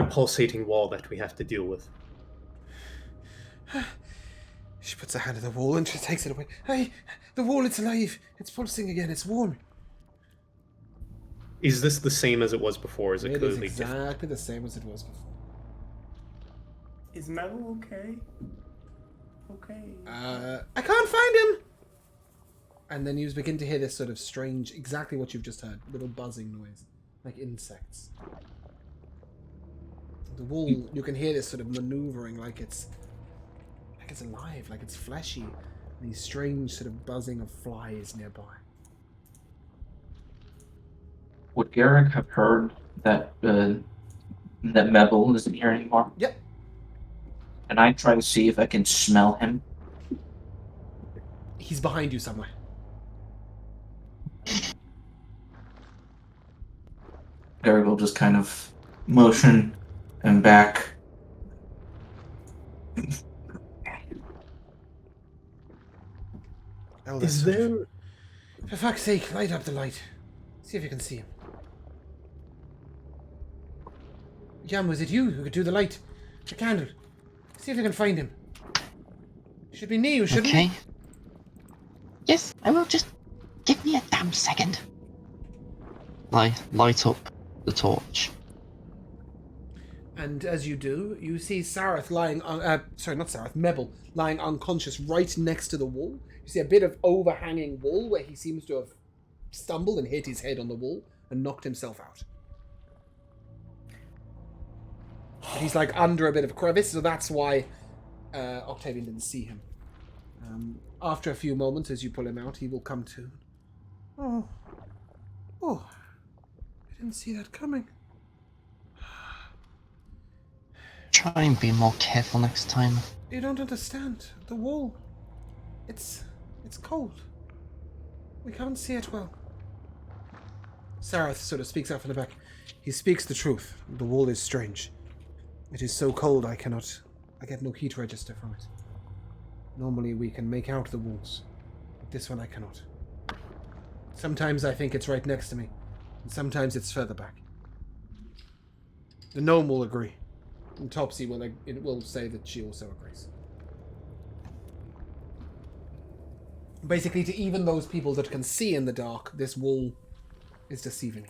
pulsating wall that we have to deal with? She puts her hand on the wall and she takes it away. Hey, the wall, it's alive. It's pulsing again. It's warm. Is this the same as it was before? Is it It is clearly exactly different? the same as it was before. Is Metal okay? Okay. I can't find him. And then you begin to hear this sort of strange, exactly what you've just heard, little buzzing noise, like insects. The wall, you can hear this sort of maneuvering, like it's alive, like it's fleshy. These strange sort of buzzing of flies nearby. Would Garrick have heard that that Mebel isn't here anymore? Yep. Can I try to see if I can smell him? He's behind you somewhere. Garrick will just kind of motion him back. Elder, Is there? for fuck's sake, light up the light. See if you can see him. Yam, was it you who could do the light? The candle. See if you can find him. Should be near you, shouldn't Okay. it? Yes, I will. Just give me a damn second. I light up the torch. And as you do, you see Sareth lying on... sorry, not Sareth, Mebel, lying unconscious right next to the wall. You see a bit of overhanging wall where he seems to have stumbled and hit his head on the wall and knocked himself out. But he's like under a bit of crevice, so that's why Octavian didn't see him. After a few moments, as you pull him out, he will come to. Oh, I didn't see that coming. Try and be more careful next time. You don't understand. The wall. It's cold. We can't see it well. Sareth sort of speaks out from the back. He speaks the truth. The wall is strange. It is so cold I get no heat register from it. Normally we can make out the walls, but this one I cannot. Sometimes I think it's right next to me, and sometimes it's further back. The gnome will agree, and Topsy will say that she also agrees. Basically, to even those people that can see in the dark, this wall is deceiving.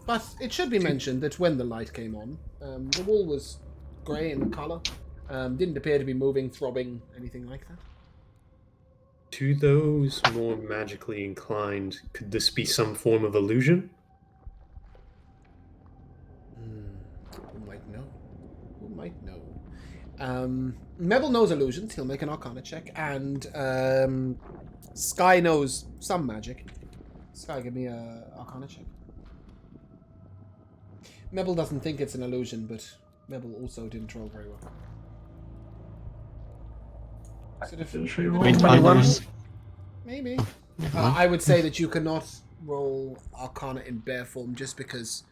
But it should be mentioned that when the light came on, the wall was grey in colour. Didn't appear to be moving, throbbing, anything like that. To those more magically inclined, could this be some form of illusion? Who might know? Who might know? Mebel knows illusions. He'll make an Arcana check. And Sky knows some magic. Sky, give me a Arcana check. Mebel doesn't think it's an illusion, but Mebel also didn't roll very well. Maybe. I would say that you cannot roll Arcana in bear form just because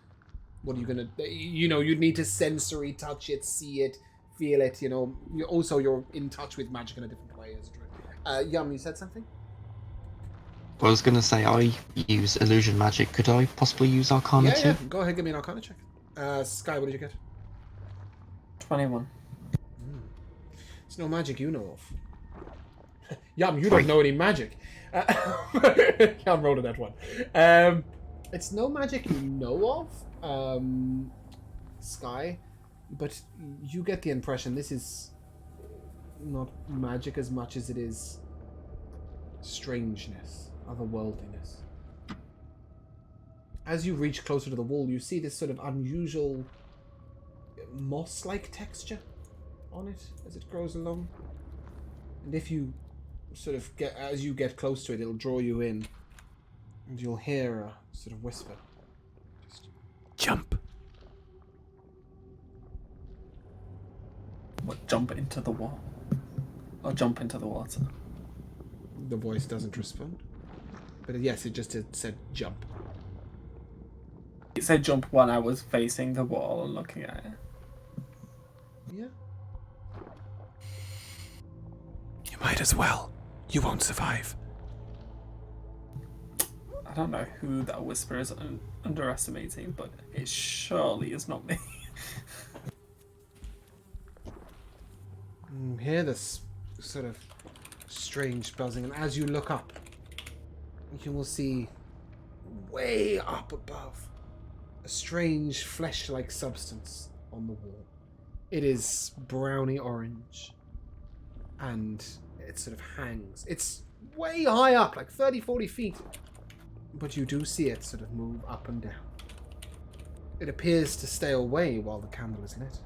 what are you going to... you'd need to sensory touch it, see it, feel it, you're in touch with magic in a different way as a druid. Yum, you said something? I was going to say, I use illusion magic. Could I possibly use Arcana too? Yeah. Go ahead, give me an Arcana check. Sky, what did you get? 21. It's no magic you know of. Yum, you don't know any magic. Yum rolled that one. It's no magic you know of, Sky, but you get the impression this is not magic as much as it is strangeness, otherworldliness. As you reach closer to the wall, you see this sort of unusual moss-like texture on it as it grows along. And if you sort of as you get close to it, it'll draw you in, and you'll hear a sort of whisper. Just jump. What, jump into the wall? Or jump into the water? The voice doesn't respond. But yes, it just said jump. It said jump when I was facing the wall and looking at it. Yeah. You might as well. You won't survive. I don't know who that whisper is underestimating, but it surely is not me. You hear this sort of strange buzzing, and as you look up, you will see way up above a strange flesh-like substance on the wall. It is browny orange, and it sort of hangs. It's way high up, like 30-40 feet, but you do see it sort of move up and down. It appears to stay away while the candle is lit.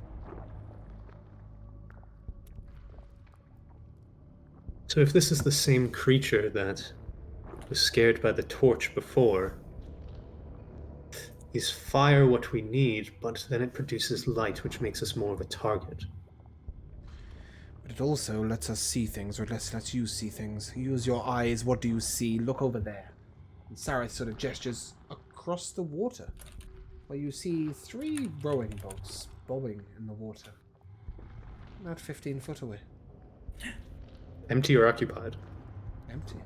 So if this is the same creature that was scared by the torch before, is fire what we need, but then it produces light, which makes us more of a target? But it also lets us see things, or lets you see things. Use your eyes. What do you see? Look over there. And Sarah sort of gestures across the water, where you see 3 rowing boats bobbing in the water, about 15 foot away. Empty or occupied? Empty.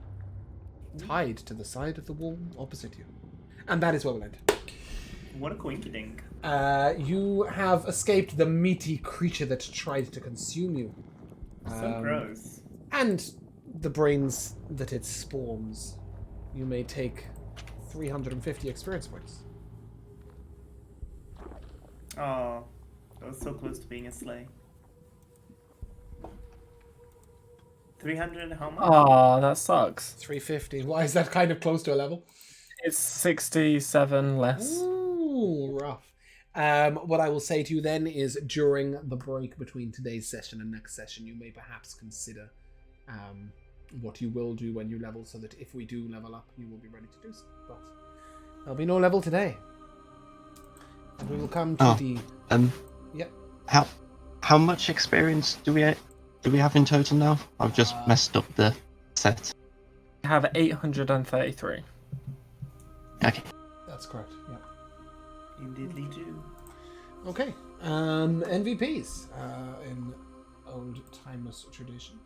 Tied to the side of the wall opposite you. And that is where we'll end. What a coincidence. You have escaped the meaty creature that tried to consume you. So gross. And the brains that it spawns. You may take 350 experience points. Oh, that was so close to being a sleigh. 300 how much? Oh, that sucks. 350. Why is that kind of close to a level? It's 67 less. Ooh, rough. What I will say to you then is during the break between today's session and next session, you may perhaps consider what you will do when you level, so that if we do level up, you will be ready to do so. But there'll be no level today. And we will come to the... Yep. How much experience do we have in total now? I've just messed up the set. I have 833. Okay. That's correct, yeah. Indeedly do. Okay. MVPs in old timeless tradition.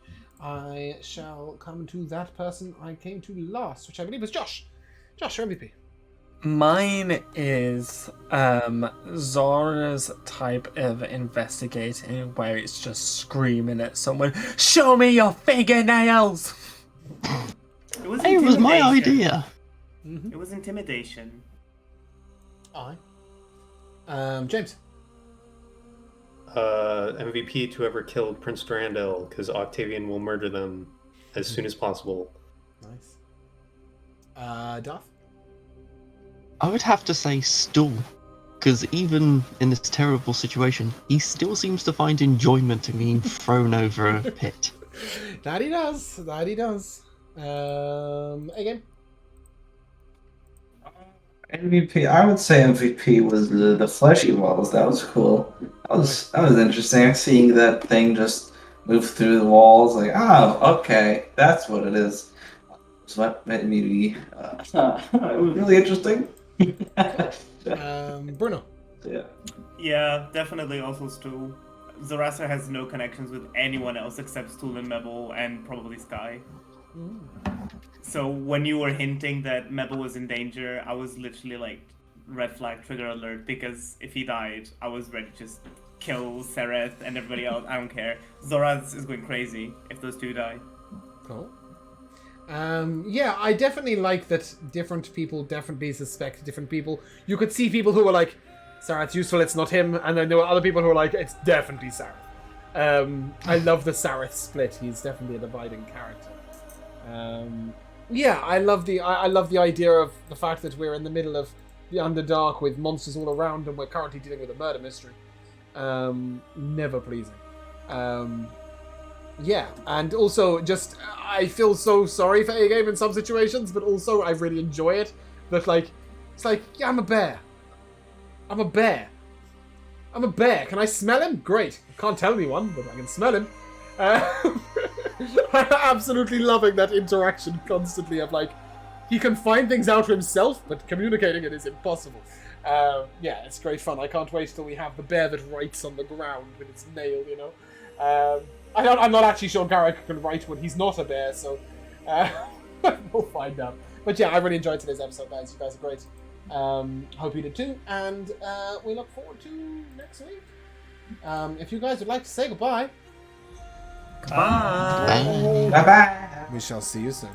I shall come to that person I came to last, which I believe was Josh. Josh, your MVP. Mine is Zora's type of investigating where it's just screaming at someone, "Show me your fingernails!" It was It was my intimidation. idea. It was intimidation. James. MVP to whoever killed Prince Durandal, because Octavian will murder them as soon as possible. Nice. Darth. I would have to say Stool, because even in this terrible situation, he still seems to find enjoyment in being thrown over a pit. That he does. That he does. Again. MVP, I would say MVP was the fleshy walls. That was cool. That was interesting. Seeing that thing just move through the walls, like, oh, okay, that's what it is. It's what made me be. It was really interesting. Bruno. Yeah. Yeah, definitely also Stu. Zorasa has no connections with anyone else except Stu and Mebel and probably Sky. So when you were hinting that Mebel was in danger, I was literally like, red flag, trigger alert, because if he died, I was ready to just kill Sereth and everybody else. I don't care. Zoraz is going crazy if those two die. Cool. Yeah, I definitely like that different people definitely suspect different people. You could see people who were like, Sarah, it's useful, it's not him, and then there were other people who were like, it's definitely Sarah. I love the Sareth split. He's definitely a dividing character. Yeah, I love the idea of the fact that we're in the middle of the Underdark with monsters all around, and we're currently dealing with a murder mystery. Never pleasing. Yeah, and also just I feel so sorry for A-Game in some situations, but also I really enjoy it. That like, it's like, yeah, I'm a bear. I'm a bear. I'm a bear. Can I smell him? Great. I can't tell anyone, but I can smell him. I'm absolutely loving that interaction constantly of like, he can find things out for himself, but communicating it is impossible. Yeah, it's great fun. I can't wait till we have the bear that writes on the ground with its nail, you know. I'm not actually sure Garrick can write when he's not a bear, so we'll find out. But yeah, I really enjoyed today's episode, guys. You guys are great. Hope you did too, and we look forward to next week. If you guys would like to say goodbye, Goodbye. Bye bye. we shall see you soon.